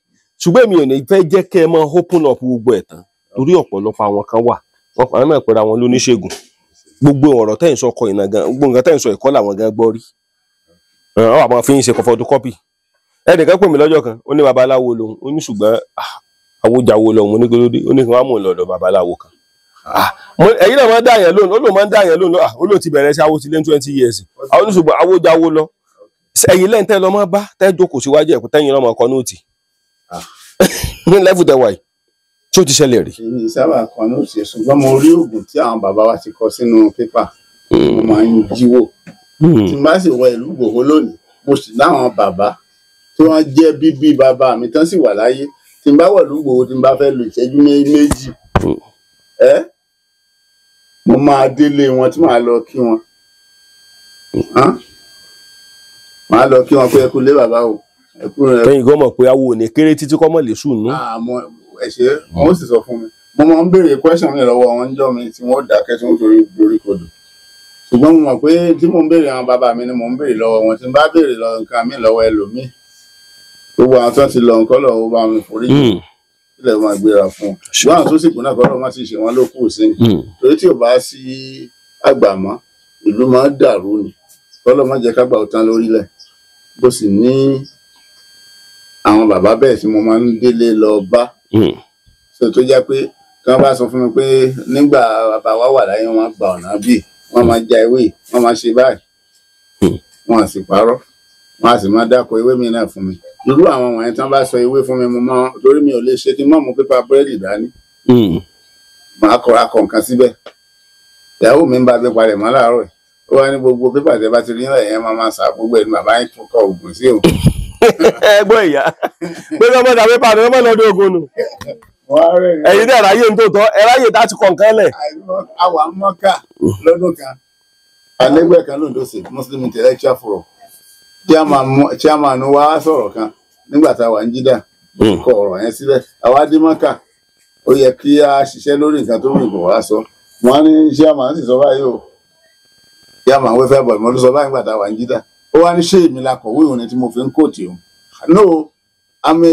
ṣùgbọ́n èmi ò ní fẹ́ jẹ́ kẹ́ ẹ mọ open up gbogbo ẹ̀ tán torí ọ̀pọ̀lọpọ̀ àwọn kan wà wọ́n pa náà pẹ̀lú àwọn lóníṣègùn gbogbo ọ̀rọ̀ tẹ́ ń sọ kọ ìnà gan gbogbo nǹkan tẹ́ ń sọ ìkọ́ làwọn gan gbọ́ rí àwọn àmọ́ fi ń ṣe kọ̀fọ́dún kọ́pì ẹnìkan pè mí lọ́jọ́ kan ó ní babaláwo lòun ó ní ṣùgbọ́n àwòjáwo lòun ní gbólódé ó ní kí wọ́n á mú un lọ́dọ̀ babaláwo kan ẹ̀yin náà máa ń dá yẹn lónìí ó lóun máa ń dá yẹn lónìí ó lóun ti bẹ̀rẹ̀ sí awo ti lé 20 years àwọn oníṣùgbọ́n àwòjáwo lọ ẹ̀yin lẹ́yìn tẹ́ lọ máa bá tẹ́ jókòó síwájú ẹ̀kú tẹ́yìn lọ́mọ ọkọ nóòtì ní lẹ́fù tẹ́wà yìí tí ó ti ṣẹlẹ̀ rí. èmi sábà kan nóòtì ṣùgbọ́n mo rí oògùn tí àwọn bàbá wa ti kọ sínú pépà mo máa ń jíwò tí n bá sì wọ ìlú Ìgbòho lónìí mo sì láwọn bàbá tí wọ́n jẹ́ bíbí bàbá mi tán sì wà láyé tí n bá wọ ìlú Ìgbòho tí n bá fẹ́ lo ìṣẹ́jú méjì mo máa délé wọn tí màá lọ kí wọn màá lọ kí wọn pé ẹ kú lé bàbá o ẹ kú rẹ. lẹ́yìn gan mọ̀ pé awo ò ní kéré títí kọ́ mọ̀ lè sùn nù. àmọ́ ẹ̀ṣẹ̀ wọn ó sì sọ fún mi mo máa ń béèrè question mi lọ́wọ́ wọn níjọ́ mi tí wọ́n dákẹ́ tí wọ́n torí kodò ṣùgbọ́n mo mọ̀ pé tí mo ń béèrè àwọn bàbá mi ni mo ń béèrè lọ́wọ́ wọn tí n bá béèrè lọ nǹkan mi lọ́wọ́ ẹlòmíì gbogbo àwọn tó ti lọ nǹkan lọ́wọ́ bá mi forí jù ilẹ̀ máa gbéra fún un ṣùgbọ́n àwọn tó sì kú náà kọ́ lọ́wọ́ má ti ṣe wọn ló kù sí torí tí ò bá sí àgbà mọ́ ìlú máa ń dàrú ni kọ́lọ́ má jẹ́ kágbà òtán lórílẹ̀ bó sì ní àwọn bàbá bẹ́ẹ̀ tí mo máa ń délé lọ bá tó jẹ́ pé tí wọ́n bá sọ fún mi pé nígbà bàbá wa wà láyé wọ́n gba ọ̀nà bíi wọ́n máa ja ewé wọ́n máa ṣe báyìí wọ́n á sì parọ́ wọ́n á sì máa dákọ̀ ewé mi náà fún mi irú àwọn wọ̀nyẹn tí wọ́n bá sọ ewé fún mi mo máa torí mi ò lè ṣe kí n má mú pépà búrẹ́dì dání màá kọ́ra kọ̀ nǹkan síbẹ̀ ìyàwó mi ń bá gbé palẹ̀ mọ́ láàárọ̀ ó wá ní gbogbo pépà tẹ bá ti rí náà yẹn máa sá gbogbo ẹ̀ ní bàbá yín tó kọ ògùn sí òun. ẹgbọ́n ìyá pé ọmọ ìdàgbé pàdé ọmọ lọ́dún ogun nù ẹ̀yin náà ráyè ń tó tọ́ ẹ ráyè láti kọ̀ nǹkan lẹ̀. àwa mọ́kà lọ́dún kan alẹ́gbẹ́ kan lóńdó sí Muslim Intellectual Forum chairman wa sọ̀rọ̀ kan nígbà tá a wà ń Jídà kọ ọ̀rọ̀ yẹn síbẹ̀ àwa dé mọ́kà ó yẹ kí a ṣiṣẹ́ lórí nǹkan tó rìn bọ̀ wá sọ wọ́n ní chairman sì sọ báyìí o chairman wẹ́fẹ́ bọ̀ ìmọ̀ ló sọ báyìí nígbà tá a wà ń Jídà ó wá ní ṣé èmi la kọ̀wé òun ni tí mo fi ń kóòtì òun no I'm a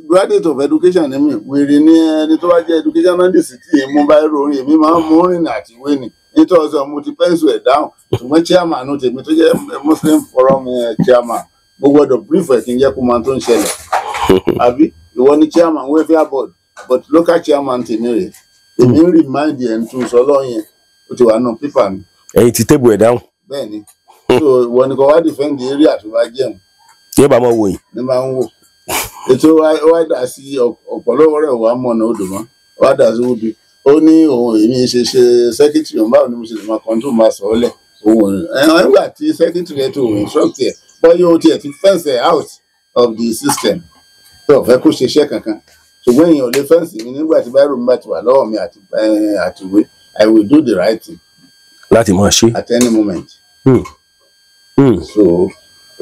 graduate of education ni mi wèrè ní ẹni tó bá jẹ́ educationalist tí èmi bá rọrin èmi máa ń mú rìn àti ìwé ni nítorí ọ̀sán mo ti pẹ́ńsù ẹ̀ dáhùn ṣùgbọ́n chairman ní tèmi tó jẹ́ Muslim Forum chairman mo gbọ́dọ̀ brief ẹ̀ kí n jẹ́ kó máa tó ń ṣẹlẹ̀ àbí ìwọ ni chairman welfare board but local chairman tèmi rè èmi ń remind ẹ̀ ń tún sọ lọ́yìn ó ti wà nù pípà mi. ẹ̀yin ti tébù ẹ̀ dáhùn. bẹ́ẹ̀ ni so ìwọ ni kò wá defend the area tó bá jẹun. yóò bá máa wò yìí. ní máa ń wò ètò wá dà sí ọ̀pọ̀lọpọ̀ rẹ̀ wà mọ̀nà odò mọ́ wá dà sí odò ó ní òun èmi ṣe secretary ọ̀hún báwo ni mo ṣe lè máa control máa sọ ọ́ lẹ̀ òun nígbà tí secretary rẹ̀ tó instruct ẹ̀ bọ́yọ̀ ó tiẹ̀ ti fence out of the system tó fẹ́ kó ṣe iṣẹ́ kankan ṣùgbọ́n èèyàn ò lè fence mi nígbà tí báyìí mi bá ti wà lọ́wọ́ mi àtiwé I will do the right thing. láti máa ṣe. at any moment. so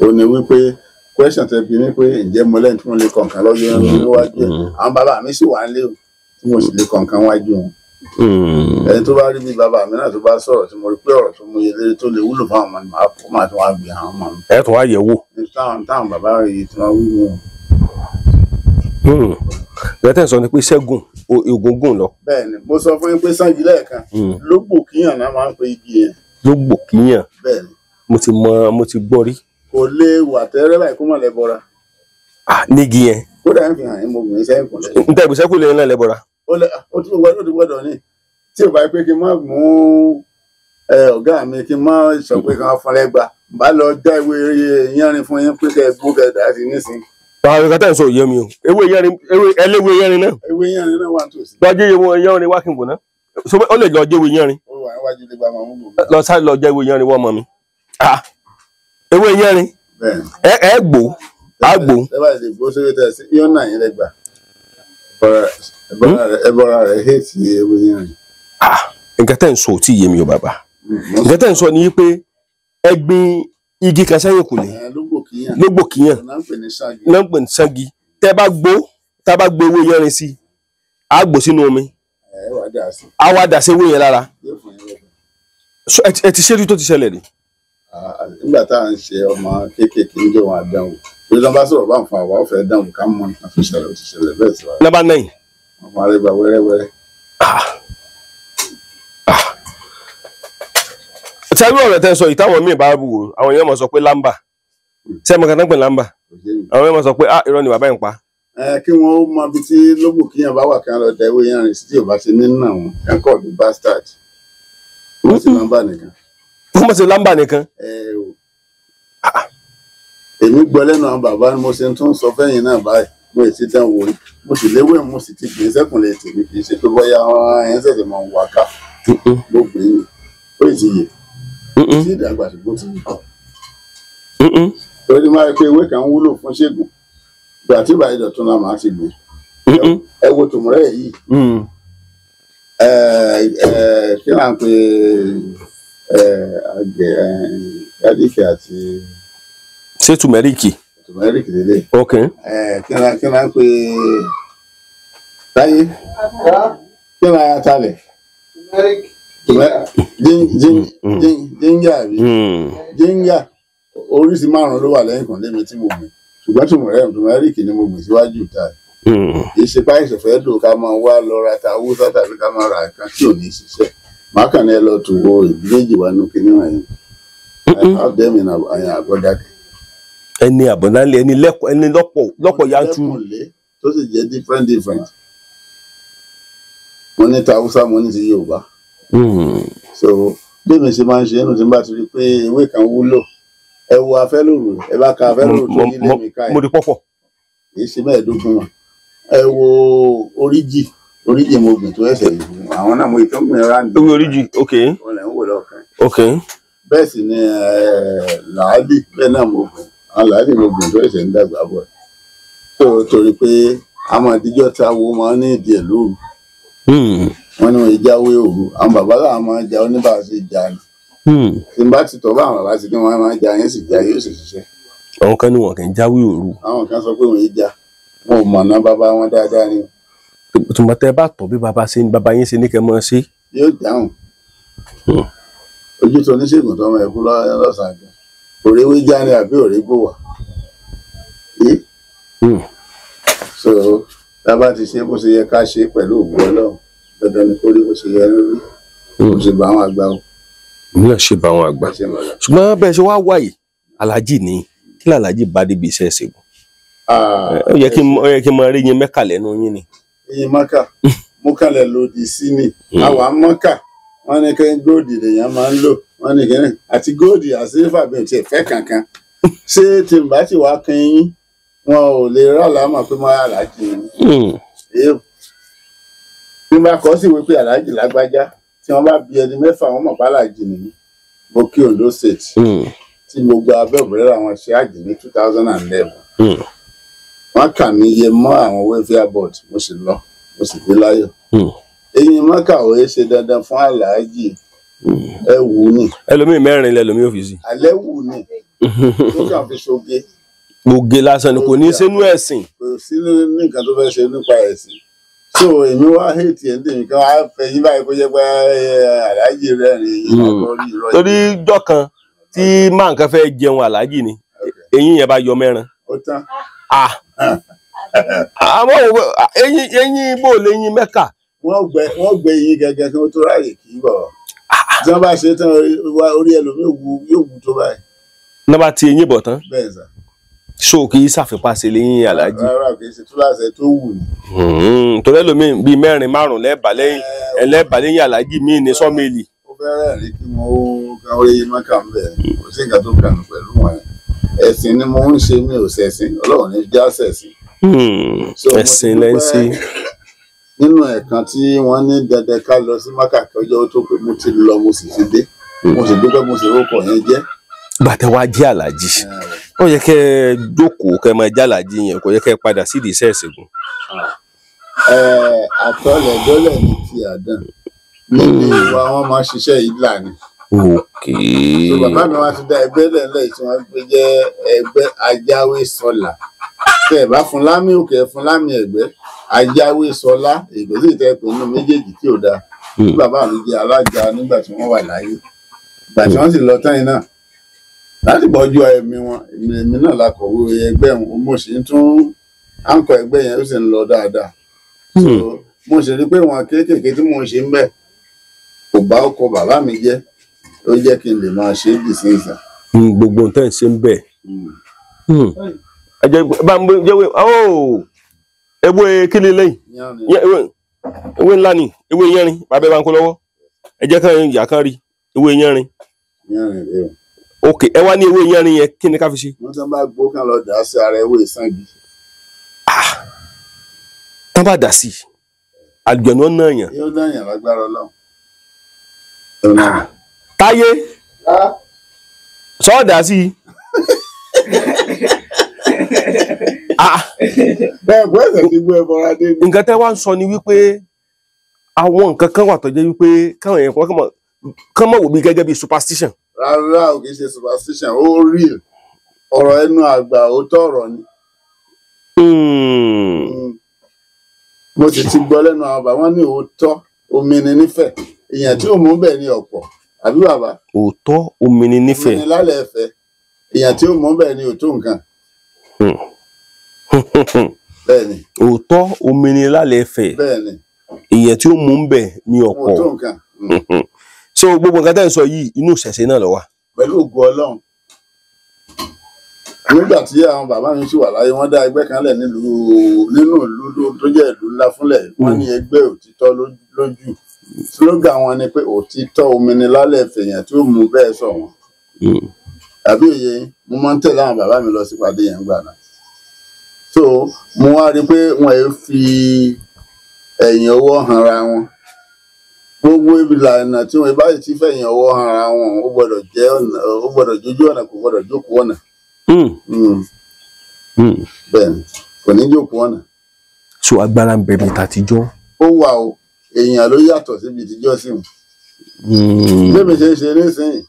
ó ní wípé question tẹ bí mi pé ǹjẹ́ mo lẹ́yìn tí mo lè kọ̀ọ̀kan lọ́jọ́ níwájú ẹ̀ àwọn bàbá mi sì wà ń lé o tí mo sì lè kọ̀ọ̀kan wájú wọn. ẹni tó bá rí bí bàbá mi náà tó bá sọ̀rọ̀ tí mo rí pé ọ̀rọ̀ tó mú iye lérí tó lè wúlò fáwọn ọmọ mi máa tún wá gbé àwọn ọmọ mi. ẹ tún wá yẹ̀ wò. táwọn bàbá yìí tí wọ́n wí ni o. gẹ́tẹ̀ sọ ni pé ṣẹ́gun ògùngùn lọ. bẹ́ẹ̀ni mo sọ fún yín pé Ṣàngí lẹ́ẹ̀kan lógbò kíyàn náà máa ń pe igi yẹn. lógbò kíyàn. bẹ́ẹ̀ni. mo ti gbọ́ rí. kò lè wà tẹ́rẹ́ báyìí kó mọ̀ lẹ́bọra. nígi yẹn. kódà ń fi hàn yín mo gbìn sẹ́yìn kùn lẹ́yìn. n tẹ́ ìbùsẹ́ kò lè ń lẹ́bọra. ó ti gbọ́dọ̀ ní tí ò bá pé kí n má mú ọ̀gá mi kí n má sọ pé kí wọ́n fọlẹ́ gbà bá lọ já ewé yánrin fún yín pé kẹ́ ẹ gbó kẹ́ ẹ dà sí nísìnyí. àwọn ìkàtà ń sọ òye mi o ewé yánrin náà. ewé yánrin náà wà tòsí. lọ́jọ́ ewé yánrin wá kí n bò ná ó lè lọ jẹ́ ewé yánrin. ó wà níwájú ilé gbàmọ̀ mú bò. lọ sáré lọ jẹ́ ewé yánrin wọ́n mọ mi. ewé yánrin ẹ gbó á gbó. ẹ bá lè gbó sórí tẹ sí yóò náà yín lẹ́gbà ẹbọra rẹ hẹ́ẹ̀tì ewé yánrin. nǹkan tẹ́ ń sọ ò tí ì yé mi o bàbá nǹkan tẹ́ ń sọ ni pé ẹ gbin igi kan sẹ́yìn kò lè lógbò kíyàn náà ń pè ní Ṣàngí tẹ́ bá gbó ewé yánrin sí á gbó sínú omi wá dà sí. á wá dà sí ewé yẹn lára. Yóò fún yín lẹ́bùn. Ẹ ti ṣe rí tó ti ṣẹlẹ̀ rí. Nígbà tá à ń ṣe ọmọ kéékèèké ń jẹ́ wọn àdánwò bí wọ́n bá sọ̀rọ̀ bá ń fa àwọn ọ̀fẹ́ dánwò ká mọ nǹkan tó ṣẹlẹ̀ ó ti ṣẹlẹ̀ bẹ́ẹ̀ sí wa. Nọ́mbà 9. ọmọ rẹ̀ gba wẹ́rẹ́wẹ́rẹ́. Tẹ́lú ọ̀rọ̀ tẹ́ sọ ìtàwọn míì bá wò àwọn èèyàn mọ̀ sọ pé lámbà ṣé mo kàn tán pé lámbà àwọn èèyàn mọ̀ sọ pé irọ́ ni bàbá yẹn pa. Kí wọ́n mọ ibi tí lóbù kíyàn bá wà kí wọ́n lọ da ewé yẹn rìn sí tí ò bá ṣe nínú àwọn ẹ̀kọ́ ọ̀dún bastard wọ́n sì lámbà nìkan. Wọ́n mọ̀ sí lámbà nìkan. Èmi gbọ́ lẹ́nu àwọn bàbá ni mo ṣe tún sọ fẹ́yìn náà báyìí mo sì dán wò ó mo sì léwé mo sì ti gbé sẹ́kùnlé tèmi kì í ṣe pé bóyá ẹ̀ ń ṣẹ̀ṣẹ̀ máa ń wá ká mo gbé yìí ó sì yè sí ìdàgbà ṣùgbọ́n ti yè. Torí máa rí pé ewé kan wúlò fún ṣègùn ìgbà tí ìbàdí dọ̀tún náà máa ti gbé ẹ wo tòmùrẹ́ yìí kí là ń pe àgbẹ̀ àti. Ṣé tùmẹ́ríkì? Tùmẹ́ríkì lélẹ̀. Ok. Kí là ń pe táyé kí là ń atalẹ̀. Jíńjà rí jíńjà oríṣi 5 ló wà lẹ́yìn kan lémi tí mo gbìn ṣùgbọ́n tùmẹ́ríkì ni mo gbìn síwájú ìta kì í ṣe páìsì fẹ́ dùn ká máa wá lọ ra ta owó tàbí ká máa ra nǹkan tí ò ní ṣiṣẹ́ mákàn ní ẹ lọ tù wo ìbílẹ̀jì wa nù kíní wọ̀nyí àbẹ́mi àyàn àgọ́dàkẹ́. Ẹni àbọ̀dálẹ̀ ẹni lọ́pọ̀ yanturu tó sì jẹ́ different mo ní ta Haúsá mo ní ti Yorùbá. So bí mi ṣe máa ń ṣe ẹnu tí n bá ti rí pé ewé kan wúlò ẹ wo afẹ́lòrò ẹ bá ka afẹ́lòrò tó ní ilé mi ká ẹ mo di pọ́pọ̀ kì í ṣe 15 wọn ẹ wo oríjì mo gbìn tó ẹsẹ̀ yìí àwọn náà mo ìtọ́ gbìn ráńdì. ewé oríjì ok. wọn lè ń wò lọ́kàn. ok. bẹ́ẹ̀ sì ni làálì bẹ́ẹ̀ náà mo gbìn àwọn làálì mo gbìn tó ẹsẹ̀ ń dàgbà bọ̀ tó torí pé àwọn àdíjọ́ ta wo máa ń ní ìdí ẹ̀ lóru wọn ní wọn ìjáwé òru àwọn bàbá làwọn máa ń jà oníbàṣẹ ìjà ni tí n bá ti tọ́ bá àwọn bàbá ti ní wọn máa ń jà yẹn sì jà yóò sì ṣiṣẹ́. Àwọn kan ní wọn kì í jáwé òru. Àwọn kan sọ pé wọn yìí jà wọn ò mọ̀nà bàbá wọn dáadáa ni. Tùmọ̀ tẹ́ bá tọ̀ bí bàbá yín ṣe ní kẹ́ mọ́ ṣe. Yóò dáhùn ojú tó oníṣègùn tó ọmọ ẹ̀kú lọ́sàn-án gan òrèwé já ni àbí òrègbò wà. So tá a bá ti ṣe bó ṣe yẹ ká ṣe pẹ̀lú òògùn Ọlọ́run dandan ni kó rí bó ṣe yẹ lórí bó ṣe bá àwọn àgbà o. Ìmúlẹ̀ ṣe bá àwọn àgbà ṣùgbọ́n bẹ́ẹ̀ ṣe wá wáyé aláàjì ní kí làlájì bá débi iṣẹ́ ìṣègùn. Ó yẹ kí n máa rí yín mẹ́kà lẹ́nu yín ni. Eyín mọ́kà mú kalẹ̀ lòdì sí ni àwa mọ́kà wọ́n ní kí góòdì lèèyàn máa ń lò wọ́n ní kí àti góòdì àti sílfà bẹ́ẹ̀ tiẹ̀ fẹ́ kankan ṣé tí n bá ti wá kan yín wọn ò lè rà lámà pé máa aláàjì ni. Bí n bá kọ́ sí wípé aláàjì lágbájá tí wọ́n bá bí ẹni 6 wọn mọ̀ pálàjì nìyí mo kí Ondo State tí mo gba abẹ́ òbúrẹ́rẹ́ àwọn ṣe àjì ní 2011 wọ́n kà mí iye mọ́ àwọn welfare board mo sì lọ mo sì gbé láyọ̀. Eyín mọ́kà ò yẹ ṣe dandan fún aláàjì ẹ wù ní. Ẹlòmíì 4 lẹ́lòmíì ọ́fíìsì. Alẹ́ wù ní tó kàn fi ṣoge. Gbòógè lásán ni kò ní sínú ẹ̀sìn. Kò sí ní nǹkan tó fẹ́ ṣe nípa ẹ̀sìn. So èmi wá hate ẹ̀ ń tèmi kan á fẹ́ yín báyìí kó jẹ́ pé aláàjì rẹ̀ rìn lórí ìrọ̀. Torí ìjọ kan tí máa nǹkan fẹ́ jẹun aláàjì ni eyín yẹn bá yọ mẹ́ran. Ó tán. Àmọ́ eyín bò lẹ́yìn mẹ́kà. Wọ́n gbẹ eyín gẹ́gẹ́ kí wọ́n tó ráàyè kì í bọ̀. Tí wọ́n bá ṣe tán orí ẹlòmíì yóò wú tó báyìí. Ní wọ́n bá ti eyín bọ̀ tán. Bẹ́ẹ̀ sà. So kì í ṣàfipá ṣe lẹ́yìn aláàjì. Rárá kì í ṣe túláṣẹ tó wù ní. Torí ẹlòmíì bíi 4 5 lẹ́ẹ̀bà lẹ́yìn aláàjì míì ní sọ́mẹ́lì. Ó fẹ́rẹ̀ rí kí wọ́n káwé eyín mọ́kà ń bẹ̀ kò sí nǹkan tó kànú pẹ̀lú wọn yẹn. Ẹ̀sìn ni mo ń ṣe mi ò ṣẹ̀sìn Ọlọ́run ní já ṣẹ̀sìn. Ẹ̀sìn lẹ́ ń ṣe. Nínú ẹ̀kan tí wọ́n ní dandan ká lọ sí mọ́kà kọjọ́ tó pé mo ti lọ mo sì ti dé mo sì dúpẹ́ mo sì rókọ̀ yẹn jẹ́. Gbàtẹ́ wá jẹ́ aláàjì ó yẹ kẹ́ ẹ jókòó kẹ́ ẹ máa jẹ́ aláàjì yẹn kò yẹ kẹ́ ẹ padà sídìí iṣẹ́ ìṣègùn. Àtọ̀lẹ̀ dọ́lẹ̀ ní ti àdán níbi ìwà wọn máa ṣiṣẹ́ ìlà ni. So bàbá mi wá ti dá ẹgbẹ́ lẹ́lẹ́ tí wọ́n gbé jẹ́ ẹgbẹ́ ajáwé sọlà tẹ́ ẹ bá fún lámì òkè fún lámì ẹ̀gbẹ́ Ajáwé Sọlá èdè sì tẹ́ pé inú méjèèjì tí ò dáa. Bàbá mi jẹ́ alága nígbà tí wọ́n wà láyé. Ìgbà tí wọ́n sì lọ tán yìí náà láti bọ́jú ẹ̀mí wọn èmi náà la kọ̀wé ẹgbẹ́ wọn mo sì ń tún àǹkọ̀ ẹgbẹ́ yẹn ó sì ń lọ dáadáa. So mo sì rí pé wọn kéékèèké tí mo ṣe ń bẹ̀ kò bá ọkọ bàbá mi jẹ́ ó jẹ́ kí n lè máa ṣe é dì sí ìsàn. gbogbo nǹkan ṣe ń bẹ̀. bá ń jẹ́wé ewé kí ni lẹ́yìn ewé ńlá ni ewé yẹrin bàbá ẹ bá ń kó lọ́wọ́ ẹ jẹ́ kán ìyá kan rí ewé yẹrin. Ok, ẹ wá ní ewé yẹrin yẹn kí ni ká fi ṣe. wọ́n tán bá gbó kán lọ dà sí ara ewé Ṣàngì. tán bá dà sí àlùjọ̀nù náà yàn. yóò náà yàn lágbára Ọlọ́run. Táyé sọ́ọ̀dà sí i. bẹ́ẹ̀ bọ́ ẹ̀sẹ̀ tí gbọ́ ẹbọra dé ní. nǹkan tẹ́ wá ń sọ ni wípé àwọn nǹkan kan wà tó jẹ́ wípé káwọn èèyàn kán mọ̀ wò bí gẹ́gẹ́ bí superstition. rárá ò kì í ṣe superstition ó real ọ̀rọ̀ ẹnu àgbà òótọ́ ọ̀rọ̀ ni. mo sì ti gbọ́ lẹ́nu àwọn bàbá wọn ní òótọ́ omi ni nífẹ̀ẹ́ èèyàn tí ò mú bẹ́ẹ̀ ní ọ̀pọ̀ àbí bàbá. òótọ́ omi ni nífẹ̀ẹ́. omi ni lálẹ́ ẹ̀fẹ́ èèyàn tí ò mú bẹ́ẹ̀ ní òótọ́ nǹkan. bẹ́ẹ̀ni. òótọ́ omi ni lálẹ́ ẹ̀fẹ́. bẹ́ẹ̀ni. èèyàn tí ó mú bẹ́ẹ̀ ní ọ̀pọ̀. òótọ́ nǹkan. so gbogbo nǹkan tẹ́ ń sọ yìí inú ìṣẹ̀ṣe náà ló wà. pẹ̀lú ògo Ọlọ́run nígbà tí àwọn bàbá mi sì wà láyé wọ́n dá ẹgbẹ́ kan lẹ̀ nínú ìlú tó jẹ́ ìlú ńlá fúnlẹ̀ wọ́n ní ẹgbẹ́ òtítọ́ lójú slogan wọn ni pé òtítọ́ omi ni lálẹ́ fèèyàn tí ó mú bẹ́ẹ̀ sọ wọn. àbí òye mo máa ń tẹ̀lé àwọn bàbá mi lọ sípàdé yẹn gbà náà so mo wá rí i pé wọn ò fi ẹ̀yìn ọwọ́ hanra wọn gbogbo ìlànà tí wọn bá ti fẹ̀yìn ọwọ́ hanra wọn ó gbọ́dọ̀ jẹ́ ọ̀nà ó gbọ́dọ̀ jójú ọ̀nà kò gbọ́dọ̀ jókòó ọ̀nà. bẹ́ẹ̀ni kò ní jókòó ọ̀nà. so agbára ń bẹ̀rẹ̀ tàtijọ́. ó wà o èèyàn ló yàtọ̀ síbi ìtijọ́ sí wọn. bébè ṣe é ṣe nísìnyí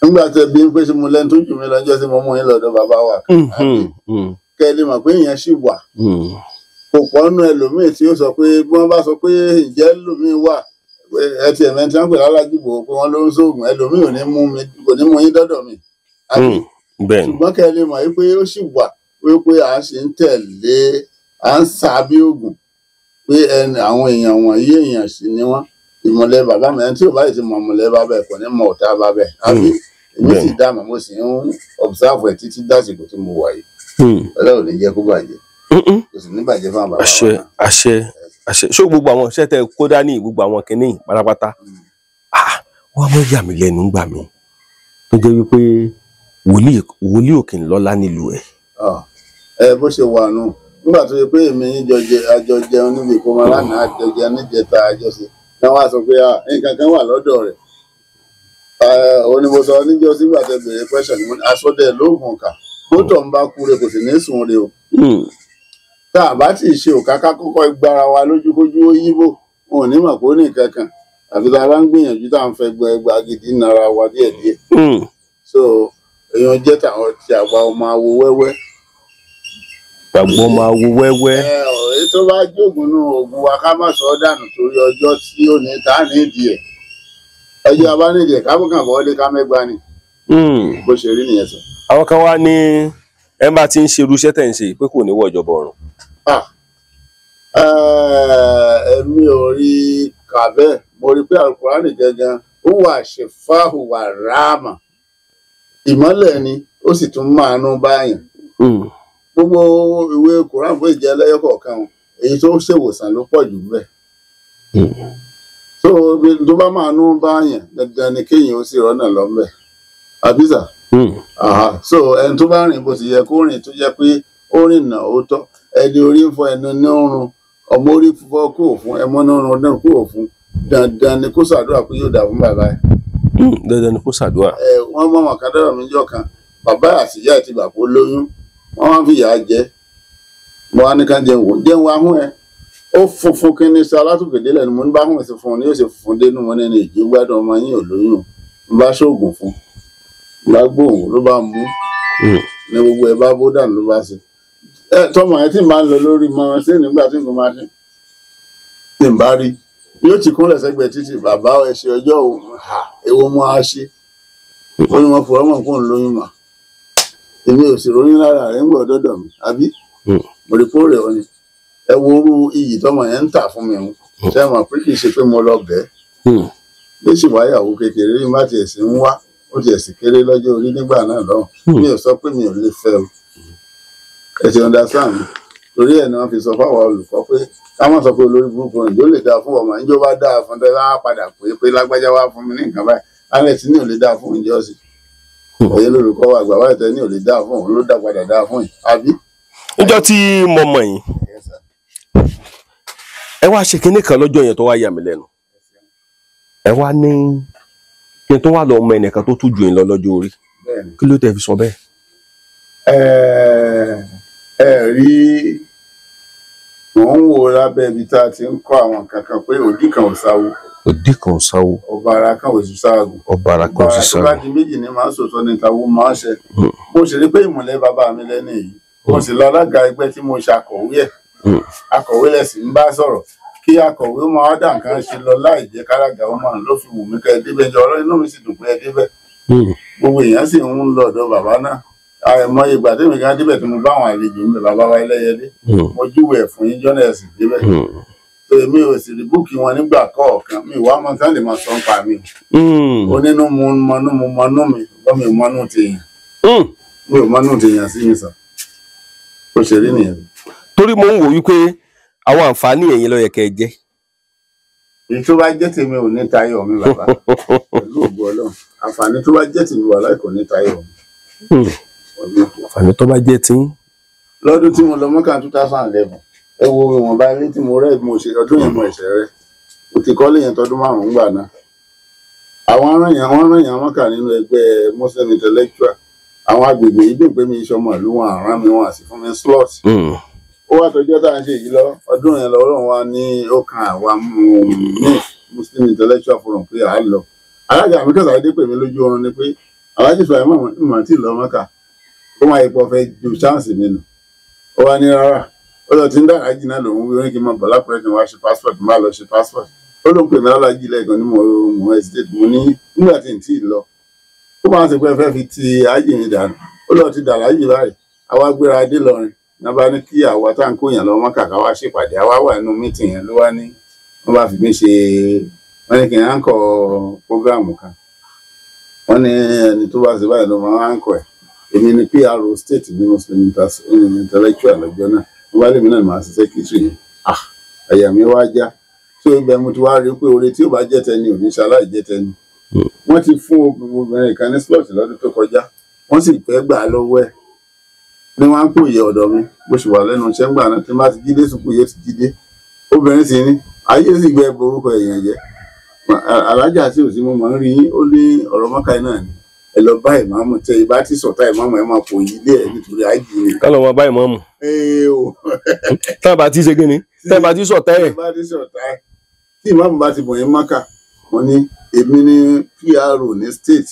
nígbà tẹ bí pé ṣe mo lẹ́nu tó jù mí lọ́jọ́ sí mo mú yín lọ́dọ̀ bàbá wa kẹ́ ẹ lè mọ̀ pé èèyàn ṣì wà. kò pọ́nú ẹlòmíì tí ó sọ pé bí wọ́n bá sọ pé ìjẹ́ ẹlòmíì wà ẹ ti ẹ̀mẹ́ tí wọ́n pè lálájìbò pé wọ́n ló ń sóògùn ẹlòmíì ò ní mú yín dọ́dọ̀ mi. ṣùgbọ́n kẹ́ ẹ lè mọ̀ pé ó ṣì wà pé à ń ṣe ń tẹ̀lé à ń sa bí oògùn pé àwọn èèyàn wọ̀nyí èèyàn sì ni wọ́n ìmọ̀lẹ́ bàbá mi ẹni tí ò bá yìí ti mọ ọmọlẹ́ bàbá ẹ̀ kò ní mọ ọ̀tá bàbá ẹ̀ àbí èmi sì dá àmọ́ mo sì ń observe ẹ̀ títí dásìkò tí mo wà yìí ọlọ́run ò ní jẹ́ kó bàjẹ́ kò sì ní bàjẹ́ fún àwọn bàbá wa náà. àṣẹ ṣó gbogbo àwọn iṣẹ́ tẹ kó dání gbogbo àwọn kinní pátápátá wọ́n mọ̀ yà mí lẹ́nu gbà mí tó jẹ́ wípé wòlíì òkè ńlọ́lá nílùú ẹ̀. bó ṣe wà nù nígbà tó yẹ pé èmi àjọ jẹun níbi ìkómọ lánàá àjọjẹ níjẹta àjọṣe náà wá sọ pé nǹkan kan wà lọ́dọ̀ rẹ̀ òní mo sọ níjọ́ sígbà tẹ bèrè pẹ́sẹ̀ ni aṣọ́dẹ lóògùn kà mọ́tò ń bá kúre kò sì ní sùn re o. tá a bá tí ì ṣe òkáká kọ́kọ́ gbára wa lójúkójú ó yíbò wọn ò ní mọ̀ pé ó ní nǹkan kan àfi tá a bá ń gbìyànjú tá à ń fẹ́ gbẹgbà gidi nara wa díẹ̀díẹ̀. so èèyàn jẹ́ tàwọn ti àgbà ọmọ awo wẹ́wẹ́. àgbọ̀ máa wo wẹ́wẹ́. èyí tó bá jógun nù oògùn wa ká má sọ ọ́ dànù torí ọjọ́ tí ó ní tá a nídìí ẹ̀ ẹjọ́ abá nídìí ẹ̀ kábùkàn bọ́ lé ká mẹ́gbà ni. bó ṣe rí nìyẹn sọ. àwọn kan wá ní ẹ bá ti ń ṣe irú iṣẹ́ tẹ̀ ń ṣe pé kò ní wọ ìjọba ọ̀run. èmi ò rí kà bẹ́ẹ̀ mo rí pé Al-Qur'ani gangan ó wà ṣèfáhù wà ráàmà ìmọ́lẹ̀ ni ó sì tún máa nú báyìí. gbogbo ìwé Kùránì fún ìjẹ́ ẹlẹ́yọ kọ̀ọ̀kan èyí tó ṣèwòsàn ló pọ̀ jù bẹ́ẹ̀. tó bá máa nú báyàn dandan ni kéèyàn ó sì rọ́nà lọ́mbẹ̀ àbísà. so ẹni tó bá rìn bó ti yẹ kó rìn tó jẹ́ pé ó rìn nà ó tọ́ ẹni orí ń fọ ẹnu ní òrùn ọmọ orí fífọ́ kúrò fún ẹmọ náà rún náà kúrò fún dandan ni kó ṣàdúrà pé yóò dà fún bàbá ẹ̀. dandan ni kó ṣàdúrà. wọ́n mọ̀ wọn kádàrà mi jọ kan bàbá àtìyá àti bàbá olóyún wọ́n wá fi ìyà jẹ mo wá ní ká jẹun ahọ́n ẹ ó funfun kí ni sọ alátùkè délẹ̀ ni mo ní bá hùn sí fún un ní yóò ṣe funfun dénú mo ní ìjì gbádùn ọmọ yín ò lóyún mo bá ṣoògùn fún un bá gbóhùn ló bá mú ní gbogbo ẹ bá bó dànù ló bá ṣe tọmọ yẹn tí n bá ń lọ lórí mọ sí nígbà tí nǹkan máa ṣe tí n bá rí yóò ti kúnlẹ̀ sẹ́gbẹ̀ẹ́ títì bàbá ẹ ṣe ọjọ́ òun èwo mo á ṣe ó ní wọn fọwọ́ mọ̀ kó ń lóyún mà èmi ò sì ròyìn lára rẹ̀ ń gbọ́ dọ́dọ̀ mi àbí mo rí kórè ọ ni ẹ wo orú iyì tọmọ yẹn ń tà fún mi ń ṣe mọ̀ pé kì í ṣe pé mo lọ bẹ́ẹ̀ ló sì wáyàwó kékeré ní bá tiẹ̀ sí ń wá ó tiẹ̀ sì kéré lọ́jọ́ orí nígbà náà lọ́hùn mi ò sọ pé mi ò lè fẹ́ o ẹ ti understand mi torí ẹ̀ ni wọ́n fi sọ fáwọn olùkọ́ pé ká má sọ pé olórí burúkú ìjọ lè dáa fún ọmọ ìjọ bá dáa fún tẹ bá padà pé lágbájá wá fún mi ní nǹkan báyìí alex ní ò lè dáa fún ìjọ sí òye lórúkọ wa àgbà wáyé tẹ ní ò lè dáa fún òun ló dá padà dáa fún yìí àbí. níjọ́ tí mo mọ̀ yín ẹ wá ṣe kinní kan lọ́jọ́ yẹn tó wá yà mí lẹ́nu ẹ wá ní kí n tó wá lọ ọmọ ẹnìkan tó tún ju yín lọ lọ́jọ́ orí kí ló tẹ́ fi sọ bẹ́ẹ̀. ẹ rí mò ń wo lábẹ́ ibi tá a ti ń kọ́ àwọn kankan pé òdì kan ò sáwó. òdì kan ò sáwó. ọba ara kan ò sì sáàgùn. ọba ara kan ò sì sáàgùn. ọba ara tó bá di méjì ní máa ń sòtọ́ ní ìtawó máa ń ṣe. mo sì rí pé ìmùlẹ̀ bàbá mi lẹ́nu yìí mo sì lọ alága ẹgbẹ́ tí mo ṣe akọ̀wé ẹ̀. akọ̀wé lẹ̀sìn ń bá sọ̀rọ̀ kí akọ̀wé máa dà nǹkan ṣe lọ láì jẹ́ kárága ọmọ ló fi wù mí kẹ́ ẹ débẹ̀ jọ ọ̀rọ̀ inú mi sì dùn pé ẹ débẹ̀. gbogbo èèyàn sì ń lọ ọ̀dọ̀ bàbá náà àìmọ̀ ìgbà tẹ́mi kan débẹ̀ tí mo bá àwọn àlejò ń bẹ bàbá wa ẹlẹ́yẹlé mo júwèé ẹ̀ fún yín jọ́nà ẹ̀sìn débẹ̀ tó èmi ò sì rí búùkì wọn nígbà kọ̀ọ̀kan mi ìwà ọmọ tán lè máa sọ ń pa mi onínú mu mọnú mu mọnú mi ṣùgbọ́n mi ò mọnú tèèyàn mi ò mọnú tèèyàn sí mi sàn ó ṣe rí nìyẹn. torí mo ń wò wípé àwọn àǹfààní ẹ̀yin ló yẹ kẹ́ ẹ jẹ́. èyí tó bá jẹ́ tèmi ò ní tayọ̀ mi bàbá pẹ̀lú ògbó ọlọ́run àǹfààní tó bá jẹ́ tèmi wà láì kò ní tayọ̀ mi. àǹfààní tó bá jẹ́ tí. lọ́dún tí mo lọ mọ́kà 2011 ẹ wo ìwọ̀nba ilé tí mo rẹ̀ mo ṣe ọdún yẹn mo ẹ̀ṣẹ̀ rẹ̀ mo ti kọ́lé yẹn tọdún 5 gbà náà. àwọn ràn yàn mọ́kà nínú ẹgbẹ́ Muslim intellectual àwọn agbègbè yìí dùn pé mi iṣẹ́ ọmọ ìlú wọn àrán mi wọn àti fún mi slot. ó wá tọjọ́ tá à ń ṣe yìí lọ ọdún yẹn lọ́rọ̀ wa ní ó kan àwa ní Muslim intellectual forum pé à ń lọ. alága mi kẹsàn-án dé pè mí lójú oorun ni pé alájì sọ àìmọ̀ ìmọ̀ tí ì lọ mọ́kà ó máa ipò fẹ́ ju chance mi nù. ó wá ní rárá ó lọ ti ń dára jìnnà lòun wí oníkì mọ bọ̀lá pẹ̀lú kí n wá ṣe passport má lọ ṣe passport. ó ló ń pè mí alájì lẹ́ẹ̀kan ní mo hesitate mo ní nígbà tí n tí ì lọ. ó máa ń sọ pé ẹ fẹ́ fi ti ájì mi dànù ó lọ ti dàrá yìí báyìí àwa gbéra dé lọrin náà bá ní kí àwa tá à ń kó yàn lọ mọ́kà ká wá ṣèpàdé àwa wà nínú mítìn yẹn ló wá ní wọ́n bá fi mí ṣe wọ́n ní kí n áńkọ̀ prógráàmù kan wọ́n ní ẹni tó bá ṣe báyìí ló máa ń áńkọ̀ ẹ̀ èmi ni PRO state ní Muslim intellectual lọ́jọ́ náà wọ́n bá lèmi náà máa ṣiṣẹ́ kìtù yẹn àyà mi wá já tí ó ibẹ̀ mo ti wá rí pé oore tí ó bá jẹ́ tẹni ò ní ṣaláì jẹ́ tẹni wọ́n ti fún obìnrin kan ní slot lọ́dún tó kọjá wọ́n sì fẹ́ gbà á lọ́wọ́ ẹ̀ ní wọ́n á ń pòye ọ̀dọ̀ mi bó ṣe wà lẹ́nu iṣẹ́ ńgbà náà tí n bá ti jíde sùkú yóò ti jíde obìnrin sì ní ayé sì gbẹ borúkọ èèyàn jẹ alájà tí ò sí mo máa ń rí yín ó ní ọ̀rọ̀ mọ́kà náà ni ẹ lọ bá ìmáàmù tẹ ìbá tí sọ̀tá ìmáàmù ẹ máa pò yí lé ẹ nítorí àìjì rẹ. ká lọ wọn bá ìmáàmù. tá a bá ti ṣe kíni tá a bá ti sọ̀tá ẹ̀. tí ìmáàmù bá ti bọ̀ yín mọ́kà wọ́n ní èmi ní PRO ní state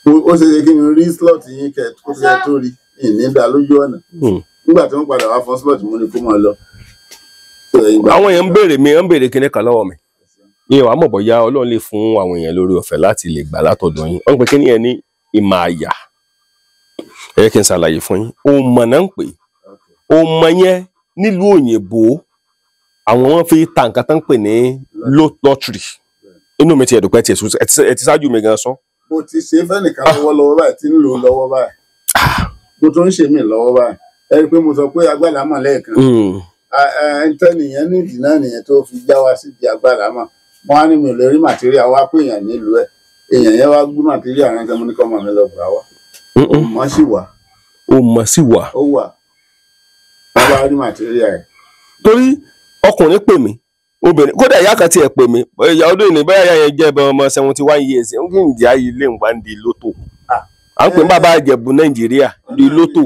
ó ṣe ṣe kí n rí slot yín kẹ tó rí ìní dá lójú ọ̀nà nígbà tí wọ́n padà wá fún slot mo ní kó máa lọ. àwọn èèyàn ń béèrè kíní kan lọ́wọ́ mi ìyẹn wàá mọ̀ bóyá Ọlọ́run lè fún àwọn èèyàn lórí ọ̀fẹ́ láti lè gbà látọ̀dọ̀ yín wọ́n ń pè kíní yẹn ní ìmọ̀ àyà ẹ yẹ kí n ṣàlàyé fún yín òmọ̀ náà ń pè òmọ̀ yẹn nílùú òyìnbó àwọn wọn fi ta nǹkan tán ń pè ní lottery inú mi ti ẹ̀dùn pẹ́ ẹ ti ṣáájú mi gan sọ. mo ti ṣe fẹ́nìkan lọ́wọ́lọ́wọ́ báyìí tí ń lò lọ́wọ́ báyìí mo tún ń ṣe mí lọ́wọ́ báyìí ẹ rí i pé mo sọ pé agbára mọ̀ lẹ́ẹ̀kan tẹ́nìyàn nídìí náà nìyẹn tó fi já wa síbi agbára mọ̀ wọ́n á ní mi ò lè rí màtíríà wá pé èèyàn nílùú ẹ̀ èèyàn yẹn wá gbé màtíríà rẹ̀ tẹ́ mo ní kọ́ mọ̀ mi lọ gbà wá mọ̀ sí wà. ó mọ̀ sí wà. ó wà wọ́n bá rí màtíríà ẹ̀. torí ọkùnrin pè mí obìnrin kódà ìyá kan tiẹ̀ pè mí ìyá ọdún ìní báyà ìyá yẹn jẹ́ ọmọ 71 years ń kí n jẹ́ ayé ilé ìwà ń di lótò à ń pè bàbá Ìjẹ̀bú Nàìjíríà di lótò.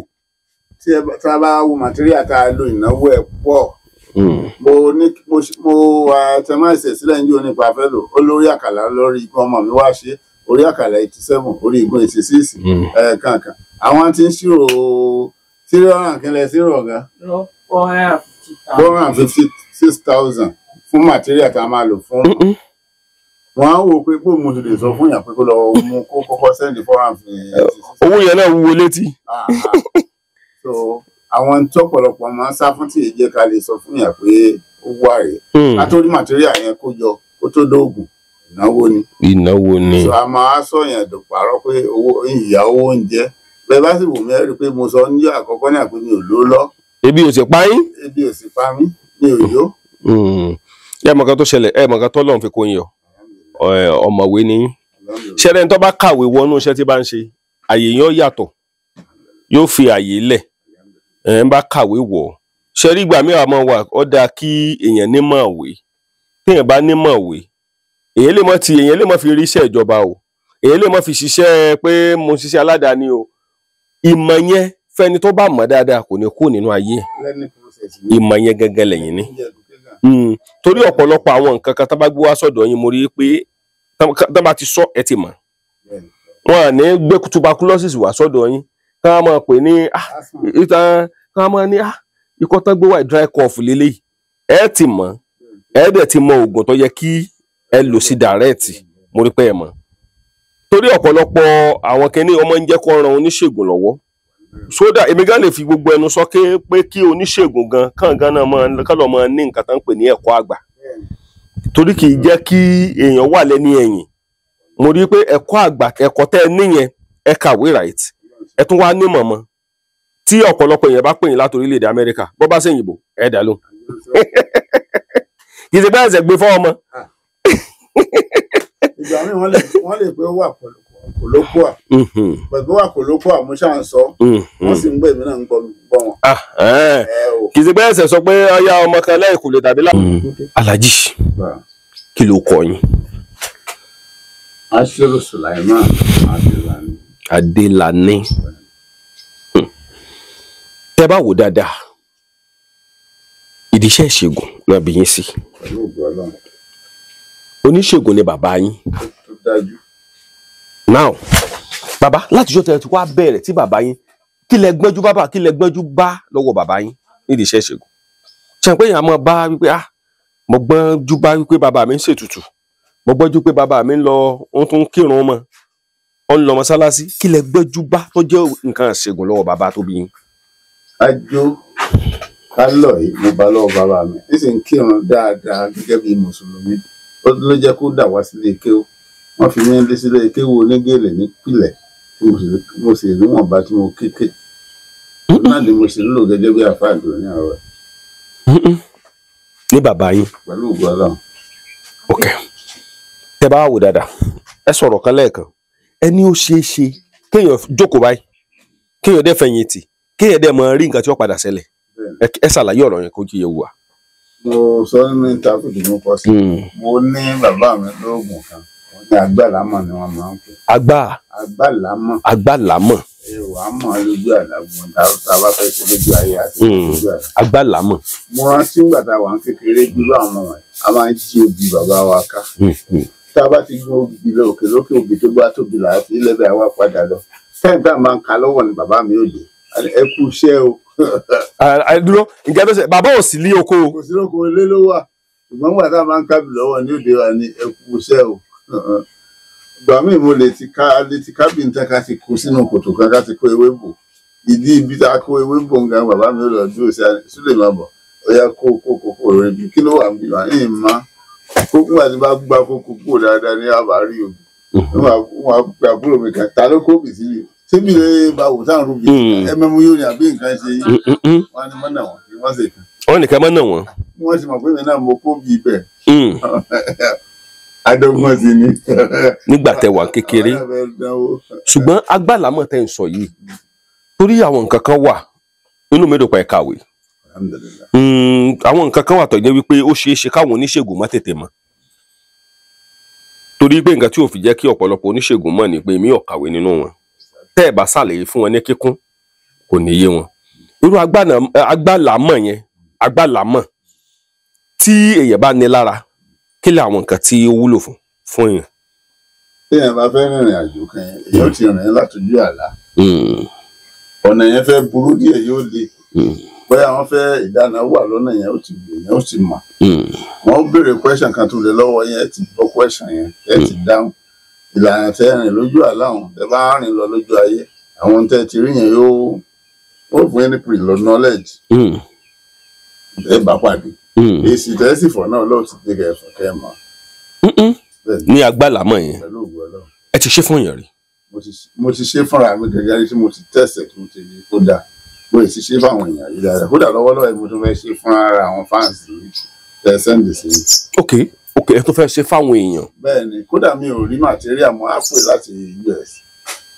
tí a bá wo màtíríà tá a lo ìnáwó ẹ̀ pọ̀ mo wà tẹmáìsẹ̀ sílẹ̀ ń jó nípa fẹ́lò olórí àkàlà lórí igun ọmọ mi wá ṣe orí àkàlà 87 orí igun 86 kankan àwọn tí ń ṣírò 300 kílẹ̀ sí rọ̀gá. 456,000 fún material tá a máa lò fún. Wọ́n á wò pé bó mo ti lè sọ fún yàn pé kó lọ mú kó kọ́kọ́ sẹ́ndì 456. owó yẹn náà wúwo létí. So àwọn tí ọ̀pọ̀lọpọ̀ máa ń sá fún tí èyí jẹ́ ká lè sọ fún yàn pé ó wà rèé. Ká tó rí material yẹn kó jọ kó tó dóògùn ìnáwó ni. ìnáwó ni. So a máa sọ yẹn dòpàrọ̀ pé owó ìyá owó oúnjẹ bẹ́ẹ̀ bá sì wù mí rí pé mo sọ ní àkọ́kọ́ ní àpé mi ò ló lọ. ebi ò sì pa yín. Ebi ò sì pa mí mi ò yó. ẹ mọ̀ kan tó ṣẹlẹ̀ ẹ mọ̀ kan tó lọ́n fi kó yín yọ ọ̀mọ̀wé ni yín. ṣẹ́rẹ́ tó bá kàwé wọnú iṣẹ́ tí bá ń ṣe àyè yẹn ó yàtọ̀ yóò fi àyè lẹ̀ ẹ̀ ń bá kàwé wọ̀ ṣẹ́rí ìgbà mìíràn máa wà ó dáa kí èèyàn nímọ̀ ìwé téèyàn bá nímọ̀ ìwé èèyàn lè mọ̀ fi rí iṣẹ́ ìjọba o èèyàn lè mọ̀ fi ṣiṣẹ́ pé mo ṣiṣẹ́ aládàáni o ìmọ̀ yẹn fẹ́ni tó bá mọ̀ dáadáa kò ní kú nínú ayé ìmọ̀ yẹn gẹ́gẹ́ lẹ́yìn ni torí ọ̀pọ̀lọpọ̀ àwọn nǹkan kan tá bá gbé wá sọ́dọ̀ yín mo rí i pé tá bá ti sọ ẹ ti mọ̀ wọn à ní gbé tuberculosis wá sọ́dọ̀ yín ká máa pè ní ká máa ní ikọ́ tán gbé wá dry cough lélẹ́yìí ẹ ti mọ̀ ẹ dẹ̀ ti mọ oògùn tó yẹ kí ẹ lò sí direct mo rí pé ẹ mọ̀ torí ọ̀pọ̀lọpọ̀ àwọn kẹ́ni ọmọ ń jẹ́ kó ran oníṣègùn lọ́wọ́ sódà èmi gan lè fi gbogbo ẹnu sọ pé kí oníṣègùn gan kàn gan náà kálọ̀ máa ní nǹkan tó ń pè ní ẹ̀kọ́ àgbà torí kì í jẹ́ kí èèyàn wà lẹ́ni ẹ̀yìn mo rí pé ẹ̀kọ́ àgbà ẹ̀kọ́ tẹ́ ẹ níyẹn ẹ kàwé right ẹ tún wá ní mọ̀mọ́ tí ọ̀pọ̀lọpọ̀ èèyàn bá pè yín láti orílẹ̀-èdè Amẹ́ríkà bọ́ bá sẹ́yìnbó ẹ dà lóhùn kì í ṣe bẹ́ẹ̀ ṣẹ̀ gbé fọ́ ọmọ. Ìgbà míì wọ́n lè pé ó wà kòlókùà pẹ̀lú wà kòlókùà mo ṣáà ń sọ wọ́n sì ń gbé èmi náà ń gbọ́ wọn. kì í ṣe bẹ́ẹ̀ ṣẹ̀ sọ pé ọyá ọmọ kan lẹ́yìn kò lè tàbí Alhaji kí ló kọ yín. Ashiru Sulaiman Adelani. Tẹ́ bá wò dáadáa ìdí iṣẹ́ ìṣègùn náà bí yín sí oníṣègùn ni bàbá yín. Now bàbá látijọ́ tẹ́ ti wá bẹ̀rẹ̀ tí bàbá yín kí lẹ gbẹ́jú bá lọ́wọ́ bàbá yín nídìí iṣẹ́ ìṣègùn ṣe pé èèyàn máa bá wípé mo gbọ́njú bá wípé bàbá mi ń ṣètùtù mo gbọ́njú pé bàbá mi ń lọ ó tún kírun mọ́ ó ń lọ mọ́sálásí kí lẹ gbẹ́jú bá tó jẹ́ nǹkan ìṣègùn lọ́wọ́ bàbá tó bí yín. Àjò kálọ̀ yìí mo bá lọ́wọ́ bàbá mi ní sì ń kírun dáadáa gẹ́gẹ́ bí mùsùlùmí ó ló jẹ́ kó dà wá sílé kéwú wọ́n fi mí lé sílé kéwú onígèlè nípìnlẹ̀ mo sì níwọ̀nba tí mo kéèké náà ni mo sì ń lò gẹ́gẹ́ bí àfáàjò ní ọ̀rọ̀ ní bàbá yín pẹ̀lú ògbó Ọlọ́run. Ok tẹ́ bá wò dáadáa ẹ sọ̀rọ̀ kan lẹ́ẹ̀kan ẹni ó ṣeé ṣe kéèyàn jókòó báyìí kéèyàn dẹ́ fẹ̀yìntì kéèyàn dẹ́ mọ rí nǹkan tí ó padà ṣẹlẹ̀ ẹ ṣàlàyé ọ̀rọ̀ yẹn kó jí yẹ wù wá. Mo sọ nínú ìtàkùn tí mo kọ sí mo ní bàbá mi lóògùn kan ní àgbàlámọ̀ ni wọ́n máa ń pè. Àgbàlámọ̀. Èrò àmọ́ lójú àlágbọ̀n tá a bá fẹ́ ṣe lójú ayé àti lójú àlá. Àgbàlámọ̀. Mo rántí nígbà tá a wà ń kékeré dúró àwọn ọmọ ẹ̀ a máa ń jí obì bàbá wa ká. Tá a bá ti gbé obì lọ òkè lókè obì tó bá tóbi là á fi lẹ́bẹ̀ẹ́ àwa padà lọ. Táyì tá a máa ń ka lọ́wọ́ ni bàbá mi ò dé. Ẹ kú iṣẹ́ o. Dúró ǹjẹ́ bẹ́sẹ̀ bàbá ò sí lé oko o. Kò sí lóko ilé ló wà ṣùgbọ́n nígbà tá a máa ń kábì lọ́wọ́ ní òde wa ni ẹ kú iṣẹ́ o. Ìgbà míì mo lè ti kábì níta ká ti kó sínú kòtò kan ká ti kó ewé bò ìdí ibi tá a kó ewé bò ń gan bàbá mi ò lọ dúró sí sílẹ̀ máa bọ̀ ó yá kó rẹ̀ bí kí ló wà ń bí wà ní ìmọ̀ kókó àti bá gbá kókó kó dáadáa ní àbárí òbí wọn á pe àbúrò mi kan ta ló kó bì sí mi síbi lè bá wò sáà rúbi ẹmẹmú yóò ní àbí nǹkan ṣe yín wọn ni mọ́nà wọn kí wọ́n ṣe kan. wọ́n nìkan mọ́nà wọn. wọ́n sì mọ̀ pé mi náà mo kó bí ibẹ̀. Adọ́gbọ́n sí ni. Nígbà tẹ́ wà kékeré ṣùgbọ́n àgbàlámọ̀ tẹ́ ń sọ yìí torí àwọn nǹkan kan wà nínú mi dùn pa ẹ̀ kàwé àwọn nǹkan kan wà tó jẹ́ wípé ó ṣeé ṣe káwọn oníṣègùn má tètè mọ̀ torí pé nǹkan tí ò fi jẹ́ kí ọ̀pọ̀lọpọ̀ oníṣègùn mọ̀ ni pé mi ò kàwé nínú wọn tẹ́ ẹ̀ bá ṣàlàyé fún wọn ní kíkún kò ní yé wọn irú àgbàlámọ̀ yẹn àgbàlámọ̀ tí èèyàn bá ní lára kí lè àwọn nǹkan tí ó wúlò fún èèyàn. Téèyàn bá fẹ́ rìnrìn àjò kan èèyàn ti rìn látọjú àlá ọ̀nà yẹn fẹ́ burú díẹ̀ yóò le bóyá wọ́n fẹ́ ìdáná wà lọ́nà yẹn ó ti mọ̀ wọ́n béèrè question kan tó lè lọ́wọ́ yẹn ẹ ti gbọ́ question yẹn ẹ ti dáhùn ìlànà tẹ́ rìn lójú àláwọn ẹ bá rìn lọ lójú ayé àwọn tẹ́ ti rí yẹn yóò fún yín ní pre-load knowledge ẹ bá pàdé èsì tẹ́sí fọ̀ náà lọ́ọ̀ ti dé kẹfọ́ kẹ́ mọ́ ní agbálàmọ̀ yẹn pẹ̀lú ògùn ọlọ́run ẹ ti ṣe fún èèyàn rí. mo ti ṣe fúnra mi gẹ́gẹ́ tí mo ti tẹ̀sẹ̀ tí mo ti rí kódà mo sì ṣe fáwọn èèyàn rí dáadáa kódà lọ́wọ́lọ́wọ́ mo tún fẹ́ ṣe fún ara àwọn fans rí ẹ sẹ́ndì sí mi. ok ẹ tó fẹ́ ṣe fáwọn èèyàn. bẹ́ẹ̀ ni kódà mi ò rí material mo á pè láti US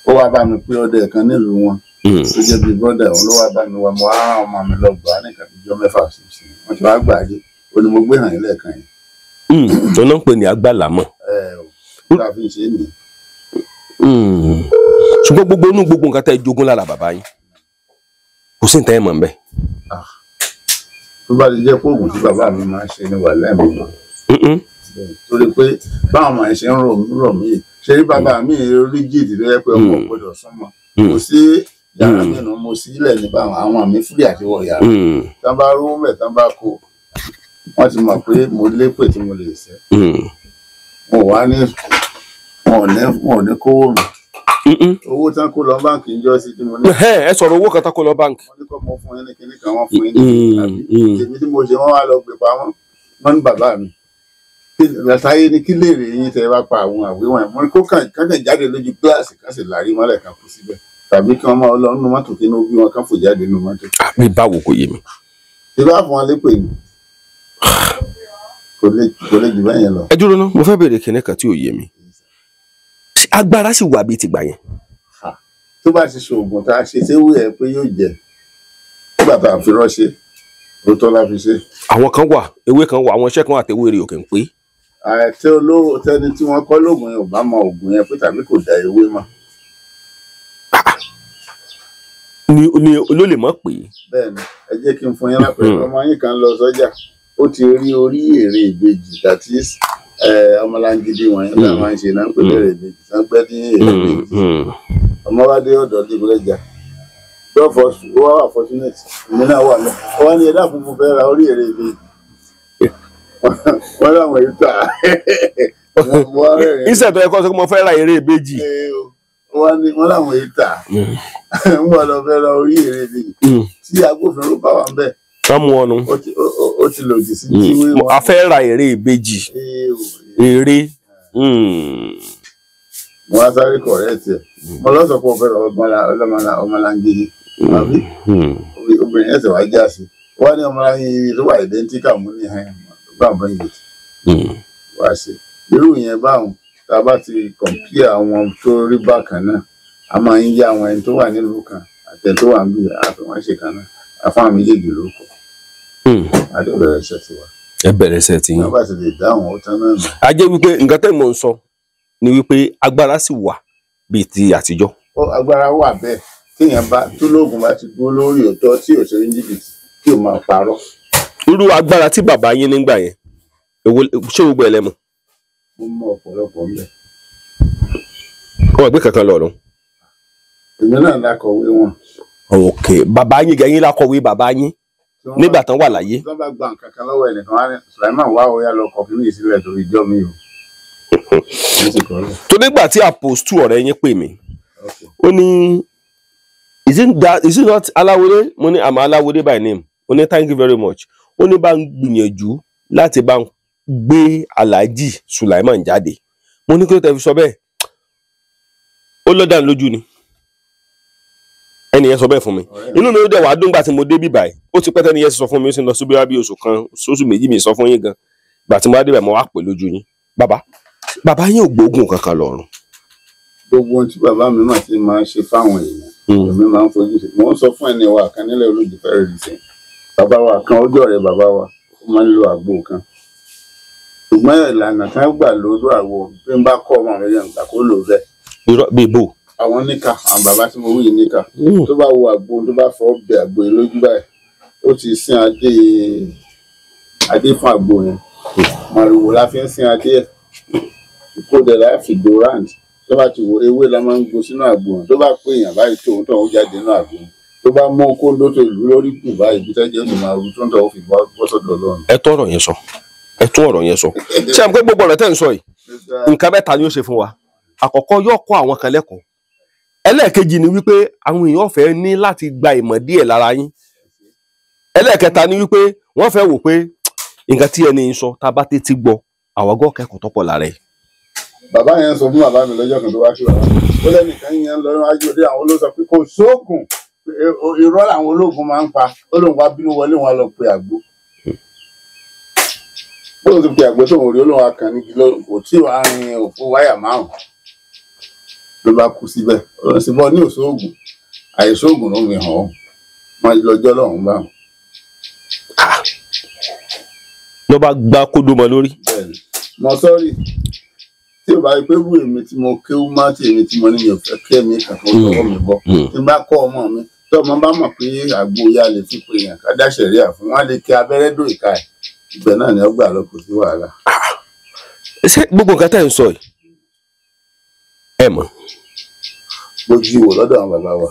ó wá bá mi pé ọdẹ kan nílùú wọn tó jẹ́ bíi brother òun ló wá bá mi wá mo á rán ọmọ mi lọ gbà á nìkan bíi ọjọ́ 6 sí wọ́n ti wá gbà á dé ó ní mo gbé hàn yín lẹ́ẹ̀kan yẹn. tó náà ń pè ní agbálàmọ̀. ká fi ṣe é nìyẹn. ṣùgbọ́n gbogbo nǹkan tẹ́ ẹ jogún lára bàbá yín kò sí nǹkan ẹ̀ mọ̀ ń bẹ̀. tó bá ti jẹ́ pé oògùn tí bàbá mi máa ń ṣe ní wàhálà mi mọ́ torí pé báwọn máa ń ṣe ń rọ̀ mí ṣe rí bàbá mi rí jìdì lẹ́yìn pé ọmọ gbọ́dọ̀ súnmọ́ kò sí yàrá mi nù mo sí ilẹ̀ ní báwọn àwọn àmì fúlì àti wọ̀ yàrá tán bá rówó mẹ́ tán bá kó wọ́n ti mọ̀ pé mo lépè tí mo lè ṣe wọn ò ní kówó mi owó tán kó lọ báǹkì ń jọ sí tí mo ní. ẹ sọ̀rọ̀ owó kan tán kó lọ báǹkì. wọ́n ní kọ́ mọ fún yín ní kinní kan wọ́n fún yín ní àbí èmi tí mo ṣe wọ́n wá lọ gbé pa wọ́n ní bàbá mi látàyé ní kí léèrè yín tẹ́ bá pa àwọn àwé wọn mo ní kó kàn jáde lójú gíláàsì kan sì lárí mọ́lẹ̀ kan kú síbẹ̀ tàbí kí wọ́n máa lọ nínú mọ́tò kí inú bí wọn kan fò jáde nínú mọ́tò. àbí báwo kò yé mi. tí bá fún wọn lépè mi kò lè jù bẹ́ẹ̀ yẹn lọ. ẹ dúró ná mo fẹ́ béèrè kinní kan tí ò yé mi agbára sì wà bíi tìgbà yẹn. tó bá ti ṣoògùn tá a ṣe séwú ẹ pé yóò jẹ nígbà tá a fi rọ́ṣẹ́ òótọ́ la fi ṣe. àwọn kan wà ewé kan wà àwọn iṣẹ́ kan àtẹwé rè òkè ń pé. àìtẹ́ olówó tẹni tí wọ́n kọ́ lóògùn yẹn ò bá mọ òògùn yẹn pé tàbí kò da ewé mọ́. ni ló lè mọ̀ pé. bẹ́ẹ̀ni ẹ jẹ́ kí n fún yín lápẹẹrẹ ọmọ yín kan lọ sọ́jà ó ti rí orí èrè ìbejì that is ọmọlangidi wọn yẹn náà máa ń ṣe náà ń pè lérè ìbejì náà gbẹ ní èrè ìbejì ọmọ wa dé ọ̀dọ̀ dìbòlẹjà lọfọ ó wà fortunate èmi náà wà lọ wọn ní ẹ̀dá funfun fẹ́ ra orí èrè ìbejì wọn làwọn yìí tà iṣẹ́ tó yẹ kó sọ pé mo fẹ́ ra èrè ìbejì wọn làwọn yìí tà ń wà lọ fẹ́ ra orí èrè ìbejì tí agbófinró bá wà ń bẹ̀. wọ́n mú ọnu. ó ti lòdì sí ìwé wọn. a fẹ́ ra èrè ìbejì. èrè. mo wá sáré correct ẹ̀ mo lọ sọ pé o fẹ́ ra ọmọlangidi àbí obìnrin ẹ̀sẹ̀ wá já sí wọ́n ní ọmọlangidi tó wà identical mú ní gbàǹbọ̀n ìgbésí wá sí irú yẹn báwọn tá a bá ti compare àwọn tó rí bákan náà a máa ń yá àwọn ẹni tó wà nílùú kan àtẹ tó wà ń bí àfihàn ṣe kan náà àfáà méjèèjì ló kọ. adé bẹ̀rẹ̀ iṣẹ́ ti wá. ẹ bẹ̀rẹ̀ iṣẹ́ ti yín. wọ́n bá ti lè dáhùn ó tán náà nù. a jẹ́ wípé nǹkan tẹ́ mò ń sọ ni wípé agbára sì wà bíi ti àtijọ́. agbára wà bẹ́ẹ̀ téèyàn bá tó lóògùn bá ti dúró lórí òótọ́ tí òṣèré jìbìtì tí ò máa parọ́. irú agbára tí bàbá yín nígbà yẹn ṣé gbogbo ẹ lẹ́mọ̀. mo mọ ọ̀pọ̀lọpọ̀ ń bẹ̀. wọn gbé kankan lọ́rùn. èmi náà lákọ̀wé wọn. ok bàbá yín gẹ̀yìn lákọ̀wé bàbá yín nígbà tán wà láyé. tí wọ́n bá gba nǹkan kan lọ́wọ́ ẹnìkan wá ní Sulaiman wá ọ̀yà lọ kọ̀ fún mi ìsílẹ̀ torí ìjọ mi o. tó nígbà tí apostle ọ̀rẹ́ yín pè mí ó ní is it not Aláwọdé mo ní àmọ́ Aláwọdé by name ó ní thank you very much ó ní bá ń gbìyànjú láti bá ń gbé Alhaji Sulaiman jáde mo ní kí ló tẹ́ fi sọ bẹ́ẹ̀ ó lọ́dà lójú ni ẹnìyẹn sọ bẹ́ẹ̀ fún mi inú mi ó dẹ̀ wá dùn gbà tí mo dé bí báyìí ó ti pẹ́ tẹ́niyẹn sọ fún mi ó sì lọ sí bí oṣù kan oṣù méjì mi sọ fún yín gan gbà tí mo wá dé báyìí mo wá pè lójú yín bàbá yín ò gbóògùn kankan lọ́rùn. gbogbo ohun tí bàbá mi máa ti máa ń ṣe fáwọn èèyàn èmi máa ń fojú sí mo ń sọ fún ẹni wa kan nílẹ̀ olójú fẹ́rẹ̀ rí sẹ́yìn bàbá wa kan ojú ọ̀rẹ́ bàbá wa ó máa ń lo àgbo kan ṣùgbọ́n ìlànà kan gbà lójú àgbo bí n bá kọ́ ọmọ mi yẹn gbà kó lò bẹ́ẹ̀. irọ́ bíi bò. àwọn níkà àwọn bàbá tí mo wí níkà tó bá wo àgbo tó bá fọ́ bẹ àgbo yẹn lójú báyìí ó ti sin adé fún àgbo yẹn màrìwò la fi ń sin adé ẹ̀ ìkódẹ̀ láì fi dorand tó bá ti wo ewé la máa ń gbó sínú àgbo yẹn tó bá pé èèyàn báyìí tó ń tọ́ ó jáde nínú àgbo yẹn tó bá mú kóńdó tó ìlú lórí kù báyìí bí tẹ́jẹ́ ó sì máa rú tó ń tọ́ ó fi bọ́ sọ́dọ̀ Ọlọ́run. ẹ tún ọ̀rọ̀ yẹn sọ ẹ tún ọ̀rọ̀ yẹn sọ ṣé àwọn pé gbogbo ọ̀rọ̀ tẹ́ ń sọ yìí nǹkan mẹ́ta ni ó ṣe fún wa àkọ́kọ́ yóò kọ́ àwọn kan lẹ́kọ̀ọ́ ẹlẹ́ẹ̀kejì ni wípé àwọn èèyàn fẹ́ ní láti gba ìmọ̀ díẹ̀ lára yín ẹlẹ́ẹ̀kẹta ni wípé wọ́n fẹ́ wò pé nǹkan tí ẹni ń sọ tá a bá tètè gbọ́ àwọn ọgọ́ kẹ́kọ̀ọ́ tọ́pọ̀ lára ẹ̀. bàbá yẹn sọ fún bàbá mi lọ́jọ́ kan tó wá kí bàbá ó lẹ́nìkan yẹn lọ́rùn ajọ́dé àwọn olóòsọ pé kò sóògùn irọ́ làwọn olóògùn máa ń pa ó lóun wá bínú wọlé wọn lọ pe àgbo ó lóun ti pe àgbo tó ń rí olóun akàn ní kìlọ kò tí wàá rin òpó wáyà márùn ló bá kú síbẹ̀ ọ̀rọ̀ sí bọ́ ní òṣoògùn àìsóògùn ló ń fi hàn ọ́ wọn lọ́jọ́ lọ́hùn bá wọn. ló bá gbá kódó mọ́ lórí. mo sọ́ọ̀rì tí o bá rí pé rú èmi tí mo kéwú má tí èmi tí mo ní mi ò fẹ́ kẹ́ mi kankan lọ́wọ́ mi bọ́ tí n bá kọ́ ọmọ mi tí ọmọ bá mọ̀ pé àgbo ya lè fi pè yàn ká dá ṣẹ̀ríà fún wọn lè kí abẹ́rẹ́ dò ìka ẹ̀ ibẹ̀ náà ni ó gbà lọ kò sí wàhálà. ṣé gbogbo nǹkan tẹ́ ń sọ yìí ẹ mọ̀. mo jí wo lọ́dọ̀ àwọn bàbá wa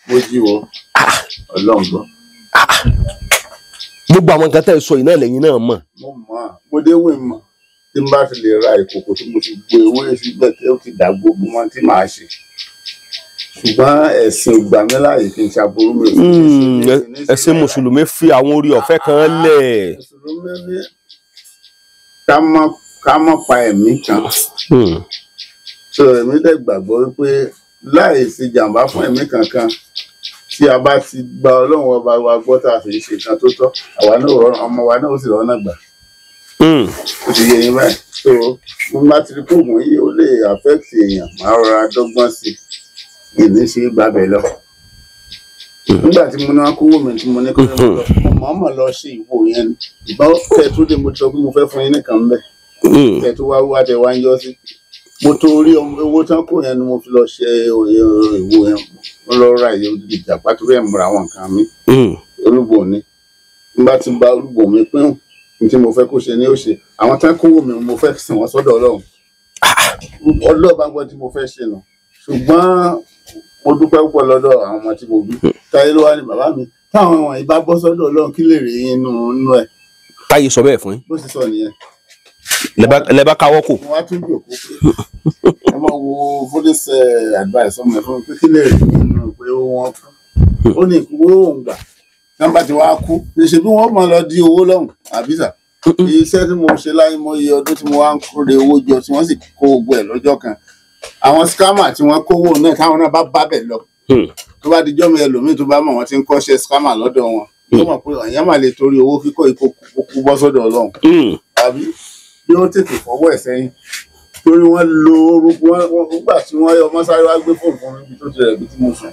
mo jí wo Ọlọ́run gbọ́. gbogbo àwọn nǹkan tẹ́ ń sọ yìí náà lẹ́yìn náà mọ̀. mo mọ̀ mo dé wé mọ̀ tí n bá ti lè ra ìkòkò tí mo ti gbé ewé síbẹ̀ tí ó ti dà gbogbo wọn tí màá ṣe ṣùgbọ́n ẹ̀sìn ìgbà mi láàyè kí n ṣàbùrú mi. ẹ̀sìn mùsùlùmí fi àwọn orí ọ̀fẹ́ kan lẹ̀. mùsùlùmí ní ká mọ̀ pa ẹ̀mí kan so èmi dẹ̀ gbàgbọ́ wípé láì sí jàǹbá fún ẹ̀mí kankan tí a bá ti gba Ọlọ́run ọba wa gbọ́ tá a sì ṣe kan tó tọ́ àwa náà rọrùn ọmọ wa náà ó sì rọ́nà gbà. ó ti yẹ yín báyìí so mo bá ti rí kóògùn yìí ó lè affect èèyàn máa rọra dọ́gbọ́n sí i ìní ṣe gbàbẹ̀ lọ. nígbà tí mo ní wọn kówó mi tí mo ní kó lè lọ mo mọ̀ lọ ṣe ìwò yẹn ni ìbá tẹ̀ tó dé mo sọ pé mo fẹ́ fún yín nìkan mbẹ́ tẹ̀ tó wá tẹ̀ wá ń yọ sí mo tó rí owó tán kó yẹn ni mo fi lọ ṣe ìwò yẹn mo lọ ra ìyẹn òdìdí ìjàpá tó fẹ́ múra àwọn nǹkan mi olúbo ni nígbà tí n bá olúbo mi pín tí mo fẹ́ kó ṣe ni ó ṣe àwọn tán kówó mi mo fẹ́ sìn wọ́n sọ́dọ̀ Ọlọ́run bá gbọ́ tí mo fẹ́ ṣe nù ṣùgbọ́n mo dúpẹ́ púpọ̀ lọ́dọ̀ àwọn ọmọ tí mo bí táyé ló wá ní bàbá mi táwọn ọmọ yìí bá bọ́ sọ́dọ̀ Ọlọ́run kí lè rí inú ẹ̀. táyé sọ bẹ́ẹ̀ fún yín. bó ti sọ nìyẹn. lẹ bá káwọ́ kò. mo wá tún jòkó pé ẹ máa wo police advice ọmọ ẹ fún mi pé kí lè rí inú pé wọ́n kú ó ní ìkúwó òun gbà nọ́mbà tí wàá kú ṣe bí wọ́n máa lọ di owó lọ́hùn àbísà iṣẹ́ tí mo ṣe láì mọ iye ọdún tí mo wá ń kórè owó jọ tí wọ́n sì kó gbogbo ẹ̀ lọ́jọ́ kan àwọn scammer tí wọ́n kówó náà táwọn náà bá bẹ̀ lọ tó bá dijọ́ mi ẹlòmíì tó bá mọ̀ wọ́n ti ń kọ́ṣẹ́ scammer lọ́dọ̀ wọn tó mọ̀ pé èèyàn máa lè torí owó kíkọ́ ìkókó bọ́ sọ́dọ̀ Ọlọ́run tàbí bí ó tètè fọwọ́ ẹ̀ sẹ́yìn torí wọ́n lo orúkọ wọn nígbà tí wọ́n yọ mọ́sáré wá gbé fóònù fún mi tó ti rẹ̀ bí tí mo sùn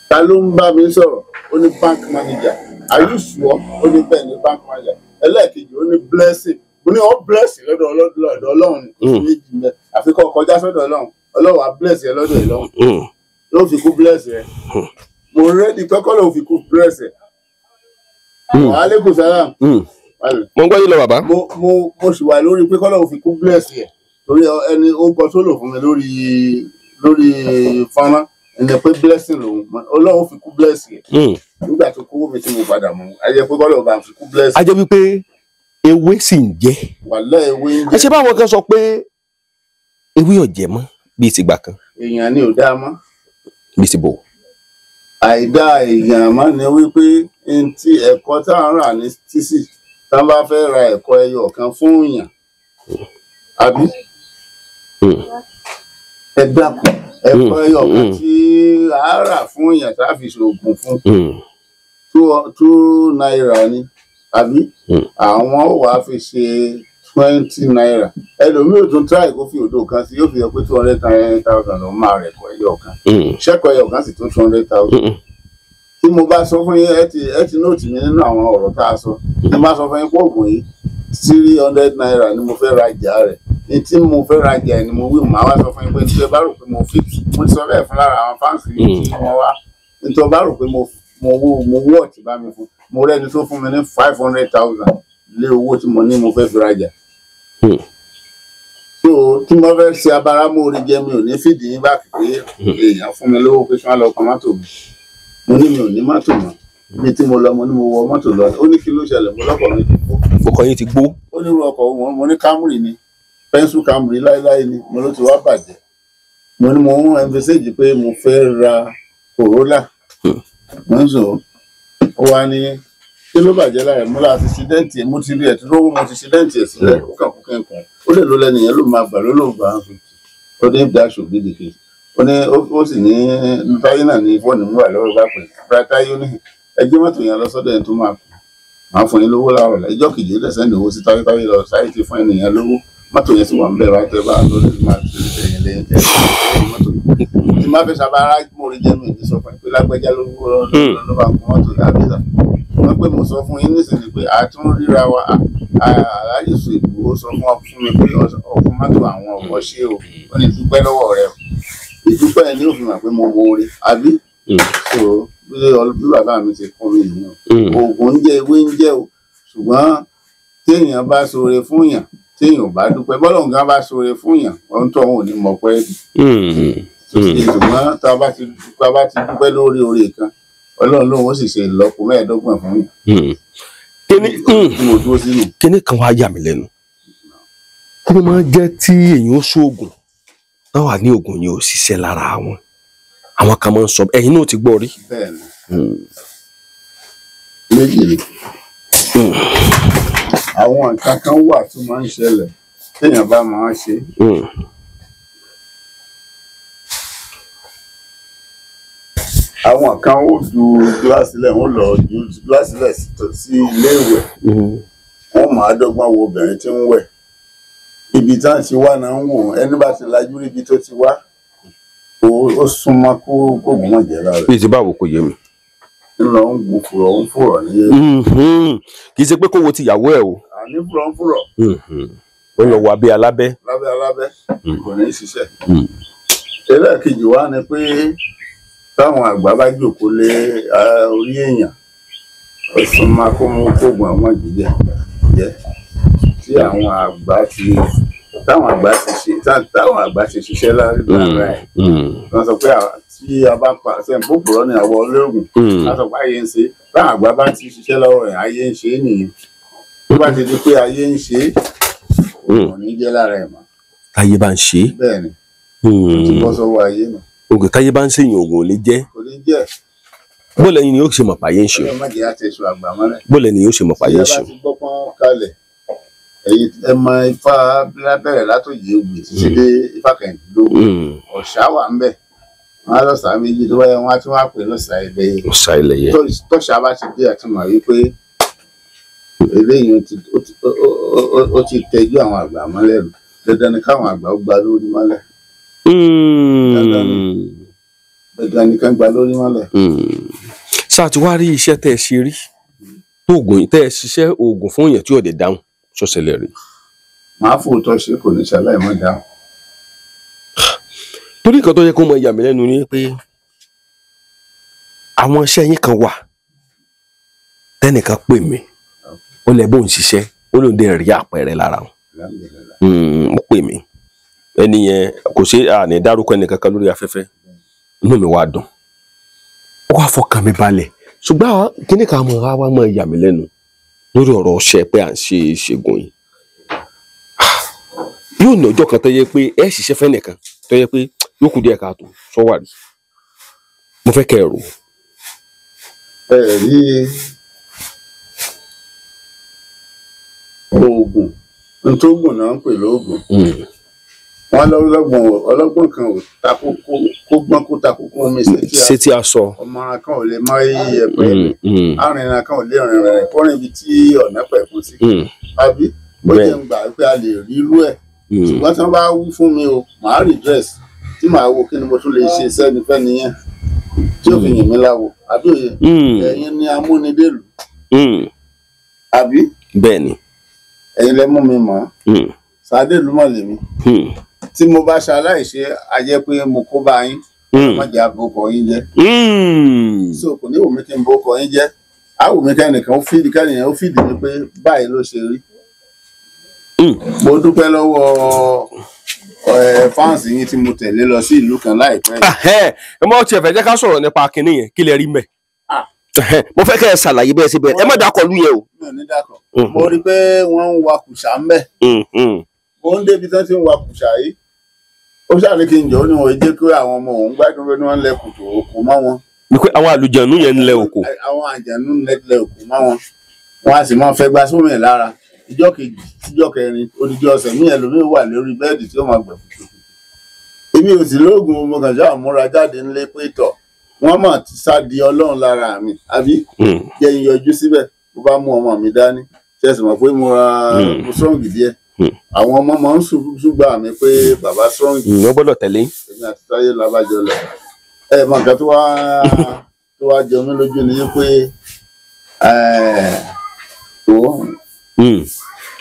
ta ló ń bá mi sọ̀rọ̀ ó ní bank manager are you sure ó ní bẹ́ẹ̀ ní bank manager ẹlẹ́ẹ̀kejì ó ní blessing mo ní ọ́ blessing lọ́dọ̀ Ọlọ́run kò sí méjì mẹ́ àfikọ́ kọjá sọ́dọ̀ Ọlọ́run á bless ẹ lọ́dọ̀ ẹ lọ́hùn yóò fi kú bless ẹ mo rẹ́ẹ̀dì kọ́kọ́ ló fi kú bless ẹ. aleykum salaam. mo ń gbọ́ yín lọ bàbá. mo sì wà lórí pé kọ́lọ́ fi kú bless ẹ torí ẹni ó kọ tó lò fún mi lórí fọ́nrán ẹni pé blessing lòun Ọlọ́run fi kú bless ẹ nígbà tó kówó mi tí mo padà mú ayé pé kọ́lọ́ bá fi kú bless ẹ. a jẹ́ wípé ewé sì ń jẹ́. wàlá ewé ń jẹ́. ẹ ṣe báwọn kan sọ pé ewé ọ̀jẹ̀ mọ́ bíi tìgbà kan. èèyàn ni ò dá mọ́. bíi ti bò. àìdá èèyàn mọ́ ni wípé ntí ẹ̀kọ́ tá à ń rà ní tísì tá a bá fẹ́ ra ẹ̀kọ́ ẹyọ kan fún èèyàn àbí ẹ dákun ẹ̀kọ́ ẹyọ kan tí a rà fún èèyàn tá a fi ṣoògùn fún 2 náírà ni àbí àwọn wà á fi ṣe 20 náírà ẹlòmíì ò tún tíráì kó fi òdo kan sí yóò fi yọ pé 200,000 ló máa rẹ̀ ẹ̀kọ́ ẹyọ kan ṣẹ́kọ̀ọ́ ẹyọ kan sì tó 200,000 tí mo bá sọ fún yín ẹ ti nóòtì mi nínú àwọn ọ̀rọ̀ tá a sọ tí mo bá sọ fún yín pé oògùn yìí 300 náírà ni mo fẹ́ rajà rẹ̀ ní tí mo fẹ́ rajà ẹ̀ ni mo wí màá wá sọ fún yín pé tí ẹ bá rò pé mo fi mo ti sọ bẹ́ẹ̀ fún lára àwọn fáǹsì yìí tí wọ́n wá nítorí bá rò pé mo wọ́ ọ̀tí bá mi fún mo rẹ́ni tó fún mi ní 500,000 lé owó tí mo ní mo fẹ́ fi rajà. so tí mo fẹ́ ṣe abáramóore jẹ́ mi ò ní fìdí yín bá pé èèyàn fún mi lówó pé kí wọ́n lọ kọ́ mọ́tò mi mo ní mi ò ní mọ́tò mọ́ ibi tí mo lọ mo ní mo wọ mọ́tò lọ ó ní kí ló ṣẹlẹ̀ mo lọ́kọ̀ mi ti gbó. ọkọ̀ yín ti gbó. ó ní irú ọkọ̀ wọn mo ní Camry ni pẹ́ńsù Camry láéláé ni mo ló ti wá bàjẹ́ mo ní mo ń ẹnfẹsẹ́jì pé mo fẹ́ ra Corolla mo ń sọ ó wá ní kí ló bàjẹ́ lára mo láti ṣídẹ́ǹtì ẹ̀ mo ti rí ẹ̀ tó lówó mo ti ṣídẹ́ǹtì ẹ̀ sílẹ̀ ó kàn kún kẹ́kọ̀ọ́ ó lè ló lẹ́nu yẹn ló máa gbà ló ló gbà á fi ó ní bí aṣọ òbí dìke ó ní ó sì ní táyé náà ní fóònù mi wà lọ́wọ́ bá pè é táyé ó ní ẹgbẹ́ mọ́tò yẹn lọ sọ́dọ̀ ẹ̀ tó máa fún yín lówó láàrọ̀ la ìjọ́ kejì ó lè sẹ́ndì owó sí táyé lọ sáyé ti fún ènìyàn lówó mọ́tò yẹn sì wà ń bẹ̀ wá tẹ́ bá lórí máa ti rí tẹ̀yìn lẹ́yìn tẹ́ mọ́tò yìí tí máa fẹ́ sábàárà mo rí jẹ́nu ìdí sọ fún ẹ pé lágbẹ́já ló bá kún mọ́tò yàrá ìlà wọ́n pé mo sọ fún yín nísìnyí pé a tún ríra wa aláàjì sọ ìgbòho sọ fún mi pé ọkùnrin mọ́tò àwọn ọ̀pọ̀ ṣé o ó ní dúpẹ́ lọ́wọ́ rẹ ìdúpẹ́ ẹ̀ ní òfin mà pé mo wo orí àbí so bí bàbá mi ti kún mi nìyẹn oògùn ń jẹ ewé ń jẹ o ṣùgbọ́n téèyàn bá ṣoore fún yàn téèyàn bá dúpẹ́ bọ́lọ̀ nǹkan bá ṣoore fún yàn ohun tó òun ò ní mọ̀ pẹ́ ṣùgbọ́n tá a bá ti dúpẹ́ lórí oore kan Ọlọ́run lòun ó sì ṣe ìlọ́po 15 fún yàn. kíní kan wá yà mí lẹ́nu kí ni máa jẹ́ tí èèyàn ó ṣoògùn náà wà ní oògùn yìí ò ṣiṣẹ́ lára àwọn kan máa ń sọ ẹ̀yin náà ti gbọ́ rí. bẹ́ẹ̀ni méjì ni àwọn nǹkan kan wà tó máa ń ṣẹlẹ̀ téèyàn bá máa ṣe. àwọn kan ó ju gíláàsì lẹ̀ wọ́n lọ ju gíláàsì lẹ̀ sí ilé ìwẹ̀ wọ́n máa dọ́gbọ́n wo obìnrin tí ń wẹ̀ ibi tí wọ́n ti wá náà ń wò ẹni bá ti lajú rí ibi tó ti wá ó súnmọ́ kó gbọ́n mọ̀ jẹ́ lára. bí ti báwo kò yé mi. ńlọ ń gun fùrọ̀ ń fùrọ̀ ní. kì í ṣe pé kó wo tìyàwó ẹ o. àní fùrọ̀ ń fùrọ̀. ó lọ wọ abẹ́ alábẹ́. lábẹ́ kò ní í ṣiṣẹ́. ẹlẹ́ẹ̀kejì wá ni pé táwọn àgbà bá jókòó lé orí èèyàn ọ̀sán máa kó mú kóògùn àwọn ìjìyà jẹ́ tí àwọn àgbà ti ṣiṣẹ́ lára ẹ̀ wọ́n sọ pé tí a bá pa sẹ́ǹpópùrọ́ ní àwọ̀ olóògùn wọ́n sọ pé ayé ń ṣe táwọn àgbà bá ti ṣiṣẹ́ lọ́wọ́ ẹ̀ ayé ń ṣe é nìyẹn tó bá ti di pé ayé ń ṣe é kò ní jẹ́ lára ẹ̀ mọ́. ayé bá ń ṣe é. bẹ́ẹ̀ ni ó ti bọ́ sọ́wọ́ ayé nù. oògùn táyé bá ń ṣèyàn oògùn ò lè jẹ́. kò ní jẹ́. bó lẹ́yìn ni yóò ṣe mọ̀ pàyé ń ṣe. bó lẹ́yìn ni yóò ṣe mọ̀ pàyé ń ṣe. tí a bá ti gbọ́pọ́n kalẹ̀ ẹ mọ ifá bẹ̀rẹ̀ látòyè ògbè títí dé ifá kẹ̀hìndínlógún ọ̀ṣà wà ń bẹ̀ wọ́n á lọ́sàá méjì tó báyọ̀ wọ́n á tún wá pè lọ́sàá ilẹ̀ yẹn. ọ̀ṣà ilẹ̀ yẹn. tọ́ṣà bá ti dé àtúmọ̀ wípé eléyìí ó ti tẹ́jú àwọn àgbà mọ́lẹ̀ rù dandan ni káwọn àgbà ó gba lórí mọ́lẹ̀. dandan ni ká gba lórí mọ́lẹ̀. sáà tí wàá rí iṣẹ́ tẹ́ ẹ ṣe rí oògùn tẹ́ ẹ ṣiṣẹ́ oògùn fún èèyàn tí ò lè dáhùn ṣọṣẹlẹ̀ rí. màá fòótọ́ ṣe kò ní ṣàlàyé mọ́ dáhùn. torí nǹkan tó yẹ kó mọ ìyà mí lẹ́nu ni pé àwọn iṣẹ́ yín kan wà tẹ́nìkan pè mí ó lẹ bóun ṣiṣẹ́ ó lóun dé rí àpẹẹrẹ lára wọn. ó pè mí ẹni yẹn kò ṣe àní dárúkọ ẹnì kankan lórí afẹ́fẹ́ inú mi wá dùn ó wá fọkàn mi balẹ̀ ṣùgbọ́n kíní kan mọ̀ wá mọ̀ ìyà mí lẹ́nu lórí ọ̀rọ̀ ọṣẹ pé à ń ṣe ìṣègùn yìí yóò ní ọjọ́ kan tó yẹ pé ẹ ṣiṣẹ́ fẹ́ nìkan tó yẹ pé yóò kù díẹ̀ káàtó sọ́wárì mo fẹ́ kẹ́ ẹ rò. ẹ rí oògùn ntógùn náà ń pè lóògùn wọn ọlọ́gbọ́n kan ò takò kó gbọ́n kó takò kó omi sétí aṣọ ọmọràn kan ò lè mọ iye ẹ̀pẹ́ arìnrìn kan ò lè rìnrìn rẹ̀ kó rìn ibi tí ọ̀nà pẹ̀kun sí àbí bó jẹ́ ń gbà pé a lè rí irú ẹ̀ ṣùgbọ́n tí wọ́n bá wí fún mi o màá redress tí màá wo kí ni mo tún lè ṣe sẹ́nifẹ́ni yẹn tí ó fi yìn mí láwo àbí òye ẹ̀yin ni amúnidèlú àbí bẹ́ẹ̀ ni ẹ̀yin lẹ mú mi mọ̀ sàdèlú mọ̀ lèmi tí mo bá ṣaláìṣe ajẹ́ pé mo kó bá yín má jẹ́ àbókọ yín jẹ́ so kò ní wùmí kí n bókọ yín jẹ́ àwùmí kẹ́nìkan ó fìdí mi pé báyìí ló ṣe rí. mo dúpẹ́ lọ́wọ́ fáǹsì yín tí mo tẹ̀lé lọ sí ìlú kan láìpẹ́ yìí. ẹ mọ tiẹ̀ fẹ́ jẹ́ ká sọ̀rọ̀ nípa kinní yẹn kí lẹ rí mẹ́. mo fẹ́ kẹ́ ẹ ṣàlàyé bẹ́ẹ̀ sí bẹ́ẹ̀ ẹ má dákọ̀ lú yẹn o. mi ò ní dákọ̀ mo rí i pé wọ́n ń wa kùsà ń bẹ̀. mo ń débi tán tí ń wa kùsà yìí ó ṣàlẹ́ kí n jọ ó ní wọ́n jẹ́ kí àwọn ọmọ òun gbádùn pé wọ́n lẹ kùtù òkú mọ́ wọn. ni pé àwọn àlùjànnú yẹn ń lẹ òkú. àwọn àjànú lẹ òkú mọ́ wọn wọn a sì máa fẹ́ gba sómi ẹ̀ lára ìjọ́ kejì ìjọ́ kẹrin odidi ọ̀sẹ̀ mí ẹlòmíín wà lórí bẹ́ẹ̀dì tí ó máa gbẹ̀ fùtù. èmi ò sì lóògùn mo kàn ṣáà múra jáde ńlé pé tọ̀ wọ́n mọ̀ ti sá di ọlọ́run lára mi àbí jẹ́ ń yọjú síbẹ̀ bó bá mú ọmọ mi dání ṣe sì mọ̀ pé mo strong díẹ̀ àwọn ọmọ máa ń ṣùgbọ́n mi pé bàbá strong. wọ́n gbọ́dọ̀ tẹ̀lé. èmi àti Táyé labájọ lọ mọ nǹkan tó wá jẹ mí lójú ni pé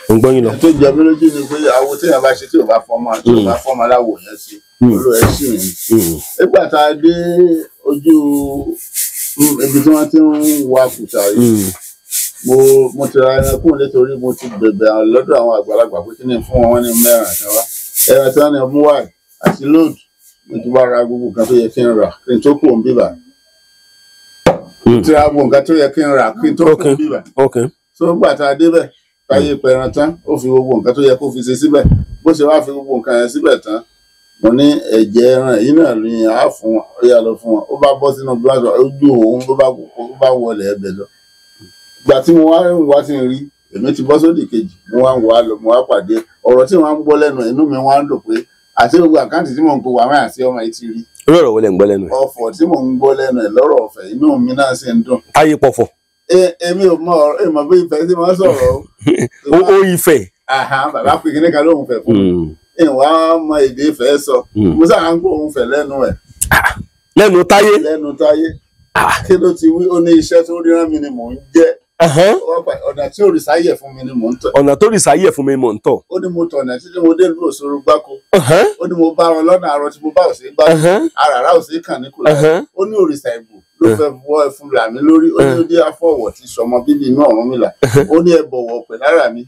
ń gbọ́ yín lọ. tó jẹ mí lójú ni pé àwo téèyàn bá ṣe tí ò bá fọmọ aláwò yẹn sí olú ẹ sì rìn. nígbà tá a dé ojú ibi tí wọ́n ti ń wa kùtà yìí mo ti ra ẹran kúrò nítorí mo ti bẹ̀bẹ̀ lọ́dọ̀ àwọn àgbàlagbà pé kí ni fún wọn ní mẹ́rin àtàwá ẹran tí wọ́n ní mú wáì àti lóòdù mo ti wá ra gbogbo nǹkan tó yẹ kí n rà kí n tó kù ń bíbà. mo ti ra gbogbo nǹkan tó yẹ kí n rà kí n tó kù ń bíbà. so nígbà tá a débẹ̀ Táyé pẹran tán ó fi gbogbo nǹkan tó yẹ kó fi ṣe síbẹ̀ bó ṣe wá fi gbogbo nǹkan yẹn síbẹ̀ tán mo ní ẹ̀jẹ̀ ẹran yìí náà ní àá fún wọn ó yà lọ fún wọn ó bá bọ́ sínú gíláàsì ojú òun ló bá wọlé ẹbẹ̀ lọ. ìgbà tí mo wá ti rí èmi ti bọ́ sódì kejì mo wá ń wá lọ mo wá pàdé ọ̀rọ̀ tí wọ́n ń gbọ́ lẹ́nu inú mi wá ń dùn pé àti gbogbo àkáǹtì tí mò ń kó wà máa àti ọmọ yìí ti rí. lọ́rọ̀ wo lẹ ń gbọ́ lẹ́nu ẹ̀. ọ̀fọ̀ tí mò ń gbọ́ lẹ́nu ẹ̀ lọ́rọ̀ ọ̀fẹ́ inú mi náà sì ń dùn. Táyé pọ̀fọ̀. èmi ò mọ bí ìfẹ́ tí wọ́n sọ̀rọ̀ o. ó ìfẹ́. bàbá pé kíní kan lóhùn fẹ́ fún mi. ìwà mọ èdè ìfẹ́ sọ mo sáà ń gbóhùn fẹ́ lẹ́nu ẹ̀. lẹ́nu Táyé. lẹ́nu Táyé. kí ló ti wí ó ní iṣẹ́ tó ríran mi ni mò ń jẹ́. ọ̀nà tí ò rí sáyẹ̀ fún mi ni mò ń tọ̀. ọ̀nà tó rí sáyẹ̀ fún mi mò ń tọ̀. ó ní mo tọ̀nà títí mo dé ìlú Òṣogbo gbáko. ó ní mo bá wọn lọ́nà àárọ̀ tí mo bá òsè gbáko. àràrá òsè kàn ní kùlà. ó ní òrìṣà ìbò ló fẹ́ wọ́ ẹfun là mí lórí. ó ní ó dé afọwọ̀ tí sọmọ bíbí inú Ọ̀rúnmìlà. ó ní ẹ bọ̀wọ̀ pẹ̀ lára mi.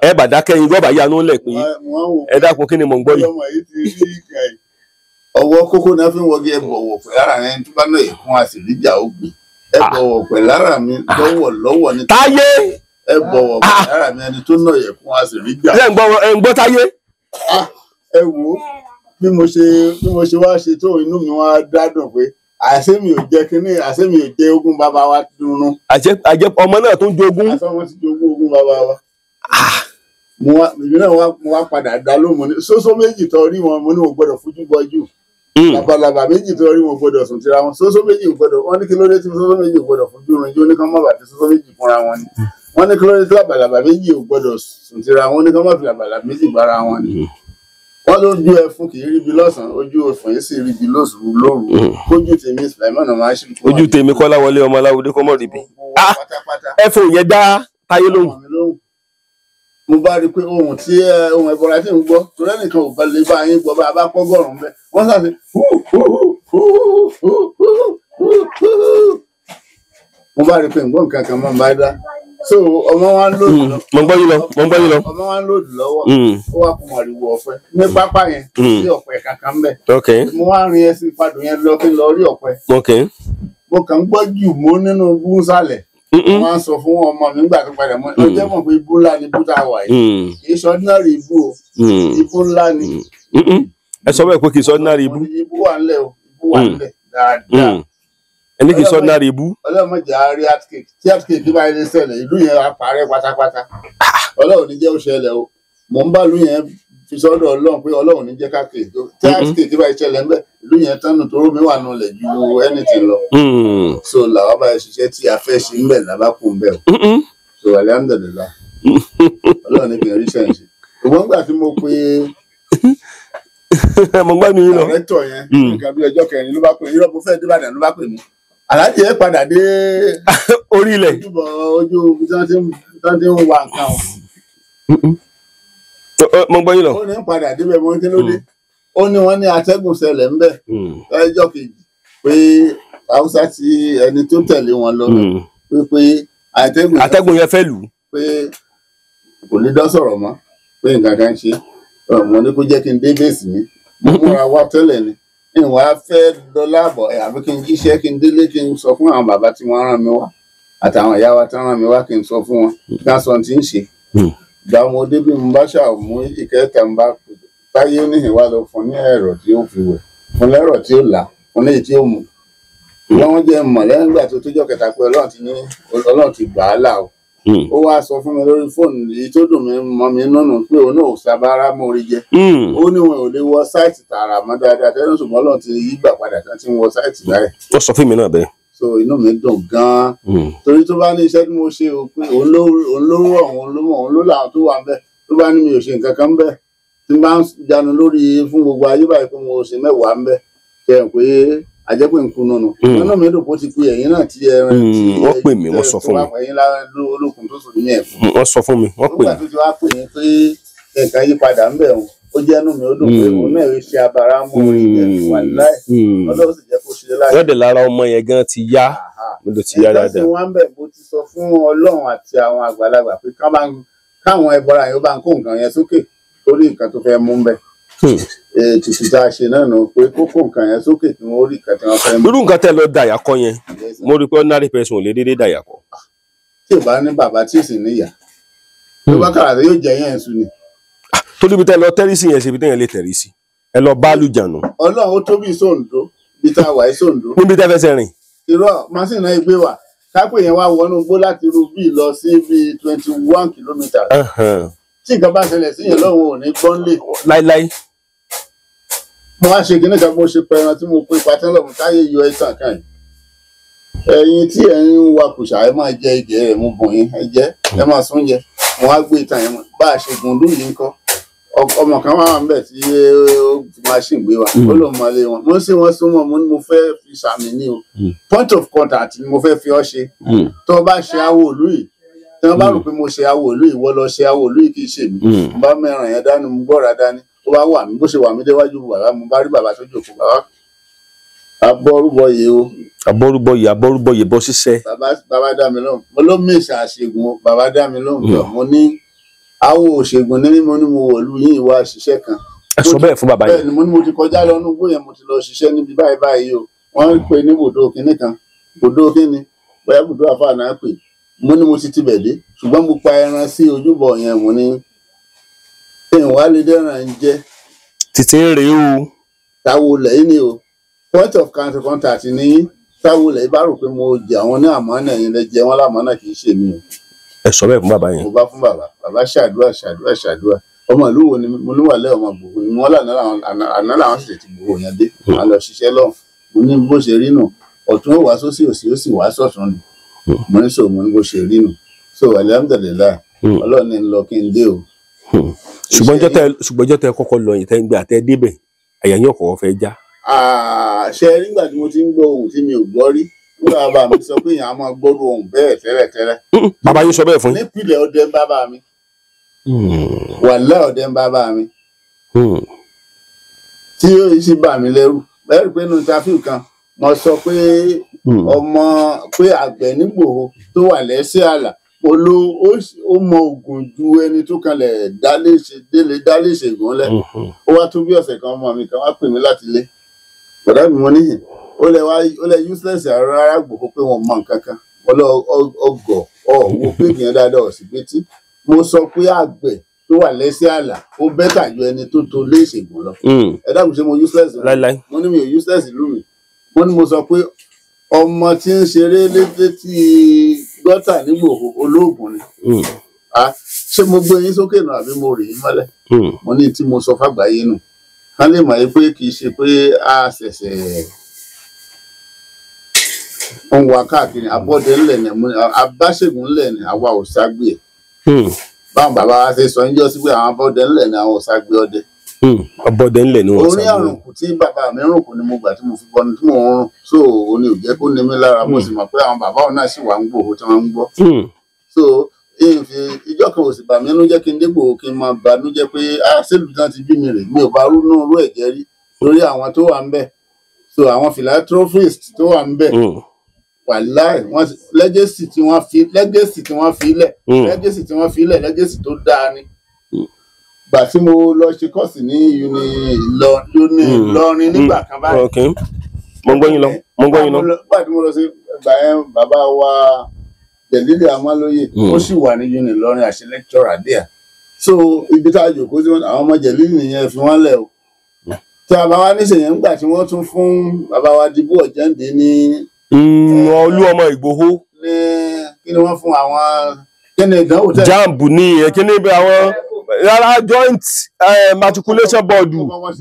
ẹ bà dákẹ́ yín gbọ́bà yanu lẹ̀ pé ẹ dákun kí ni mò ń gbọ́ yìí. ọwọ́ kókó náà fi ń wọ́gí ẹ bọ̀wọ̀ pẹ̀ lára mi tó bá náà èkún àṣìríjà ó gbìn. ẹ bọ̀wọ̀ pẹ̀ lára mi lọ́wọ́ ní Táyé. ẹ bọ̀wọ̀ pẹ̀ lára mi ẹni tó náà èkún àṣìríjà. ẹ ń gbọ́ Táyé. ẹ wò ó bí mo ṣe wá ṣe tó inú mi wá dádùn pé àṣé mi ò jẹ kínní àṣé mi ò jẹ ogún bàbá wa dúró. àjẹ ọmọ náà tó ń jogún. àṣé wọn ti jogún ogún bàbá wa. èmi náà mo wá padà dá lóhùn ní sósó méjì tó rí wọn mo ní mo gbọ́dọ̀ fojú bọjú. labalábá méjì tó rí wọn gbọ́dọ̀ sùn tira wọn sósó méjì gbọ́dọ̀ wọn ní kí ló dé tí sósó méjì gbọ́dọ̀ fojú rìn jó ní kán má bàtí sósó méjì fúnra wọn ni. wọn ní kí ló dé tí labalábá méjì gbọ́dọ̀ sùn tira wọn ní kán má fi labalábá méjì gbára wọn ni. wọ́n lójú ẹfun kì í ríbi lọ́sàn-án ojú òfin yìí sì ríbi lóru kójú tèmi Sùláìmánù máa ṣe. ojú tèmi Kọ́láwọlé ọmọ Aláwọdé kọ́mọ́ ríbi. ẹfun yẹn dá Táyé lóhùn. mo bá rí i pé ohun ẹ̀bọ̀ra tí ń gbọ́ torí ẹnìkan ò bá lè bá yín gbọ́ bá a bá pọ́gọ́rùn-ún bẹ́ẹ̀ wọ́n sàṣe. mo bá rí i pé nǹkan nǹkan kan máa ń bá dá so ọmọ wa ń lòdù lọ. mo ń gbọ́ yín lọ. ọmọ wa ń lòdù lọ́wọ́ ó wá kún mọ̀rìwò ọ̀pẹ ní pápá yẹn sí ọ̀pẹ kankan ń bẹ̀. mo wá rin ẹsìn padà yẹn lọ kí n lọ rí ọ̀pẹ. mo kàn ń gbọ́ jù mọ́ nínú gúúsàlẹ̀. wọ́n á sọ fún ọmọ mi nígbà tó padà mọ́ ọjọ́ mọ̀ pé ibú ńlá ni ibú tá a wà yìí kì í sọdínárì ibú o ibú ńlá ni. ẹ sọ bẹ́ẹ̀ pé kì í sọdínárì ibú. ibú wà ńlẹ̀ o ibú wà ńlẹ̀ dáadáa. ẹni kì í sọdínárì ibú. ọlọ́mọdé àárí àtìkéèkì tí àtìkéèkì bá ilé ṣẹlẹ̀ ìlú yẹn á parẹ́ pátápátá. ọlọ́run ní jẹ́ ó ṣẹlẹ̀ o mò ń bá ìlú yẹn fi sọ́dọ̀ ọlọ́run pé ọlọ́run ní jẹ́ káàkiri tí àtìkéèkì bá ìṣẹ̀lẹ̀ ńbẹ̀ ìlú yẹn tán nítorí mi wà nulẹ̀ ju anything lọ. so làwọn bá ṣiṣẹ́ tí a fẹ́ ṣe ńbẹ̀ làbá kú ńbẹ̀ o. so alhamdulillah ọlọ́run ní kì í rí sẹ́ǹsì. ṣùgbọ́n nígbà tí mo pe mo gbá mi lọ. ọ̀rẹ́tọ̀ yẹn nǹkan bí ọjọ́ kẹrin ló bá pè mí irọ́ mo fẹ́ dé Ìbàdàn ló bá pè mí. aláàjì ẹ padà dé orí ilẹ̀ ojú ibi tí wọ́n ti ń wa nǹkan o. mo gbọ́ yín lọ. ó ní padà débẹ̀ mo kí ló dé ó ní wọ́n ní atẹ́gùn ṣẹlẹ̀ ńbẹ̀ lọ́jọ́ kejì pé Haúsá ti ẹni tó tẹ̀lé wọn lọ pé atẹ́gùn yẹn fẹ́ lù ú pé kò ní dán sọ̀rọ̀ mọ́ pé nǹkan kan ṣe mo ní kó jẹ́ kí n dé bẹ́ẹ̀sì mi mo múra wá tẹ́lẹ̀ ni ìwọ̀n á fẹ́ dọ́là àbọ̀ àbí kí n jíṣẹ́ kí n délé kí n sọ fún àwọn bàbá tí wọ́n rán mi wá àtàwọn ìyá wa tí wọ́n rán mi wá kí n sọ fún wọn kí wọ́n sọ ti ń ṣe. ìgbà mo dé bí mo bá ṣàmú ìkẹta ń bá táyé níhìn wá lọ fún ní ẹ̀rọ tí ó fi wẹ̀ fún lẹ́rọ tí ó là fún léyìí tí ó mú. wọ́n jẹ́ mọ̀ lẹ́yìn ìgbà tó tójọ́ kẹta pé Ọlọ́run ti gbà á là o. ó wá sọ fún mi lórí fóònù èyí tó dùn mí mọ́ mi nínú pé òun náà ò sábàárà mórí jẹ. ó ní wọn ò lè wọ sáìtì tààrà mọ́ dáadáa tẹ́lẹ̀ ṣùgbọ́n Ọlọ́run ti yí gbà padà tán tí ń wọ sáìtì báyìí. ó sọ fún mi náà bẹ́ẹ̀. so inú mi dùn gan-an torí tó bá ní iṣẹ́ tí mo ṣe o pé òun ló rọ̀ òun ló mọ̀ òun ló làwọn tó wà ń bẹ̀ tó bá ní mi ò ṣe nǹkan kan ń bẹ̀ tí n bá ń jánu lórí fún gbogbo ayé báyìí pé mo ṣe mẹ́wàá ń bẹ̀ kẹ́ pé ajẹ́pẹ́ ń kunu nù. inú mi dùn kó ti pe ẹ̀yin náà tí ẹran tí wọ́n pè mí wọ́n sọ fún mi. ẹ̀yin lára olókun tó sùn ní ẹ̀fún. wọ́n sọ fún mi wọ́n pè mí. nígbà tó ti wá pè yín pé ẹ̀ka yí padà ń bẹ̀ wọn ó jẹ́ inú mi ó dùn pé òun náà ṣe abara mú ìyẹn wà láì Ọlọ́run sì jẹ́ kó ṣe láì. lọ́dẹ̀ lára ọmọ yẹn gan ti yá mo ló ti yá dáadáa. ẹ̀ka sì wọ́n ń bẹ̀ bó ti sọ fún Ọlọ́run àti àwọn àgbàlagbà pé káwọn ẹbọra yóò bá ń kó nǹkan yẹn sókè torí nǹkan tó fẹ́ mú ń bẹ̀. títí tá a ṣe náà nù pé kókó nǹkan yẹn sókè tí wọ́n rí nǹkan tí wọ́n fẹ́ mú. irú nǹkan tẹ́ lọ dàyà kọ yẹn mo rí pé ordinary person ò lè déédéé dàyà kọ. tí ò bá ní bàbá tí ì sì níyà tó bá kàrà yóò jẹ yẹn sùn ni. tó níbi tẹ́ lọ tẹ́rí sí yẹn ṣe ibi tẹ́yẹn lè tẹ̀rí sí ẹ lọ bá lùjànù. Ọlọ́run ó tóbi sóńdó bí tá a wà sóńdó. níbi tẹ́ fẹsẹ̀ rìn. irọ́ màsíìnì náà gbé wà kápẹ́ yẹn wá wọnú gbó láti irú bíi lọ sí bíi 21 kilometres. tí nǹkan bá ṣẹlẹ̀ sí yẹn lọ́wọ́ ò ní gbọ́nlé. láíláí. mo wá ṣe kíní kan mo ṣe pẹran tí mo pé patán lọ́mù táyé yọ ẹ̀tàn kan yìí. ẹ̀yin tí ẹ̀ ń wa kùsà ẹ máa jẹ ìjẹ́ rẹ̀ mo bùn yín ẹ jẹ́ ẹ máa sún jẹ mo wá gbé ìtàn yẹn bá a ṣe gùn lù yìí ń kọ́ ọmọ kan wà ń bẹ̀ tí ó fi machine gbé wa ó lóun máa lé wọn mo ń ṣe wọn súnmọ́ mo ní mo fẹ́ fi sàmì ní o point of contact ni mo fẹ́ fi ọ́ ṣe tó o bá ṣe awo òlú yìí tí wọ́n bá rò pé mo ṣe awo òlú yìí wọ́n lọ ṣe awo òlú yìí kì í ṣe mí mo bá mẹ́ràn yẹn dání mo gbọ́ra dání ó bá wà mí bó ṣe wà mí déwájú bàbá mo bá rí bàbá tó jókòó bàbá abọ́rúbọyè o. abọ́rúbọyè bọ́ ṣiṣẹ́. bàbá dá mi lóhùn mo ló mèsì àṣegùn bàbá dá mi lóhùn mo ní àwọn òṣègùn ní mo ní mo wọ̀lú yín wá ṣiṣẹ́ kan. ẹ sọ bẹ́ẹ̀ fún bàbá yẹn. bẹ́ẹ̀ ni mo ní mo ti kọjá lọ nú gbóyè mo ti lọ ṣiṣẹ́ níbi báyìí báyìí o wọ́n ń pè ní bùdó kínní kan bùdó kínní bóyá bùdó àfáà náà pè mo ní mo ti tibẹ̀ dé ṣùgbọ́n mo pa ẹran sí ojúbọ yẹn mo ní ìwà lè dẹ́ràn ń jẹ́. títí ń rèé o. táwo lẹ́yìn ni o point of contact ní táwo lẹ́yìn bá rò pé mo jẹ àwọn ní àmọ́nà yẹn lẹ jẹ wọ́n lámọ́nà kì í ṣe mi o. ẹ sọ bẹ́ẹ̀ fún bàbá yẹn. mo bá fún bàbá ṣàdúrà ọmọ ìlú wo ni mo níwàlẹ́ ọmọ gbogbo ni wọ́n àná làwọn sì ti gbogbo yẹn dé wọ́n lọ ṣiṣẹ́ lọ́hùn mo ní bó ṣe rí nù ọ̀tún ó wá sósì òsì ó sì wá sọ̀tún ni mo ní sọ mo ní bó ṣe rí nù so alhamdulillah Ọlọ́run ní lọ kí n dé o. ṣùgbọ́n jọ́ tẹ kọ́kọ́ lọ yìí tẹ́ ń gbé àtẹ débẹ̀ àyà yín ọkọ̀ fẹ́ já. ṣe nígbà tí mo ti ń gbọ́ ohun tí mi ò gbọ́ rí nígbà bàbá mi sọ pé èèyàn á máa gbọ́rú ohun bẹ́ẹ̀ tẹ́lẹ̀tẹ́lẹ̀. bàbá yín sọ bẹ́ẹ̀ fún yín. nípìnlẹ̀ ọdẹ ń bàbá mi wàlẹ́ ọdẹ ń bàbá mi tí ó sì bà mí lẹ́rù lẹ́rù pé nínú tàfíù kan mo sọ pé ọmọ pé àgbẹ̀ nígbòho tó wà lẹ́sẹ̀ àlà ó mọ ògùn ju ẹni tó kanlẹ̀ dálé ṣègùn lẹ̀ ó wá tún bí ọ̀sẹ̀ kan ọmọ mi kan wá pè mí láti ilé bọ̀dá mi mo níhìn ó lẹ useless rárá gbòho pé wọn mọ nǹkan kan wọn lọ ọgọ ọwọ pé ìyẹn dáadáa ọ̀sìn pétí mo sọ pé àgbẹ̀ tó wà lẹ́sẹ̀ àlà ó bẹ́tà ju ẹni tó tó lé ìṣègùn lọ ẹ dákun ṣe mo useless mo ní mi ò useless ìlú mi mo ní mo sọ pé ọmọ tí ń ṣeré létí gọ́tà nígbòho olóògùn ni ṣé mo gbé yín sókè nù àbí mo rì yín mọ́lẹ̀ mo ní tí mo sọ fàgbáyé nù ká lè mọ̀ pé kì í ṣe pé a ṣẹ̀ṣẹ̀ ń wá káàkiri abọ́dẹ ńlẹ̀ ni abáṣègùn ńlẹ̀ ni àwa ò ságbé ẹ̀ báwọn bàbá wa ṣe sọ ń jọ sí pé àwọn abọ́dẹ ńlẹ̀ ni àwọn ò ságbé ọdẹ. abọ́dẹ ńlẹ̀ ni wọ́n ságbé. orí àrùnkù tí bàbá mi rùn kù ni mo gbà tí mo fi bọnu tí mò ń rùn so òní ò jẹ́ kó ní mi lára mo sì mọ̀ pé àwọn bàbá òun náà sì wà ń gbòho tí wọ́n ń gbọ́. so ìjọ kan ò sì bà mí nínú jẹ́ kí n dégbò kí n máa banú jẹ́ pé sẹ́lù náà ti bí mi rè mi ò bá rú náà rú ẹ̀jẹ̀ rí lórí àwọn tó wà ń bẹ̀ so àwọn philanthropist tó wà ń bẹ̀ wàláì wọn lẹ́gẹ̀sì tí wọ́n fi lẹ̀ lẹ́gẹ̀sì tó dáa ni gbà tí mo lọ ṣe kọ́ọ̀sì ní Ìlọrin nígbà kan báyìí. Okay. Mo gbọ́ yín lọ. Nígbà tí mo lọ sí ìgbà yẹn bàbá wa Jẹ̀lílì Amálóyè ó sì wà ní uni Ìlọrin àṣẹ lecturer díẹ̀. So ibi tá a jòkó sí àwọn ọmọ Jẹ̀lílì nìyẹn fi wọ́n lẹ̀ o. Tí a bá wá níṣẹ̀yẹn nígbà tí wọ́n tún fún bàbá wa Dìbò Ọ̀jẹ́ǹdé ní Olúọmọ Ìgbòho. Ní kí ni wọ́n fún àwọn kí ni ìdánwò tẹ̀. JAMB ní kí ni bí àwọn rárá joint matriculation board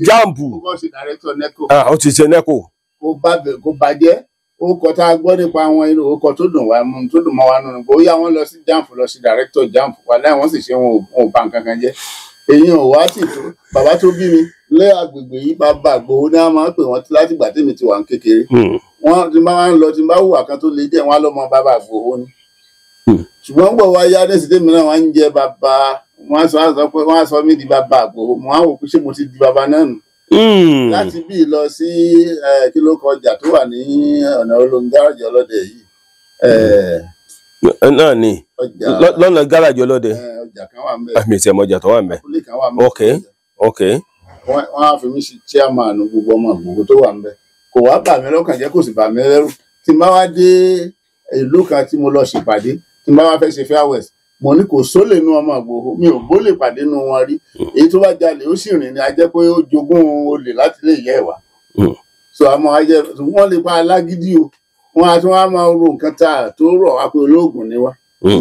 JAMB. Ó ṣe director NECO. Ó ti ṣe NECO. Kò bàjẹ́ ó kọ tá a gbọ́ nípa àwọn inú ó kọ tó dùn mọ́ wa nínú bóyá wọ́n lọ sí JAMB lọ sí director JAMB wà láì wọ́n sì ṣe wọn ò bá nǹkan kan jẹ́. Èyí ò wá tì tó bàbá tó bí mi lé agbègbè yìí bàbá Ìgbòho ní a máa ń pè wọ́n láti gbà tèmi ti wà ní kékeré. Wọ́n ti máa ń lọ tí n bá hùwà kan tó le jẹ́ wọ́n á lọ́mọ bàbá Ìgbòho ni. Ṣùgbọ́n gbọ́ wá yá ní ìsìtẹ́mi náà wọ́n ń jẹ́ bàbá wọ́n á sọ mí di bàbá Ìgbòho mo á wò pé ṣé mo ti di bàbá náà nù. Láti bí lọ sí kí ló kọ ọjà tó wà ní ọ̀nà olóńgáràjì ọlọ́dẹ yìí. Náà ni lọ́nà gáràjì ọlọ́dẹ. Ọjà kan wà ńbẹ̀. Àmì ìtẹ̀mọ́ ọjà tó wà ńbẹ̀. Abúlé kan wà ńbẹ̀. Okay. Wọ́n á fi mí ṣe chairman gbogbo ọmọ Ìgbòho tó wà ńbẹ̀. Kò wá bà mí lọ́kàn jẹ́ kò sì bà mí lẹ́rù. Tí n bá wá dé ìlú kan tí mo lọ ṣèpàdé tí n bá wá fẹ́ ṣe farewell mo ní kò sólè nu ọmọ Ìgbòho mi ò bó lè pàdé nu wọn rí. Èyí tó bá jalè ó sì rìn ní ajẹ́ pé ó jogún olè láti lè yẹ ẹ̀wà. So àmọ́ ajẹ́ wọ́n lè pa alágídí o wọ́n á tún wá máa ro nǹkan tá a tó rọ̀ wá pé olóògùn ni wá.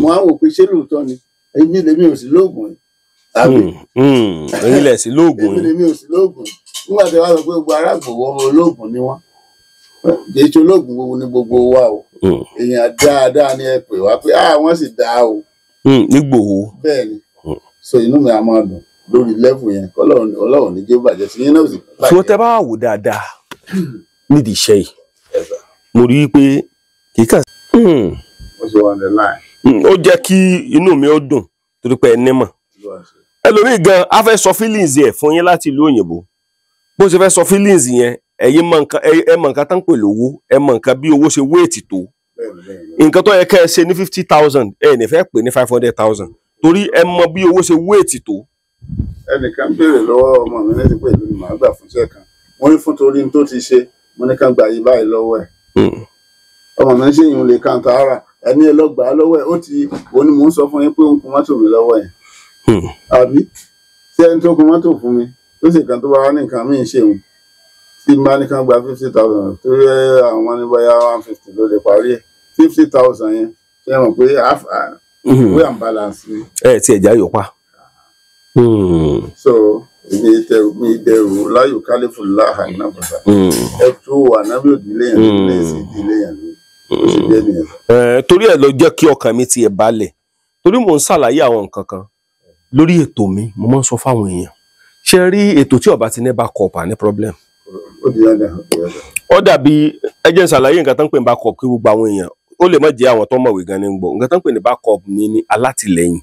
Mo á wò pé ṣé lóòótọ́ ni èmi lèmi ò sí lóògùn yìí. Èyí lẹ̀ sí lóògùn yìí. Èmi lèmi ò sí lóògùn yìí. Nígbà tí wọ́n sọ pé gbogbo ará Ìgbòho olóògùn ni wọ́n. Kìí ṣe olóògùn gbogbo ní gbogbo wa o. Èèyàn dáadáa ni ẹ pè wá pé wọ́n sì dáa o. Nígbòho. Bẹ́ẹ̀ni. So inú mi á máa dùn lórí level yẹn Ọlọ́run ní jẹ́ bàjẹ́ sí yín náà sì bàjẹ́. So tẹ́ bá wò dáadáa nídìí iṣẹ́ yìí mo rí i pé kíkà. Ó ṣe wà ní line. Ó jẹ́ kí inú mi ó dùn torí pé ẹni mọ̀. Ẹlòmíì gan a fẹ́ sọ feelings yẹn fún yín láti ìlú òyìnbó bó ṣe fẹ́ sọ feelings yẹn ẹ̀yin mọ̀ nǹkan tán pè lówó ẹ mọ̀ nǹkan bí owó ṣe wéètì tó nǹkan tó yẹ kẹ́ ẹ ṣe ní 50,000 ẹ ní fẹ́ pè ní 500,000 torí ẹ mọ̀ bí owó ṣe wéètì tó. Ẹnìkan béèrè lọ́wọ́ ọmọ mi láti pé ìlú ni màá gbà fún iṣẹ́ kan wọ́n ní fún torí tó ti ṣe mo ní ká gbà yí báyìí lọ́wọ́ ẹ̀. Ọmọ mi ṣe ìyún lè kàn tààrà ẹni ẹ lọ gbà á lọ́wọ́ ẹ̀ ó ti òun ni mò ń sọ fún yín pé òun kún mọ́tò mi lọ́wọ́ ẹ̀. Àbí tí ẹni tó kún mọ́tò fún mi tó sì kan tó bá wá ní nǹkan míì ṣe òun tí n bá ní kán gba 50,000 tó yẹ àwọn ní bóyá 150 ló lè parí ẹ̀ 50,000 yẹn ṣe mọ̀ pé we am balance ni. Tí ẹ̀já yóò pa. So mi dẹrù láyò kálífù láhà iná bàtà ẹ tó wà nábì òdìlé yẹn lè sí ìdílé yẹn ni ó sì jẹ́ nìyẹn. Torí ẹ̀ ló jẹ́ kí ọkàn mi tiẹ̀ balẹ̀ torí mò ń ṣàlàyé àwọn nǹkan kan lórí ètò mi mo máa ń sọ fáwọn èèyàn ṣe rí ètò tí ọba ti ní backup ní problem. Ó dàbí ẹ jẹ́ n ṣàlàyé nǹkan tó ń pè ní backup kí gbogbo àwọn èèyàn ó lè má jẹ́ àwọn tó mọ̀wé gan ni ń gbọ́ nǹkan tó ń pè ní backup ní alátìlẹ́yìn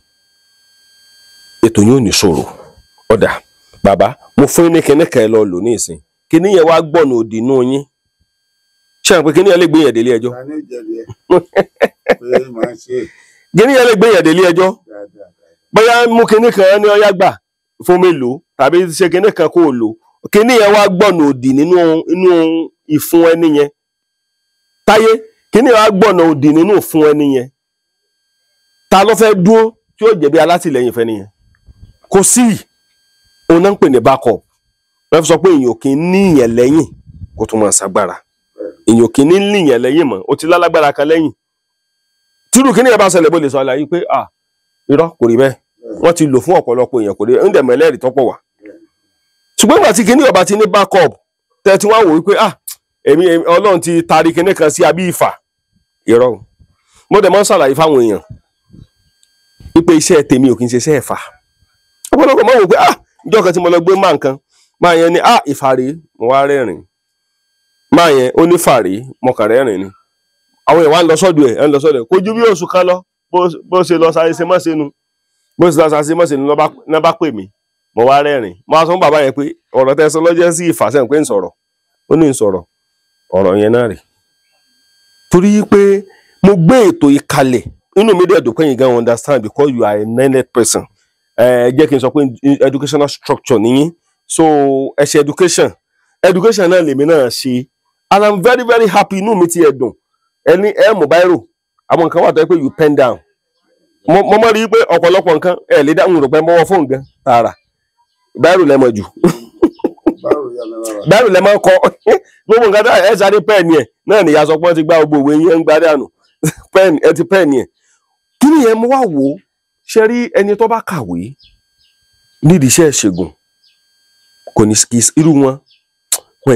ètò yóò ní ṣòro. Ọ̀dà bàbá mo fún yín ní kinní kan ẹ lọ lò ní ìsìn kinní yẹn wá gbọ̀nà òdì inú yín ṣé àwọn pé kinní yẹn lè gbé yẹn délé ẹjọ́ kinní yẹn lè gbé yẹn délé ẹjọ́ bóyá mú kinní kan ní ọyá gbà fún mi lò tàbí ṣe kinní kan kó o lò kinní yẹn wá gbọ̀nà òdì nínú ìfun ẹni yẹn táyé kinní yẹn wá gbọ̀nà òdì nínú ìfun ẹni yẹn ta ló fẹ́ dúró tí ó jẹ̀bi alátìlẹ́yìn fẹ́ nìyẹn kò sí òun náà ń pè ní backup wọ́n fi sọ pé èèyàn kì í ní ìyẹn lẹ́yìn kó tún máa ṣàgbára èèyàn kì í ní ìyẹn lẹ́yìn mọ́ ó ti lálágbára kan lẹ́yìn tírú kí ni ẹ bá ṣẹlẹ̀ bó lè sọ àlàyé pé irọ́ kò rí bẹ́ẹ̀ wọ́n ti lò fún ọ̀pọ̀lọpọ̀ èèyàn kò rí ń dẹ̀ mẹ́lẹ́rìí tọ́pọ̀ wà ṣùgbọ́n ìgbà tí kíní ọba ti ní backup tẹ́ tí wọ́n wò wípé èmi Ọlọ́run ti taari kíní kan sí abí ìfà irọ́ mo dẹ̀ máa ń ṣàlàyé fáwọn èèyàn wípé iṣẹ́ tèmi ò kì í ṣe iṣẹ́ ẹ̀fà ọ̀pọ̀lọpọ̀ máa wò pé ìjọ kan tí mo lọ gbé máa nǹkan máa yẹn ni ìfàrí mo wá rẹ́rìn máa yẹn ó ní fàrí mo kàn rẹ́rìn ni àwọn èèyàn wá ń lọ sọ́dọ̀ ẹ̀ kò ju bí oṣù kan lọ bó ṣe lọ sáré ṣe mọ́ṣẹ́nu bó ṣe lọ sáré ṣe mọ́ṣẹ́nu lọ́ bá pè mí mo wá rẹ́rìn mo wá sọ fún bàbá yẹn pé ọ̀rọ̀ tẹ́ sọ lọ́jọ́ sí ìfàsẹ́yìn pé ń sọ̀rọ̀ ó ní ń sọ̀rọ̀ ọ̀rọ̀ yẹn náà rè torí pé mo gbé ètò ìkalẹ̀ inú mi dẹ̀ dùn pé yín gan understand because you are a learned person jẹ́ kí n sọ pé educational structure nìyí so ẹ ṣe education náà lèmi náà ṣe and I'm very very happy inú mi ti ẹ̀ dùn ẹni mú báírò àwọn nǹkan wà tó yẹ pé you pen down mo mọ̀ rí i pé ọ̀pọ̀lọpọ̀ nǹkan lè dáhùn rò pé mọ́wọ́ fóònù gan tààrà báírò lẹ́mọ̀ jù báírò lẹ́mọ̀ kọ́ gbogbo nǹkan tá ẹ sáré pẹ́ẹ̀nì ẹ̀ náà nìyá sọ pé wọ́n ti gbá gbogbo òwe yẹn ń gbá dànù pẹ́ẹ̀nì ẹ̀ kí nìyẹn mo wá wò ó ṣe rí ẹni tó bá kàwé nídìí iṣẹ́ ìṣègùn kò ní irú wọn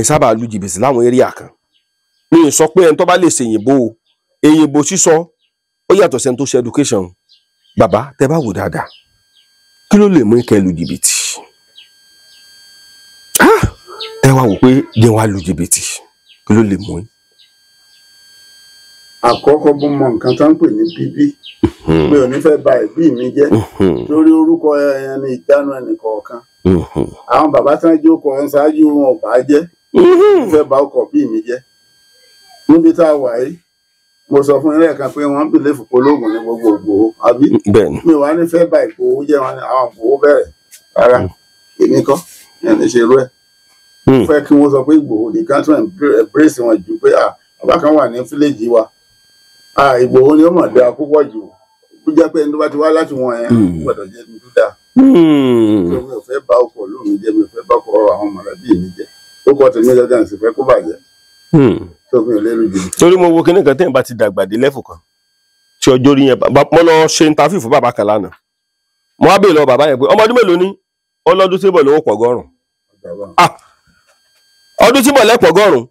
ì sábà lu jìbìtì láwọn area kan mi ì sọ pé ẹni tó bá lè èyìnbó sísọ ó yàtọ̀ sẹ́ni tó ṣe education bàbá tẹ bá wò dáadáa kí ló lè mú kẹ́ lu jìbìtì ẹ wá wò pé jẹ́ wá lu jìbìtì kí ló lè mú. àkọ́kọ́ bó mọ nǹkan tó ń pè ní bíbí mi ò ní fẹ́ bà ìbí mi jẹ́ lórí orúkọ ẹyàn ní ìjánu ẹnìkọ̀ọ̀kan àwọn bàbá tí wọ́n jókòó ẹ̀ ń ṣáájú wọn ò bá jẹ́ mo fẹ́ bà ọkọ̀ bí mi jẹ́ níbi tá a wà yìí mo sọ fún ilé ẹ̀ka pé wọ́n ń bìlẹ̀ fòpológùn ní gbogbo Ìgbòho àbí mi ò wá ní fẹ́ bà Ìgbòho jẹ́ wọn ni àwọn Ìgbòho bẹ̀rẹ̀ rárá èmi kọ́ ẹni ṣe rú ẹ̀ fẹ́ kí wọ́n sọ pé Ìgbòho nìkan tún embrace wọn jù pé bàbá kan wà ní fíléèjì wa Ìgbòho ni ó mọ̀ dáa púpọ̀ jù ó jẹ́ pé ẹni tó bá ti wá láti wọn yẹn gbọ́dọ̀ jẹ́ ní dúdà mi ò fẹ́ bá ọkọ̀ lómi jẹ́ mi ò fẹ́ bá ọkọ̀ àwọn mọ̀lẹ́bí mi jẹ́ ó kọ́ tèmi lọ́dọ̀ sì fẹ́ kó bàjẹ́ tó mi ò lérò jù. torí mo wo kíní kan tẹ́yìn bá ti dàgbà dé lẹ́fù kan tí ọjọ́ orí yẹn mo lọ ṣe interview fún bàbá kan lánàá mo wá bèèrè lọ bàbá yẹn pé ọmọ ọdún mélòó ni ọlọ́dún tí ń bọ̀ lówó pọ̀gọ́rùn ọdún tí ń bọ̀ lẹ́pọ̀gọ́rùn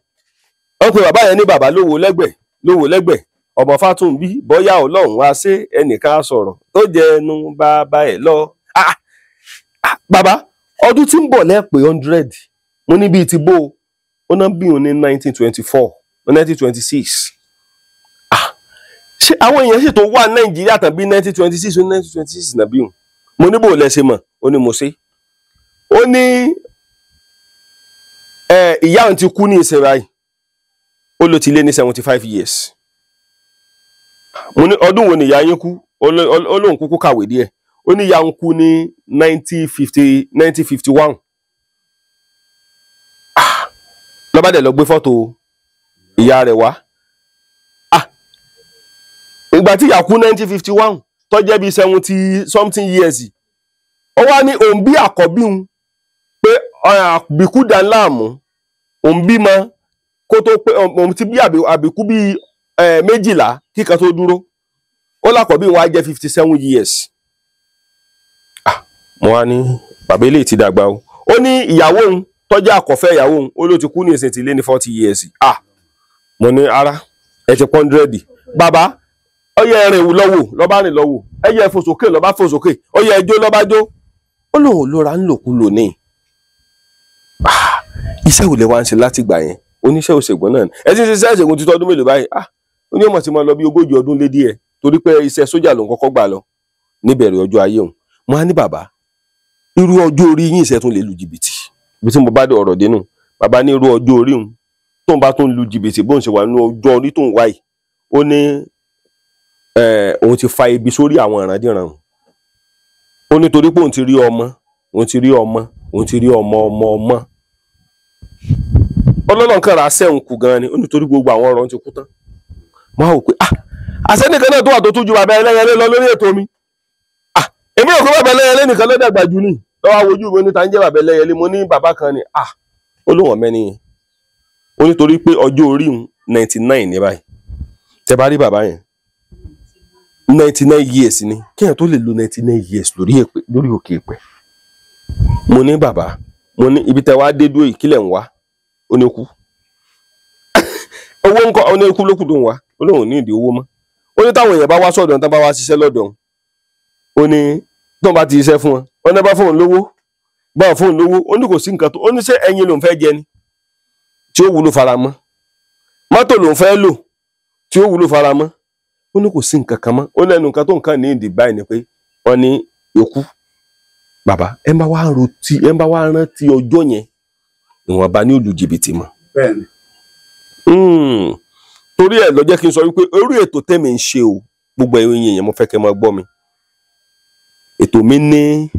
wọ́n pe bàbá yẹn ní bàbá lówó lẹ́gbẹ̀ẹ́ ọmọ Fátúnbí bóyá Ọlọ́run wá sí ẹnìkan sọ̀rọ̀ tó jẹnu bàbá ẹ̀ lọ. Bàbá ọdún tí ń bọ̀ lẹ́pẹ̀ 100 mo ní bíi ti bó ó náà bí òun ní 1924 1926. Ṣé àwọn èèyàn sì tó wà Nàìjíríà tàn bí 1926 1926 náà bí òun mo ní bò lẹ́sẹ̀ mọ̀ ó ní mo ṣe. Ó ní ìyá òun ti kú ní ìsinra yìí ó ló ti lé ní 75 years. Mo ní ọdún wo ni ìyá yín kú ó lóun kúkú kàwé díẹ̀ ó ní ìyá ń kú ní 1951 lọ́ba dẹ̀ lọ gbé fọ́tò ìyá rẹ̀ wá ìgbà tí ìyá kú 1951 tó jẹ́ bí 70 something years ó wá ní òun bí àkọ́bí òun pé àbíkú dá láàmú òun bímọ kó tó pé òun ti bí àbíkú bí 12 kíkan tó dúró ó lákọ̀ọ́bí wọn á jẹ́ 57 years. Mo wá ní bàbá ilé ti dàgbà o ó ní ìyàwó òun tọ́jú àkọ́fẹ́ ìyàwó òun ó ló ti kú ní ìsìn tí lé ní 40 years. Mo ní ara ẹ ti 100 bàbá ọyẹ ẹrin ìwù lọ́wọ́ lọ́ba rìn lọ́wọ́ ẹyẹ fòsókè lọ́ba fòsókè ọyẹ ẹjọ́ lọ́ba jó ó lóun lóra ń lòkú lónìí. Iṣẹ́ wo lẹ wá ń ṣe láti gbà yẹn oníṣẹ́ òṣègùn náà ẹ ti ń ṣiṣẹ́ ìṣègùn títọ́ ọdún mélòó báyìí ó ní ọmọ tí mo lọ bí 40 ọdún lé díẹ̀ torí pé iṣẹ́ sójà ló ń kọ́kọ́ gbà lọ níbẹ̀rẹ̀ ọjọ́ ayé òun. Mo á ní bàbá irú ọjọ́ orí yín ìṣẹ́ tún lè lu jìbìtì ibi tí mo bá dé ọ̀rọ̀ dénú bàbá ní irú ọjọ́ orí òun tóun bá tún lu jìbìtì bóun ṣe wà nínú ọjọ́ orí tóun wáyìí ó ní òun ti fa ibi sórí àwọn ìrandíran ó ní torí pé òun ti rí ọmọ ọlọ́nà kan ra sẹ́hùn kù gan ni ó ní torí gbogbo àwọn ọ̀rọ̀ ti kú tán. Mo á wò pé àṣẹ́nìkan náà tó wà tó tún ju bàbá ẹlẹ́yẹlé lọ lórí ètò mi èmi ò kó bàbá ẹlẹ́yẹlé nìkan ló dàgbà jù ní lọ́wọ́ awojú mi ní ta ń jẹ́ bàbá ẹlẹ́yẹlé mo ní bàbá kan ni ó lóun mẹ́ni yẹn ó ní torí pé ọjọ́ orí 99 ní báyìí tẹ bá rí bàbá yẹn 99 years ni kéèyàn tó lè lo 99 years lórí òkè ìpẹ́. Mo ní bàbá mo ní ibi tẹ wá dé dúró ìkílẹ̀ ń wá ó ní kú owó ńkọ́ ó ní kú lókù tó ń wá ó lóun ní ìdí owó mọ́ ó ní táwọn èèyàn bá wá sọ́dọ̀ tán bá wá ṣiṣẹ́ lọ́dọ̀ ó ní tó bá ti ṣiṣẹ́ fún wọn ó ní bá fóun lówó ó ní kò sí nǹkan tó ó ní ṣé ẹyin lòun fẹ́ jẹ ni tí ó wúlò faramọ́ mọ́tò lòun fẹ́ lò tí ó wúlò faramọ́ ó ní kò sí nǹkan kan mọ́ ó lẹ́nu nǹkan tó nǹkan ní ìdí báyìí ni pé wọ́n ní ikú. Bàbá ẹ bá wá rántí ọjọ́ yẹn ìwọ̀nba ní olù jìbìtì mọ́. Torí ẹ̀ ló jẹ́ kí n sọ wípé orí ètò tẹ́mi ń ṣe o gbogbo ẹ̀yin èèyàn mo fẹ́ kẹ́ máa gbọ́ mi. ètò mi ní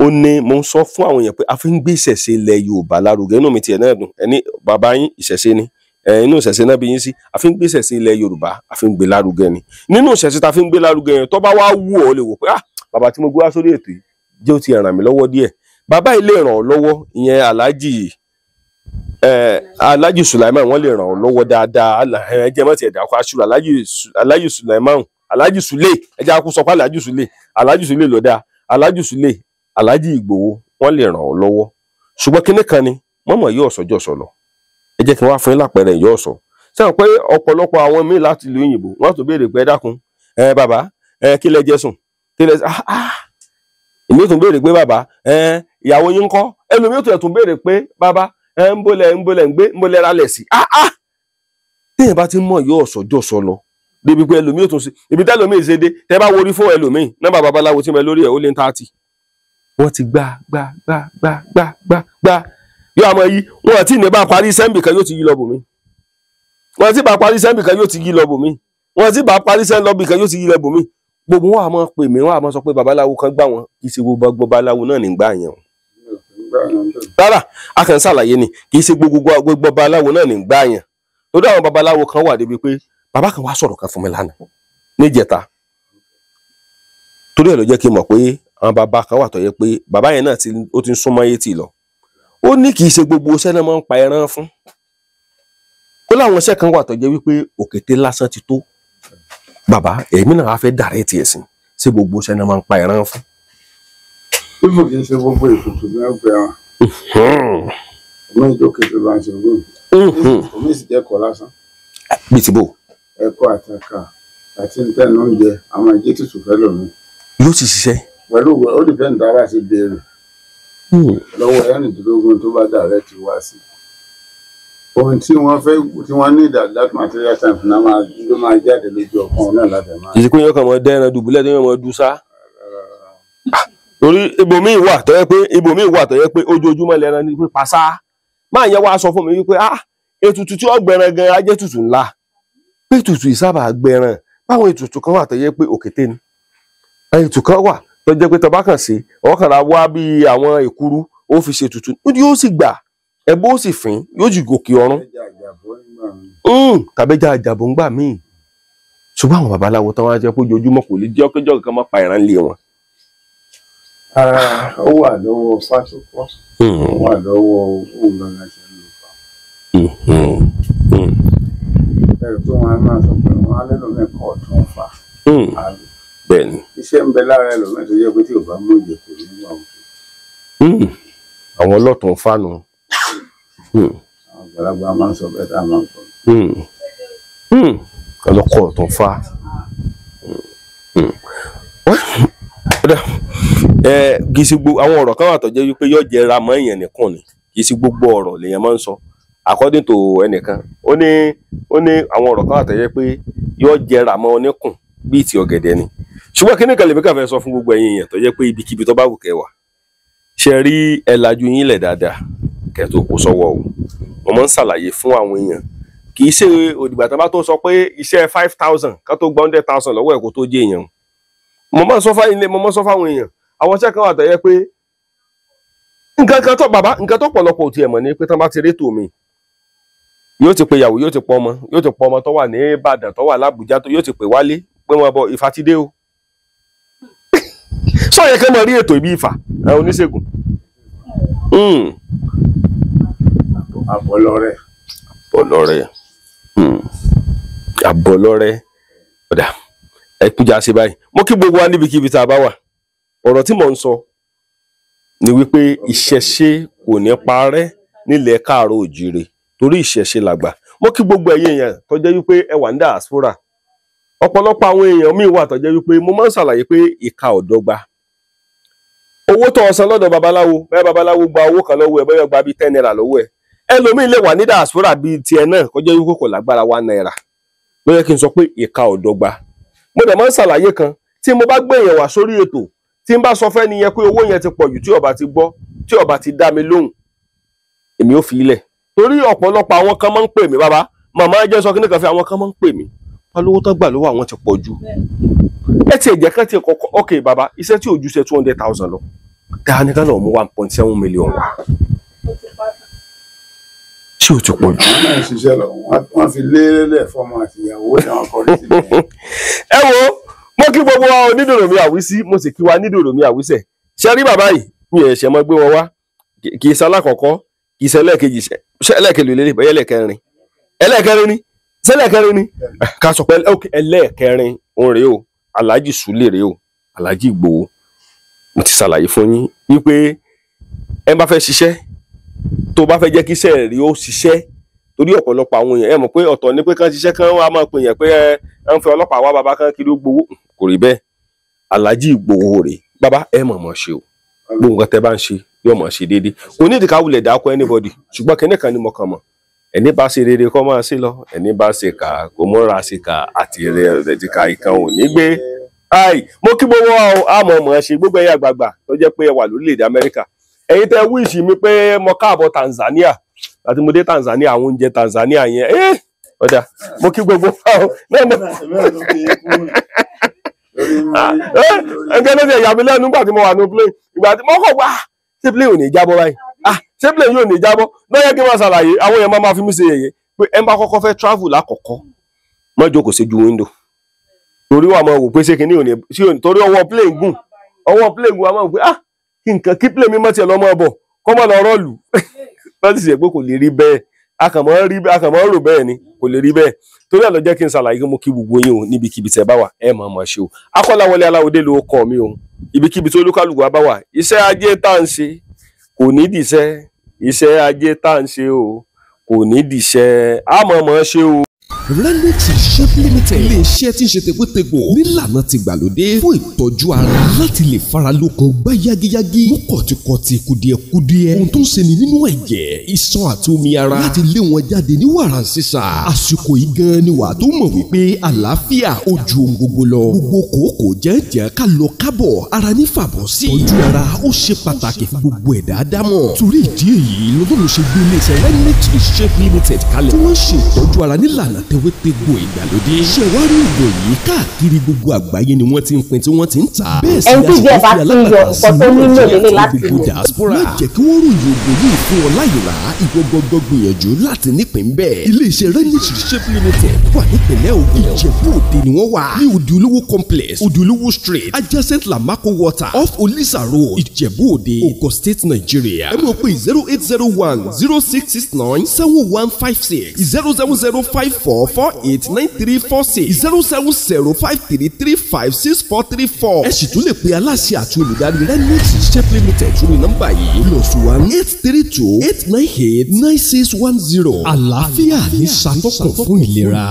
ó ní mo ń sọ fún àwọn èèyàn pé a fi ń gbé ìṣẹ̀ṣe ilẹ̀ Yorùbá lárugẹ. Inú mi tiẹ̀ náà dùn ẹni bàbá yín ìṣẹ̀ṣe ni inú ìṣẹ̀ṣe náà bí yín sí, a fi ń gbé ìṣẹ̀ṣe ilẹ̀ Yorùbá a fi ń gbé lárugẹ ni. Nínú ìṣẹ̀ṣe ta fi ń gbé lárugẹ yẹn tó bá wá wù ọ́ lè wò pé bàbá tí mo gbé wá sórí ètò yìí jẹ́ ó ti ràn mí lọ́wọ́ díẹ̀. Bàbá yìí lè ràn ọ́ lọ́wọ́, ìyẹn Alhaji Sulaiman wọ́n lè ràn ọ́ lọ́wọ́ dáadáa. Ẹjẹ́ mọ́ ti ẹ̀dá kó aṣọ Alhaji Sulaiman, Alhaji Sule, ẹjẹ́ akú sọ pé Alhaji Sule ló dáa, Alhaji Sule, Alhaji Igboho wọ́n lè ràn ọ́ lọ́wọ́. Ṣùgbọ́n kinní kan ni mọ́mọ́ yóò sọ́jọ́ sọ lọ. Ẹ jẹ́ kí n wá fún yín lápẹẹrẹ yóò sọ. Sẹ́wọ̀n pé ọ̀pọ̀lọpọ̀ àwọn míì láti ìlú òyìnbó wọ́n tó béèrè pé ẹ dákun bàbá kí lẹ jẹ sùn kí lẹ èmi tún béèrè pé bàbá ìyàwó yín ńkọ́, ẹlòmíì tún béèrè pé bàbá ń bólẹ̀ ń gbé ń bólẹ̀ rálẹ̀ sí. Téèyàn bá ti mọ̀ yóò sọ́jọ́ sọ lọ débi pé ẹlòmíì tún sí ibi tẹ́lòmíì ṣe dé tẹ́ bá worí fún ẹlòmíì nọ́mbà babaláwo tí mo lórí ẹ̀ ó lé 30. Wọ́n ti gbá yóò àmọ́ yí wọn àti ìní bá parí sẹ́ńbì kan yóò ti yí lọ bòmí, wọn àti bá parí sẹ́ńbì kan yóò ti yí lọ bòmí, wọn àti bá parí sẹ́ńbì kan yóò ti yí lọ bòmí. Gbogbo wọn àmọ́ pè mí wọn àmọ́ sọ pé babaláwo kan gbà wọn, kì í ṣe gbogbo babaláwo náà ní gbà yẹn o. Rárá a kàn ń ṣàlàyé ni, kì í ṣe gbogbo babaláwo náà ní gbà yẹn. Torí àwọn babaláwo kan wà débi pé bàbá kan wá sọ̀rọ̀ kan fún mi lánàá níjẹta, torí ẹ̀ ló jẹ́ kí n mọ̀ pé àwọn bàbá kan wà tó yẹ pé bàbá yẹn náà ó ti ń súnmọ́ ayé tì lọ. Ó ní kì í ṣe gbogbo iṣẹ́ náà máa ń pa ẹran fún, kó láwọn iṣẹ́ kan wà tó jẹ́ wípé òkété lásán ti tó. Bàbá èmi náà wá fẹ́ dàrẹ́ tiẹ̀ sí ṣé gbogbo iṣẹ́ náà máa ń pa ẹran fún. Bí mo kì í ṣe gbogbo ètùtù ní ọgbẹ́ wọn ọmọ ìjókè tó bá ń ṣe ogún omi sì jẹ́ ẹ̀kọ́ lásán. Bí ti bò. Ẹ̀kọ́ àtàkà àti ntẹ́nu oúnjẹ àwọn ìjẹ́ tutù fẹ́ lòmí. Yóò sì ṣiṣẹ́. Pẹ̀lú ó dìfẹ́ ń dára sí béèrè lọ́wọ́ ẹ̀rìndínlógún tó bá dàrẹ́ ti wá sí. Ohun tí wọ́n fẹ́ tí wọ́n ní that material time náà ló máa jáde lójú ọkàn náà láti máa. Ìsìnkú yóò kàn mọ́ dẹ́ran dùbúlẹ̀ tó yẹ mọ́ dùn sá. Torí ibòmíì wà tó yẹ pé ojoojúmọ́ lẹ́ran ní pípa sá. Máa yẹ wá sọ fún mi wípé ètùtù tí ó gbẹran gan ajẹ́ tutù ńlá. Pé ètùtù ìsábà gbẹran báwọn ètùtù kan wà tó yẹ pé òkété ni. Ètùtù kan wà tó jẹ́ pé tọba kàn sí ọkànlá wá bí àwọn èkuru ó fi ṣe ètùtù yóò sì gbà ẹbọ ó sì fín yóò jù gòkè ọ̀run. Tàbẹ́jà àjàbọ̀ ń gbà míì. Ṣùgbọ́n àwọn babaláwo tán wá jẹ́ pé ojoojúmọ́ kò lè jẹ́ ọkẹ́jọ́ kan máa pa ìran lé wọn. Ó wà lọ́wọ́ fásopọ̀ ó wà lọ́wọ́ òun náà ṣe ń lò fà. Ẹ̀rù tó wọn á máa sọ pé wọn á lẹ́nu mẹ́kọ̀ọ́ tó ń fà. Bẹ́ẹ̀ni. Iṣẹ́ ń bẹ lára ẹlòmíràn tó yẹ pé tí ò bá mú ìjẹ kò ní wà òkè. Àwọn ọlọ́tún fánu. Àwọn àgbàlagbà máa ń sọ bẹ́ẹ̀ tá a máa ń sọ. Ọlọ́kọ̀ ọ̀tún fá. Kì í ṣe gbogbo àwọn ọ̀rọ̀ kan wà tó jẹ́ wípé yóò jẹ́ ra mọ́ èèyàn nìkan ni, kì í ṣe gbogbo ọ̀rọ̀ lèèyàn máa ń sọ. According to ẹnìkan ó ní àwọn ọ̀rọ̀ kan wà tó jẹ́ pé yóò jẹ́ ra mọ́ oníkùn bíi ti ọ̀gẹ̀dẹ̀ ni. Ṣùgbọ́n kí ní kan lèmi kàn fẹ́ sọ fún gbogbo ẹ̀yin èèyàn tó jẹ́ pé ibikíbi tó bá wù kẹ́ wà ṣe rí ẹ lajú yín lẹ̀ dáadáa kẹ́ tó kó sọ́wọ́ o. Mo máa ń ṣàlàyé fún àwọn èèyàn kì í ṣe òdìgbà tó bá tó sọ pé iṣẹ́ 5,000 ká tó gba 100,000 lọ́wọ́ ẹ̀ kó tó jẹ́ èèyàn. Mo máa ń sọ fáwọn èèyàn àwọn iṣẹ́ kan wà tó yẹ pé nǹkan tó pọ̀lọpọ̀ ò tiẹ̀ mọ̀ ní pé tán bá ti rétò mi yóò ti pe ìyàwó yóò ti pọ ọmọ tó wà ní Ìbàdàn tó wà l'Ábùjá yóò ti pè wálé pé wọn bọ Ifá ti dé o. Sọ yẹ kẹ́ mọ̀ rí ètò ìbí Ifá oníṣègùn. Àbọ̀lọ́rẹ́ ọ̀dà ẹ̀kújà ṣe báyìí. Mo kí gbogbo wa níbikíbi tá a bá wà. Ọ̀rọ̀ tí mò ń sọ ni wípé ìṣẹ̀ṣe kò ní parẹ́ nílẹ̀ káàárọ̀ òjíire torí ìṣẹ̀ṣe làgbà. Mo kí gbogbo ẹ̀yin èèyàn tó jẹ́ wípé ẹ wà ní diaspora. Ọ̀pọ̀lọpọ̀ àwọn èèyàn míì wà tó jẹ́ wípé mo máa ń ṣàlàyé pé ìka ò dọ́gba. Owó tó ọ̀sán lọ́dọ̀ babaláwo bẹ́ẹ̀ babaláwo gba owó kan lọ́wọ́ ẹ bẹ́ẹ̀ gba bíi 10 naira lọ́wọ́ ẹ. Ẹlòmíì lè wà ní diaspora bíi tiẹ̀ náà kó jẹ́ wípé kò lágbára 1 naira. Ló yẹ kí n sọ pé ìka ò dọ́gba. Mo dẹ̀ máa ń ṣàlàyé kan tí mo bá gbé èèyàn wá sórí ètò tí n bá sọ fẹ́ nìyẹn pé owó yẹn ti pọ̀ jù tí ó bá ti gbọ́ tí ó bá ti dá mi lóhùn èmi ò fi ilẹ̀. Torí ọ̀pọ̀lọpọ̀ àwọn kan máa ń pè mí bàbá màmá jẹ́ sọ kí nìkan fi àwọn kan máa ń pè mí wọn lówó tán gbà lọ́wọ́ àwọn ti pọ̀ jù ẹ ti ẹ̀jẹ̀ kan ti kọ́kọ́ ok bàbá iṣẹ́ tí ò ju ṣe 200,000 lọ dáa ní ká lọ́ọ́ mú 1.7 million wá tí ò ti pọ̀ jù. wọ́n náà ṣiṣẹ́ lọ wọ́n fi lélẹ̀ fọmọ àti ìyàwó ní àwọn kọrí sílẹ̀. ẹ wo mo kí gbogbo wa onídòrò mi àwísí mo sì kí wa nídòrò mi àwísẹ̀ ṣe rí bàbá yìí mi ẹ̀ ṣẹ̀ mọ́ gbé wọn wá kì í ṣe alákọ̀ọ́kọ́ kì í ṣe ẹlẹ́ẹ̀kejì ṣe ẹlẹ́ẹ̀kejì lélẹ̀ bẹ́ẹ̀ ẹlẹ́ẹ̀kẹrin ni ṣẹlẹ́ẹ̀kẹrin ni ká sọ pé ẹlẹ́ẹ̀kẹrin òun rèé o Alhaji Sule rèé o Alhaji Igboho mo ti ṣàlàyé fún yín wípé ẹ bá fẹ́ ṣiṣẹ́ tó bá fẹ́ jẹ́ kí iṣẹ́ rí ó ṣiṣẹ́ torí ọ̀pọ̀lọpọ̀ àwọn èèyàn ẹ mọ̀ pé ọ̀tọ̀ ni pé kán ṣiṣẹ́ kán wá máa pè yàn pé ẹ ń fẹ́ ọlọ́pàá wá bàbá kan kiri ó gbowó kò rí bẹ́ẹ̀ Alhaji Igboho rèé bàbá ẹ mọ̀ ṣe o gbogbo nǹkan tẹ́ bá ń ṣe yóò mọ̀ ṣe déédéé kò ní ìdíkà wulẹ̀ dákọ̀ anybody ṣùgbọ́n kẹ́ni kan ni mo kàn mọ̀ ẹni bá ṣe rere kọ́ máa ṣe lọ ẹni bá ṣe kà kó mọ́ra ṣe kà àti rẹ̀ ti ka ìkan ò ní gbé mo kí gbogbo àmọ́ ọmọ ṣe gbogbo ẹ̀yà àgbààgbà tó jẹ́ pé ẹ wà lórílẹ̀‐èdè Amẹ́ríkà ẹ̀yin tẹ́ wíṣì mi pé mo káàbọ̀ Tanzania àti mo dé Tanzania àwọn oúnjẹ Tanzania yẹn ọ̀dà mo kí gbogbo ẹgbẹ́ ló ti ẹ̀yà mi lẹ́nu nígbà tí mo wà ní plane ìgbà tí mo kọ̀ wá ṣé plane ò ní jábọ́ báyìí ṣé plane yóò ní jábọ́ lọ́yẹ́ kí wọ́n ṣàlàyé àwọn èèyàn máa fi mí ṣe yẹ̀yẹ́ pé ẹ bá kọ́kọ́ fẹ́ travel lákọ̀ọ́kọ́ má jókòó sí ju window torí wà máa wò pé ṣé kinní ò ní torí ọwọ́ plane gùn wà máa wò pé kí nǹkan kí plane mi mọ́ tiẹ̀ lọ́mọ bọ̀ kọ́ mọ́ lọ rọ́ọ̀lù láti ṣe pé kò lè rí bẹ́ẹ̀ akàmọ́ rò bẹ́ẹ̀ ni kò lè rí bẹ́ẹ̀ torí ẹ̀ lọ jẹ́ kí n ṣàlàyé mo kí gbogbo yín o níbikíbi tẹ́ bá wà ẹ mọ̀ ṣe o Akọ́láwọlé Aláwọdé ló kọ́ mi o ibikíbi tó olúkálùkù bá wà iṣẹ́ ajé tá à ń ṣe kò ní dìṣẹ́ iṣẹ́ ajé tá à ń ṣe o kò ní dìṣẹ́ àmọ́ ṣe o. Renix Shop Limited ilé iṣẹ́ tí ń ṣe tegbòtegbò nílànà ti gbàlódé fún ìtọ́jú ara láti lè fara lókun gbá yágíyágí mú kọ̀tìkọ̀tì kùdìẹ̀kudiẹ ohun tó ń ṣeni nínú ẹ̀jẹ̀ iṣan àti omi ara láti lé wọn jáde ní wàrà sísà àsìkò yìí gan ni wàá tó mọ̀ wípé àlàáfíà ó ju ohun gbogbo lọ gbogbo kòókò jẹ́jẹ́ ká lọ kábọ̀ ara ní fàbọ̀ sí ìtọ́jú ara ó ṣe pàtàkì fún gbogbo ẹ̀dá ádámọ̀ torí ìdí èyí lọ́dún ṣe gbé ilé iṣẹ́ Renix Shop Limited kalẹ̀ tí wọ́n ṣe ìtọ́jú ara nílànà tewétegbò ìgbàlódé ṣe wá rí ìgò yìí káàkiri gbogbo àgbáyé ni wọ́n ti ń pín tí wọ́n ti ń tà bẹ́ẹ̀ sì ẹni tí jẹ́ bá ti yọ nǹkan tó nílò lélẹ̀ láti gbogbo diaspora má jẹ́ kí wọ́n ròyìn ògùn yìí fún ọ láyò rà ìwọ gbọgbọ gbìyànjú láti nípìn bẹ́ẹ̀ iléeṣẹ́ Renix Shop Limited wà nípìnlẹ̀ Ògùn Ìjẹ̀bú Òde ni wọ́n wà ní Òde Olówó complex Òde Olówó street adjacent Lamako water off Olisa road Ìjẹ̀bú Òde Ogun State Nigeria ẹ mọ̀ pé 0801 0669 7156 07054 9346 07053356434. ẹ sì tún lè pe aláṣẹ àti olùdarí Renix Shop Limited sórí nọ́mbà yìí +1 832 898 9610. àlàáfíà ní ṣàtọ́kùn fún ìlera.